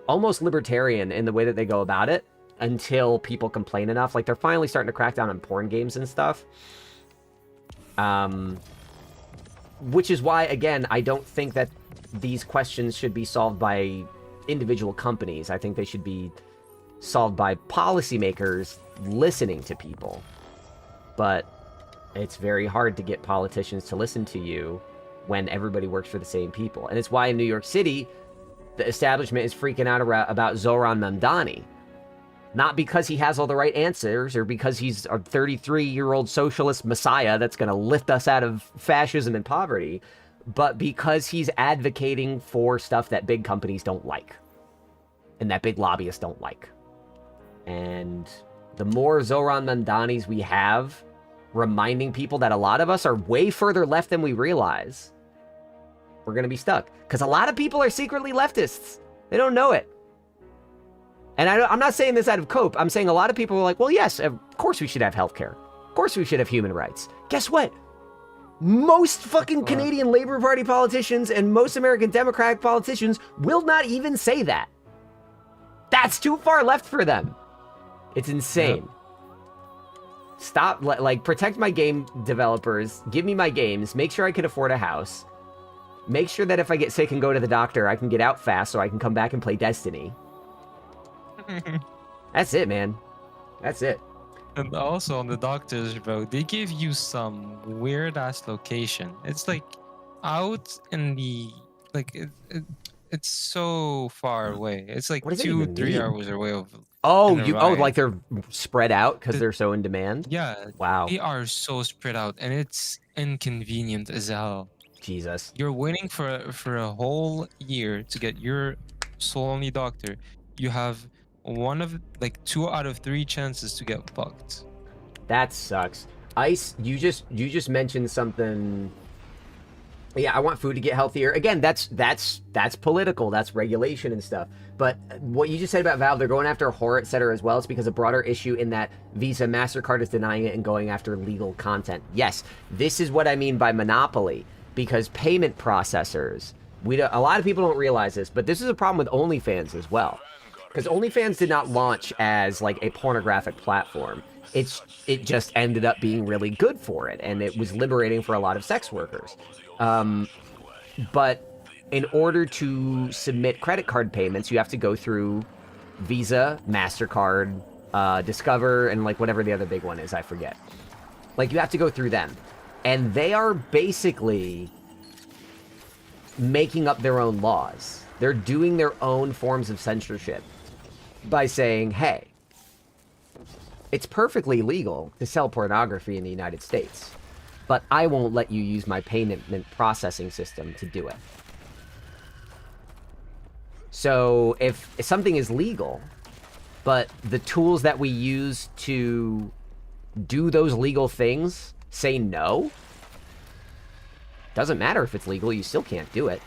almost libertarian in the way that they go about it until people complain enough. Like, they're finally starting to crack down on porn games and stuff. Which is why, again, I don't think that these questions should be solved by individual companies. I think they should be solved by policymakers listening to people. But it's very hard to get politicians to listen to you when everybody works for the same people. And it's why in New York City, the establishment is freaking out about Zoran Mamdani. Not because he has all the right answers or because he's a 33-year-old socialist messiah that's going to lift us out of fascism and poverty, but because he's advocating for stuff that big companies don't like and that big lobbyists don't like. And the more Zoran Mamdanis we have reminding people that a lot of us are way further left than we realize, we're going to be stuck. Because a lot of people are secretly leftists. They don't know it. And I'm not saying this out of cope. I'm saying a lot of people are like, well, yes, of course we should have healthcare. Of course we should have human rights. Guess what? Most fucking Canadian Labour Party politicians and most American Democratic politicians will not even say that. That's too far left for them. It's insane. Yep. Stop, like, protect my game developers. Give me my games. Make sure I can afford a house. Make sure that if I get sick and go to the doctor, I can get out fast so I can come back and play Destiny. That's it, man. That's it. And also on the doctors, bro, they give you some weird ass location. It's like out in the it's so far away. It's like 2-3 hours away. Like they're spread out because they're so in demand. Yeah. Wow. They are so spread out, and it's inconvenient as hell. Jesus. You're waiting for a whole year to get your soul only doctor. You have 2 out of 3 chances to get fucked. That sucks. Ice, you just mentioned something. Yeah, I want food to get healthier. Again, that's political. That's regulation and stuff. But what you just said about Valve, they're going after horror, etc. as well. It's because a broader issue in that Visa, MasterCard is denying it and going after legal content. Yes, this is what I mean by monopoly. Because payment processors, a lot of people don't realize this, but this is a problem with OnlyFans as well. Because OnlyFans did not launch as like a pornographic platform. It just ended up being really good for it, and it was liberating for a lot of sex workers. But in order to submit credit card payments, you have to go through Visa, MasterCard, Discover, and like whatever the other big one is, I forget. Like, you have to go through them. And they are basically making up their own laws. They're doing their own forms of censorship by saying, hey, it's perfectly legal to sell pornography in the United States, but I won't let you use my payment processing system to do it. So if something is legal, but the tools that we use to do those legal things say no, doesn't matter if it's legal, you still can't do it.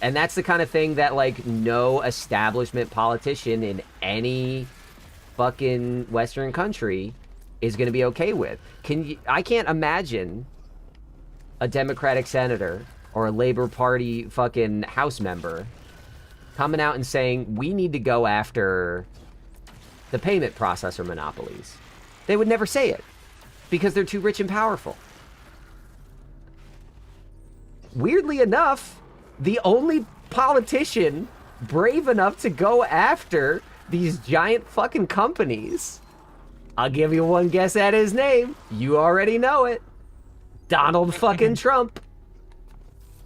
And that's the kind of thing that, like, no establishment politician in any fucking Western country is going to be okay with. I can't imagine a Democratic senator or a Labor Party fucking House member coming out and saying, we need to go after the payment processor monopolies. They would never say it because they're too rich and powerful. Weirdly enough, the only politician brave enough to go after these giant fucking companies, I'll give you one guess at his name. You already know it. Donald fucking Trump.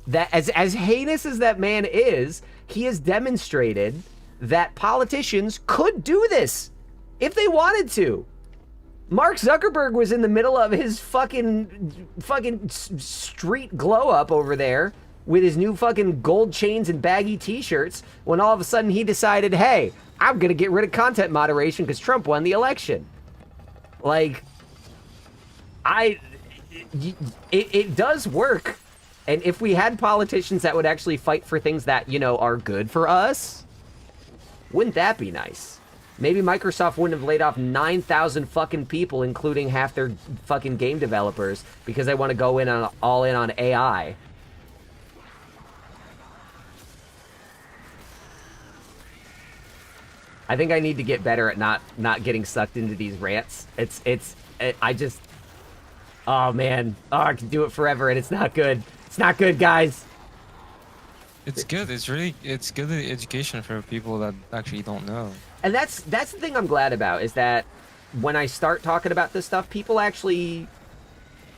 That as heinous as that man is, he has demonstrated that politicians could do this if they wanted to. Mark Zuckerberg was in the middle of his fucking street glow up over there with his new fucking gold chains and baggy t-shirts when all of a sudden he decided, hey, I'm gonna get rid of content moderation because Trump won the election. Like, it does work. And if we had politicians that would actually fight for things that, you know, are good for us, wouldn't that be nice? maybe Microsoft wouldn't have laid off 9,000 fucking people, including half their fucking game developers, because they want to go all in on AI. I think I need to get better at not getting sucked into these rants. I just, oh man, I can do it forever, and it's not good. It's not good, guys. It's good. It's good education for people that actually don't know. And that's the thing I'm glad about, is that when I start talking about this stuff, people actually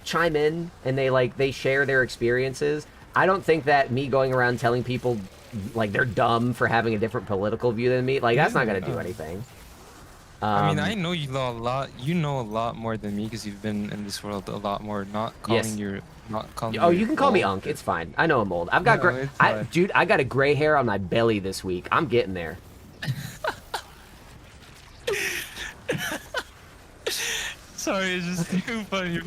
chime in and they share their experiences. I don't think that me going around telling people like they're dumb for having a different political view than me, like that's not gonna do anything. I mean, I know you know a lot. You know a lot more than me because you've been in this world a lot more. Not calling Oh, you can call me Unk. It's fine. I know I'm old. I've got dude, I got a gray hair on my belly this week. I'm getting there. Sorry, it's just too funny.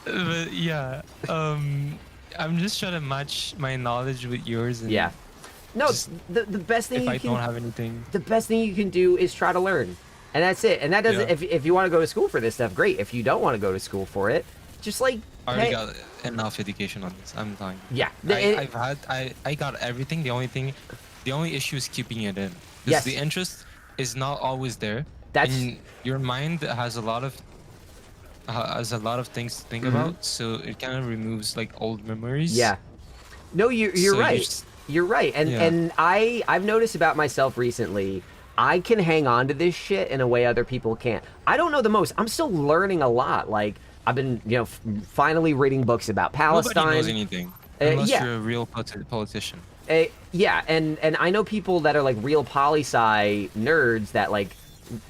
But yeah, I'm just trying to match my knowledge with yours. And yeah. No, the best thing if I don't have anything, the best thing you can do is try to learn, and that's it. And that doesn't. If you want to go to school for this stuff, great. If you don't want to go to school for it, just like I already got enough education on this. I'm telling you. Yeah, I got everything. The only issue is keeping it in. Because yes. the interest is not always there. That's and your mind has a lot of things to think about, so it kind of removes like old memories. Yeah. No, you're right. You're right. And I've noticed about myself recently, I can hang on to this shit in a way other people can't. I don't know the most. I'm still learning a lot. Like I've been, finally reading books about Palestine. Nobody knows anything unless you're a real politician. Yeah, and I know people that are like real poli-sci nerds that like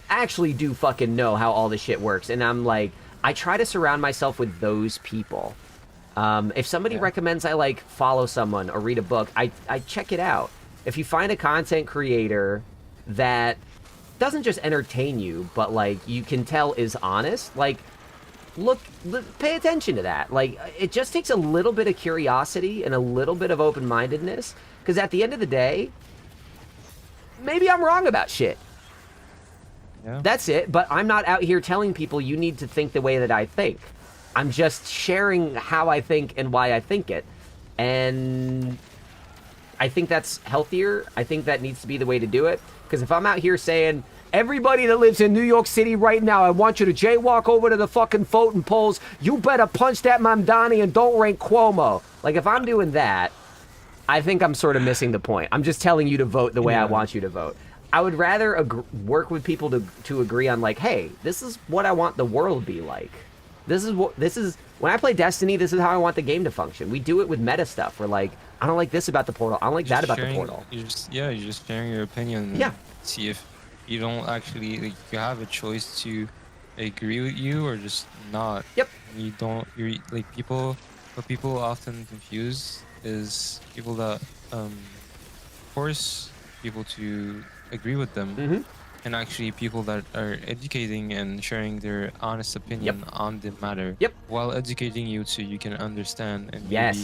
actually do fucking know how all this shit works. And I'm like, I try to surround myself with those people. If somebody recommends I like follow someone or read a book, I check it out. If you find a content creator that doesn't just entertain you, but like you can tell is honest, like pay attention to that. Like it just takes a little bit of curiosity and a little bit of open-mindedness, because at the end of the day, maybe I'm wrong about shit. Yeah. That's it, but I'm not out here telling people you need to think the way that I think. I'm just sharing how I think and why I think it. And I think that's healthier. I think that needs to be the way to do it. Because if I'm out here saying, everybody that lives in New York City right now, I want you to jaywalk over to the fucking voting polls. You better punch that Mamdani and don't rank Cuomo. Like, if I'm doing that, I think I'm sort of missing the point. I'm just telling you to vote the way I want you to vote. I would rather work with people to agree on, like, hey, this is what I want the world to be like. This is when I play Destiny, this is how I want the game to function. We do it with meta stuff. We're like, I don't like this about the portal. I don't like that about the portal. You're just sharing your opinion. Yeah. See if you don't actually, like, you have a choice to agree with you or just not. Yep. You're like, people, what people often confuse is people that force people to agree with them, and actually people that are educating and sharing their honest opinion on the matter, while educating you so you can understand and maybe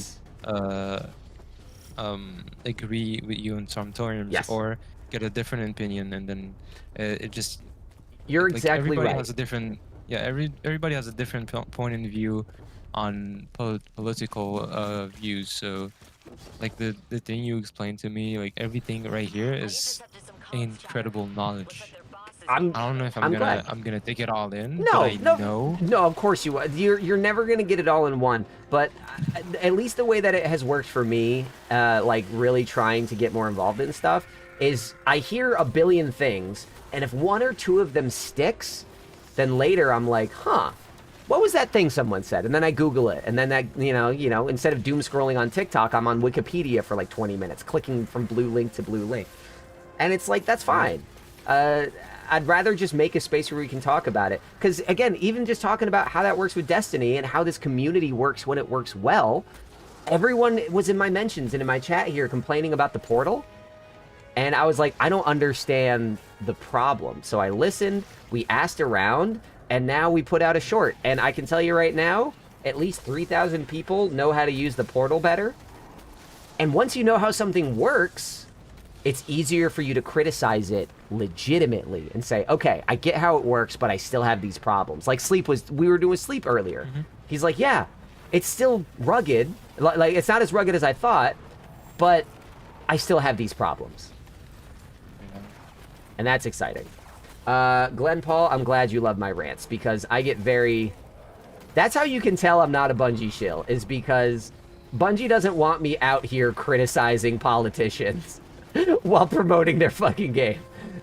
agree with you in some terms, or get a different opinion, and then it just exactly everybody right. has a different everybody has a different point of view on political views. So like the thing you explained to me, like everything right here is incredible knowledge. I don't know if I'm gonna take it all in. No, of course you would. You're never gonna get it all in one. But at least the way that it has worked for me, like really trying to get more involved in stuff, is I hear a billion things, and if one or two of them sticks, then later I'm like, huh, what was that thing someone said? And then I Google it, and then that, you know, instead of doom scrolling on TikTok, I'm on Wikipedia for like 20 minutes, clicking from blue link to blue link. And it's like, that's fine. I'd rather just make a space where we can talk about it. Because, again, even just talking about how that works with Destiny and how this community works when it works well, everyone was in my mentions and in my chat here complaining about the portal. And I was like, I don't understand the problem. So I listened, we asked around, and now we put out a short. And I can tell you right now, at least 3,000 people know how to use the portal better. And once you know how something works, it's easier for you to criticize it legitimately and say, okay, I get how it works, but I still have these problems. Like we were doing Sleep earlier. He's like, yeah, it's still rugged. Like, it's not as rugged as I thought, but I still have these problems. And that's exciting. Glenn Paul, I'm glad you love my rants, because I get very... That's how you can tell I'm not a Bungie shill, is because Bungie doesn't want me out here criticizing politicians while promoting their fucking game.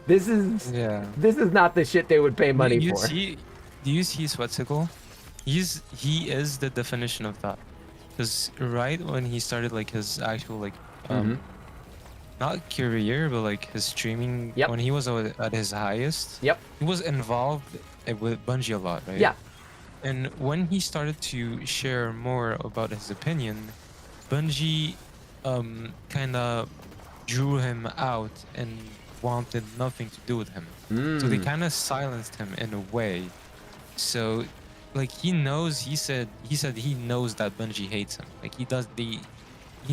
This is not the shit they would pay money for. Do you see Sweatcicle? He is the definition of that. Because right when he started like his actual like not career, but like his streaming, when he was at his highest, he was involved with Bungie a lot, right? Yeah. And when he started to share more about his opinion, Bungie kind of drew him out and wanted nothing to do with him. So they kind of silenced him in a way. So like he knows, he said he knows that Bungie hates him. Like he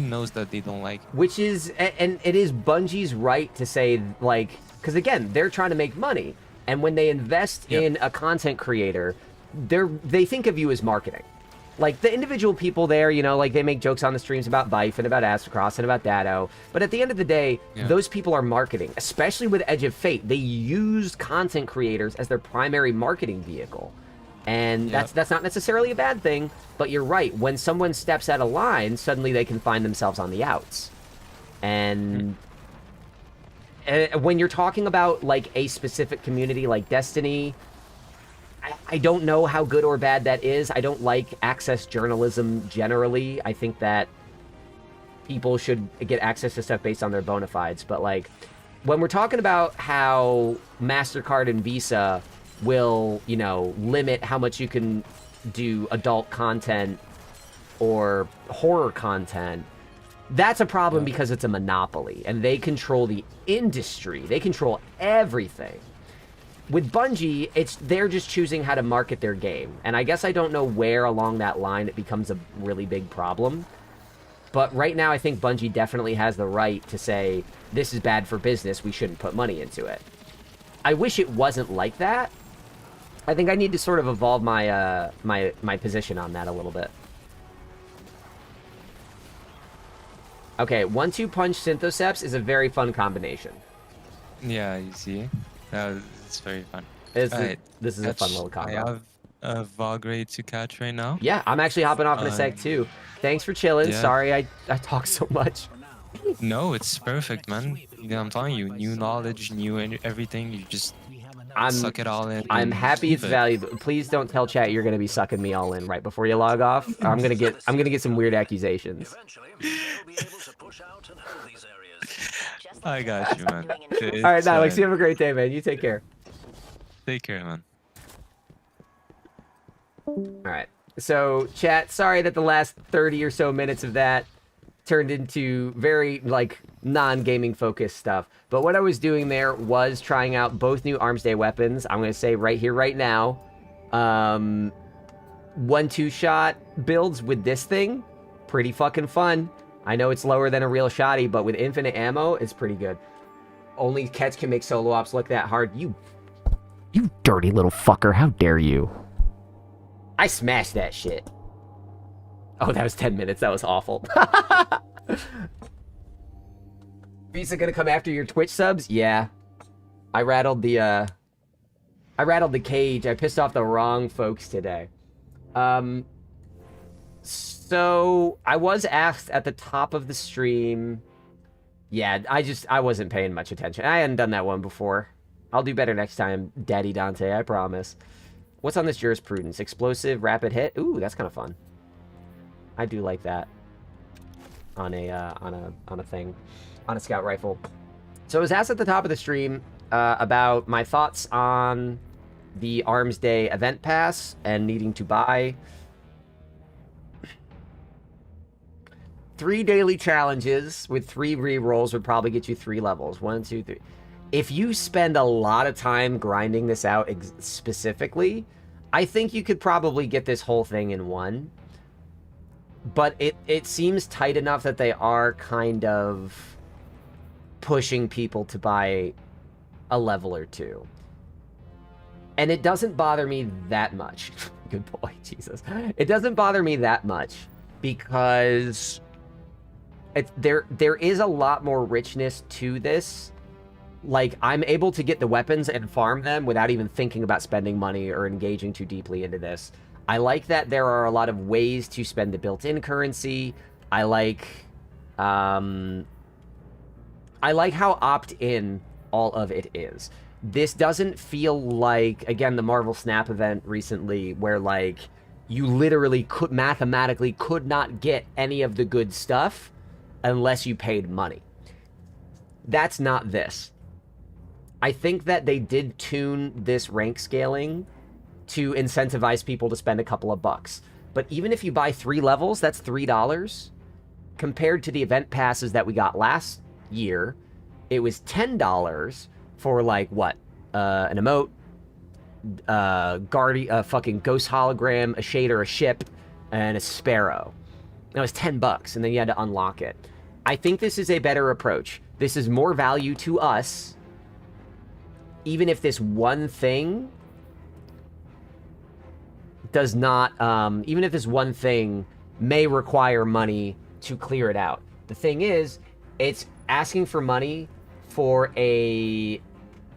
knows that they don't like him. Which is, and it is Bungie's right to say, like, because again, they're trying to make money. And when they invest in a content creator, they think of you as marketing. Like, the individual people there, you know, like, they make jokes on the streams about Vife and about Astrocross and about Dado. But at the end of the day, those people are marketing. Especially with Edge of Fate. They use content creators as their primary marketing vehicle. And that's not necessarily a bad thing, but you're right. When someone steps out of line, suddenly they can find themselves on the outs. And when you're talking about, like, a specific community like Destiny, I don't know how good or bad that is. I don't like access journalism generally. I think that people should get access to stuff based on their bona fides. But, like, when we're talking about how MasterCard and Visa will, you know, limit how much you can do adult content or horror content, that's a problem because it's a monopoly and they control the industry. They control everything. With Bungie, they're just choosing how to market their game. And I guess I don't know where along that line it becomes a really big problem. But right now, I think Bungie definitely has the right to say, this is bad for business, we shouldn't put money into it. I wish it wasn't like that. I think I need to sort of evolve my my position on that a little bit. Okay, 1-2 punch Synthoceps is a very fun combination. Yeah, you see? It's very fun. This is a fun little combo. I have a Valgrade to catch right now. Yeah, I'm actually hopping off in a sec too. Thanks for chilling. Yeah. Sorry I talk so much. No, it's perfect, man. I'm telling you, new knowledge, new everything. You just suck it all in. I'm happy it's valuable. Please don't tell chat you're gonna be sucking me all in right before you log off. I'm gonna get some weird accusations. I got you, man. All right, Alex, you have a great day, man. You take care. Take care, man. All right. So, chat, sorry that the last 30 or so minutes of that turned into very, like, non-gaming focused stuff. But what I was doing there was trying out both new Arms Day weapons. I'm going to say right here, right now. 1-2 shot builds with this thing. Pretty fucking fun. I know it's lower than a real shotty, but with infinite ammo, it's pretty good. Only Ketch can make solo ops look that hard. You dirty little fucker. How dare you? I smashed that shit. Oh, that was 10 minutes. That was awful. Visa gonna come after your Twitch subs? Yeah. I rattled the cage. I pissed off the wrong folks today. So I was asked at the top of the stream. Yeah, I wasn't paying much attention. I hadn't done that one before. I'll do better next time, Daddy Dante, I promise. What's on this jurisprudence? Explosive, rapid hit? Ooh, that's kind of fun. I do like that. On a thing. On a scout rifle. So I was asked at the top of the stream about my thoughts on the Arms Day event pass and needing to buy 3 daily challenges with 3 rerolls would probably get you 3 levels. 1, 2, 3. If you spend a lot of time grinding this out specifically, I think you could probably get this whole thing in 1. But it seems tight enough that they are kind of pushing people to buy a level or two. And it doesn't bother me that much. Good boy, Jesus. It doesn't bother me that much because there is a lot more richness to this. Like, I'm able to get the weapons and farm them without even thinking about spending money or engaging too deeply into this. I like that there are a lot of ways to spend the built-in currency. I like how opt-in all of it is. This doesn't feel like, again, the Marvel Snap event recently, where, like, you literally mathematically could not get any of the good stuff unless you paid money. That's not this. I think that they did tune this rank scaling to incentivize people to spend a couple of bucks. But even if you buy 3 levels, that's $3. Compared to the event passes that we got last year, it was $10 for, like, what? An emote, fucking ghost hologram, a shader, a ship, and a sparrow. That was $10, and then you had to unlock it. I think this is a better approach. This is more value to us, even if this one thing does not, even if this one thing may require money to clear it out. The thing is, it's asking for money for a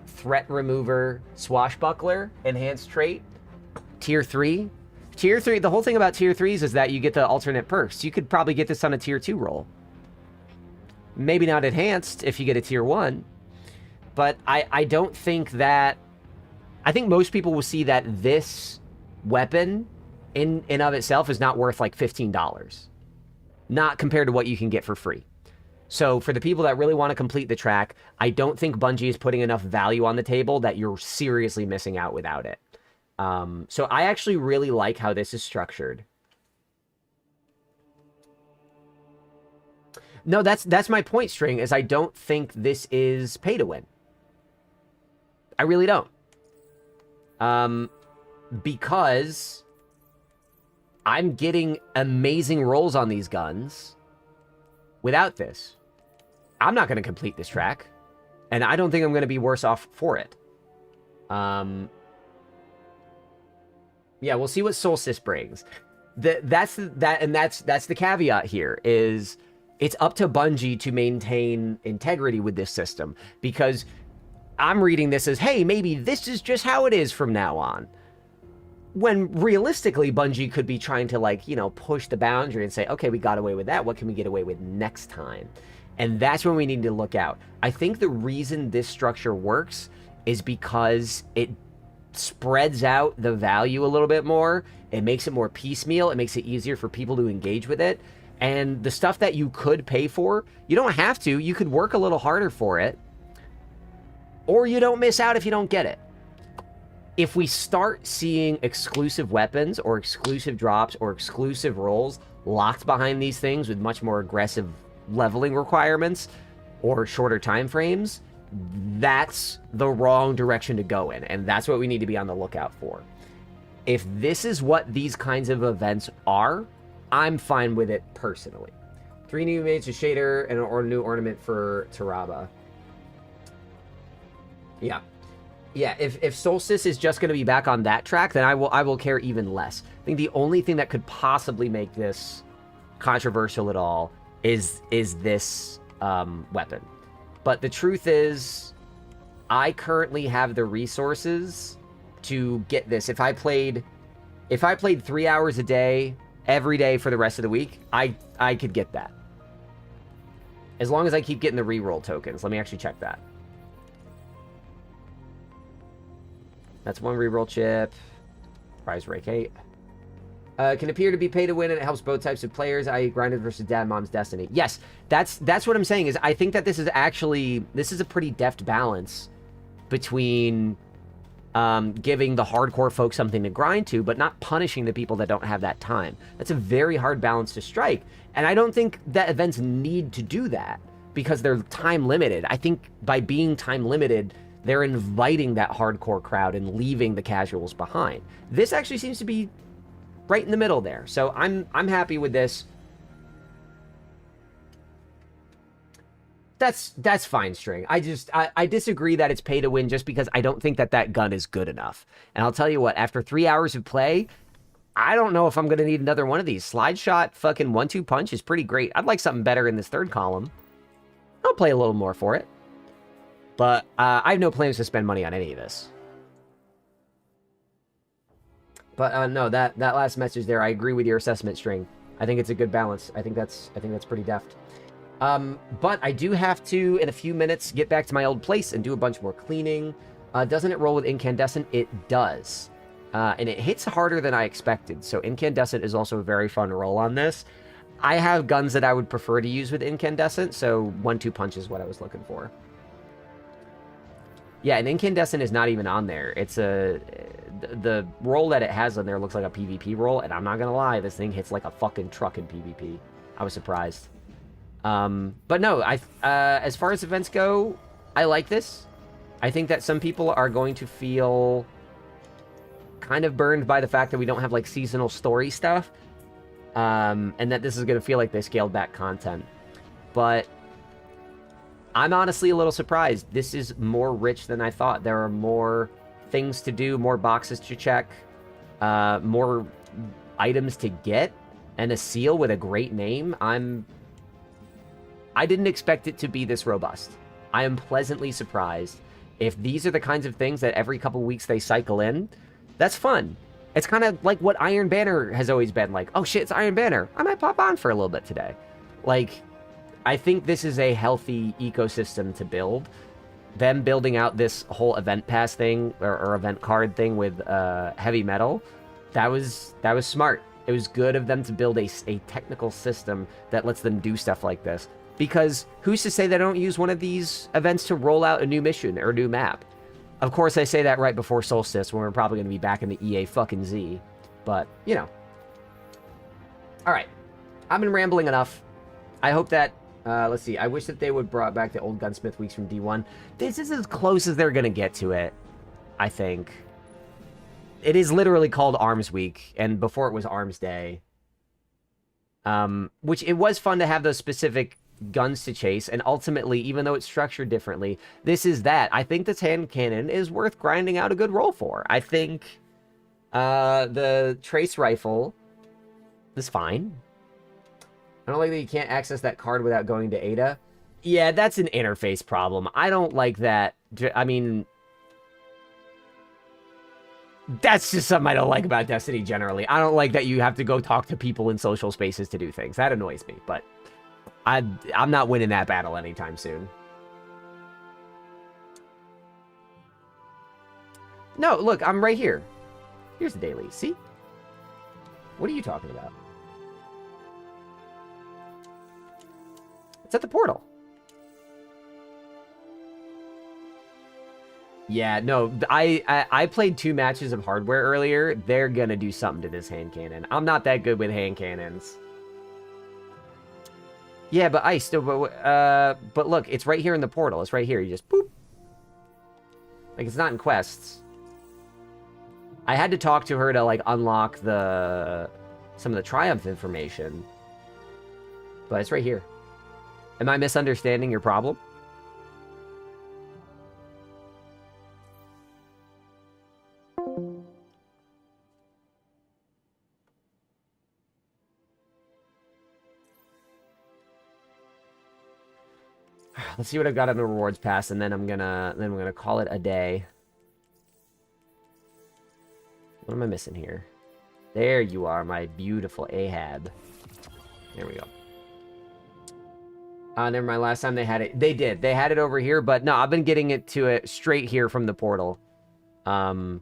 threat remover swashbuckler enhanced trait, tier 3. Tier 3, the whole thing about tier 3s is that you get the alternate perks. You could probably get this on a tier 2 roll. Maybe not enhanced if you get a tier 1. But I don't think that... I think most people will see that this weapon in and of itself is not worth like $15. Not compared to what you can get for free. So for the people that really want to complete the track, I don't think Bungie is putting enough value on the table that you're seriously missing out without it. So I actually really like how this is structured. No, that's my point, String, is I don't think this is pay to win. I really don't. Because I'm getting amazing rolls on these guns without this. I'm not going to complete this track, and I don't think I'm going to be worse off for it. Yeah, we'll see what Solstice brings. That's the caveat here, is it's up to Bungie to maintain integrity with this system, because I'm reading this as, hey, maybe this is just how it is from now on. When realistically, Bungie could be trying to, like, you know, push the boundary and say, okay, we got away with that. What can we get away with next time? And that's when we need to look out. I think the reason this structure works is because it spreads out the value a little bit more. It makes it more piecemeal. It makes it easier for people to engage with it. And the stuff that you could pay for, you don't have to. You could work a little harder for it. Or you don't miss out if you don't get it. If we start seeing exclusive weapons or exclusive drops or exclusive rolls locked behind these things with much more aggressive leveling requirements or shorter time frames, that's the wrong direction to go in, and that's what we need to be on the lookout for. If this is what these kinds of events are, I'm fine with it personally. 3 new mates, a shader, and a new ornament for Taraba. Yeah. Yeah, if Solstice is just going to be back on that track, then I will care even less. I think the only thing that could possibly make this controversial at all is this weapon. But the truth is, I currently have the resources to get this. If I played 3 hours a day, every day for the rest of the week, I could get that. As long as I keep getting the reroll tokens. Let me actually check that. That's 1 reroll chip. Prize rake 8. Can appear to be pay to win, and it helps both types of players, i.e. grinded versus dad mom's destiny. Yes, that's what I'm saying, is I think that this is a pretty deft balance between giving the hardcore folks something to grind to, but not punishing the people that don't have that time. That's a very hard balance to strike, and I don't think that events need to do that because they're time limited. I think by being time limited, they're inviting that hardcore crowd and leaving the casuals behind. This actually seems to be right in the middle there. So I'm happy with this. That's fine, String. I disagree that it's pay to win just because I don't think that gun is good enough. And I'll tell you what, after 3 hours of play, I don't know if I'm going to need another one of these. Slide shot fucking 1-2 punch is pretty great. I'd like something better in this third column. I'll play a little more for it. But I have no plans to spend money on any of this. But no, that last message there, I agree with your assessment, String. I think it's a good balance. I think that's pretty deft. But I do have to, in a few minutes, get back to my old place and do a bunch more cleaning. Doesn't it roll with incandescent? It does. And it hits harder than I expected. So incandescent is also a very fun roll on this. I have guns that I would prefer to use with incandescent, so 1-2 punch is what I was looking for. Yeah, and incandescent is not even on there. It's the roll that it has on there looks like a PvP roll, and I'm not gonna lie, this thing hits like a fucking truck in PvP. I was surprised. But no, as far as events go, I like this. I think that some people are going to feel kind of burned by the fact that we don't have like seasonal story stuff, and that this is gonna feel like they scaled back content. But I'm honestly a little surprised. This is more rich than I thought. There are more things to do, more boxes to check, more items to get, and a seal with a great name. I didn't expect it to be this robust. I am pleasantly surprised. If these are the kinds of things that every couple weeks they cycle in, that's fun. It's kind of like what Iron Banner has always been like. Oh shit, it's Iron Banner. I might pop on for a little bit today. Like, I think this is a healthy ecosystem to build. Them building out this whole event pass thing or event card thing with heavy metal, that was smart. It was good of them to build a technical system that lets them do stuff like this. Because who's to say they don't use one of these events to roll out a new mission or a new map? Of course, I say that right before Solstice, when we're probably going to be back in the EA fucking Z. But, you know. Alright. I've been rambling enough. I hope that... let's see. I wish that they would brought back the old Gunsmith Weeks from D1. This is as close as they're going to get to it, I think. It is literally called Arms Week, and before it was Arms Day. Which it was fun to have those specific guns to chase, and ultimately, even though it's structured differently, this is that. I think this hand cannon is worth grinding out a good roll for. I think the trace rifle is fine. I don't like that you can't access that card without going to Ada. Yeah, that's an interface problem. I don't like that. I mean, that's just something I don't like about Destiny generally. I don't like that you have to go talk to people in social spaces to do things. That annoys me, but I'm not winning that battle anytime soon. No, look, I'm right here. Here's the daily. See? What are you talking about? It's at the portal. Yeah, no, I played 2 matches of hardware earlier. They're gonna do something to this hand cannon. I'm not that good with hand cannons. Yeah, but Ice, but look, it's right here in the portal. It's right here. You just boop. Like, it's not in quests. I had to talk to her to, like, unlock some of the Triumph information. But it's right here. Am I misunderstanding your problem? Let's see what I've got on the rewards pass, and then I'm gonna call it a day. What am I missing here? There you are, my beautiful Ahab. There we go. Never mind. Last time they had it, they did. They had it over here, but no, I've been getting it to it straight here from the portal. Anyway,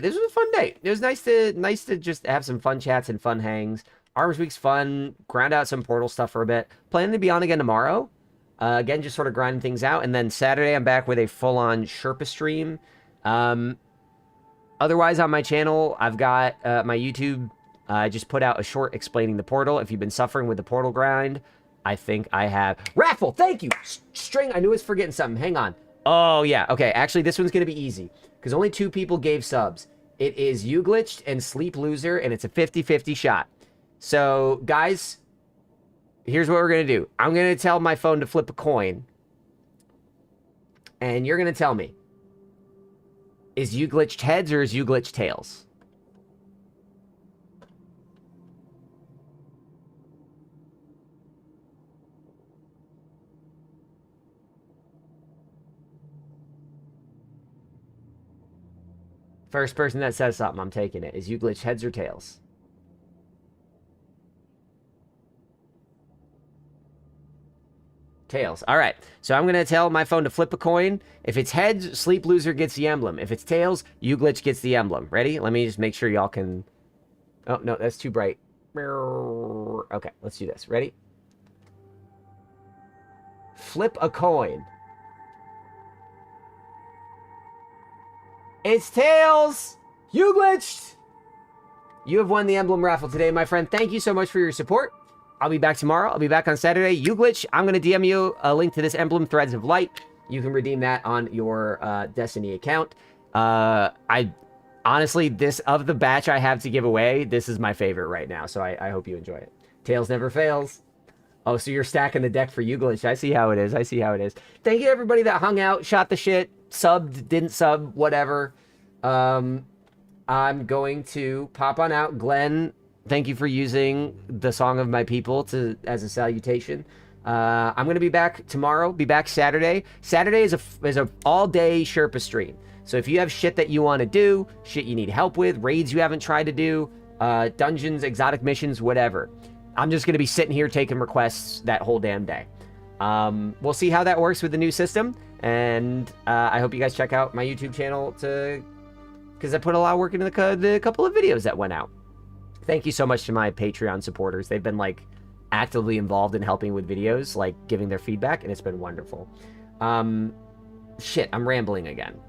this was a fun day. It was nice to just have some fun chats and fun hangs. Arms Week's fun. Grind out some portal stuff for a bit. Planning to be on again tomorrow. Again, just sort of grinding things out. And then Saturday, I'm back with a full-on Sherpa stream. Otherwise, on my channel, I've got my YouTube. I just put out a short explaining the portal. If you've been suffering with the portal grind, I think I have. Raffle, thank you! String, I knew I was forgetting something. Hang on. Oh, yeah. Okay, actually, this one's going to be easy. Because only 2 people gave subs. It is You Glitched and Sleep Loser, and it's a 50-50 shot. So, guys, here's what we're going to do. I'm going to tell my phone to flip a coin. And you're going to tell me, is you glitched heads or is you glitched tails? First person that says something, I'm taking it. Is you glitched heads or tails? Tails. All right. So I'm going to tell my phone to flip a coin. If it's heads, Sleep Loser gets the emblem. If it's tails, you glitch gets the emblem. Ready? Let me just make sure y'all can... Oh, no, that's too bright. Okay, let's do this. Ready? Flip a coin. It's tails! You glitched! You have won the emblem raffle today, my friend. Thank you so much for your support. I'll be back tomorrow. I'll be back on Saturday. You glitch. I'm going to DM you a link to this emblem, Threads of Light. You can redeem that on your Destiny account. I honestly, this of the batch I have to give away, this is my favorite right now. So I hope you enjoy it. Tails never fails. Oh, so you're stacking the deck for you glitch. I see how it is. I see how it is. Thank you to everybody that hung out, shot the shit, subbed, didn't sub, whatever. I'm going to pop on out. Glenn, thank you for using the Song of My People as a salutation. I'm going to be back tomorrow, be back Saturday. Saturday is a all-day Sherpa stream. So if you have shit that you want to do, shit you need help with, raids you haven't tried to do, dungeons, exotic missions, whatever, I'm just going to be sitting here taking requests that whole damn day. We'll see how that works with the new system. And I hope you guys check out my YouTube channel because I put a lot of work into the couple of videos that went out. Thank you so much to my Patreon supporters. They've been like actively involved in helping with videos, like giving their feedback, and it's been wonderful. Shit, I'm rambling again.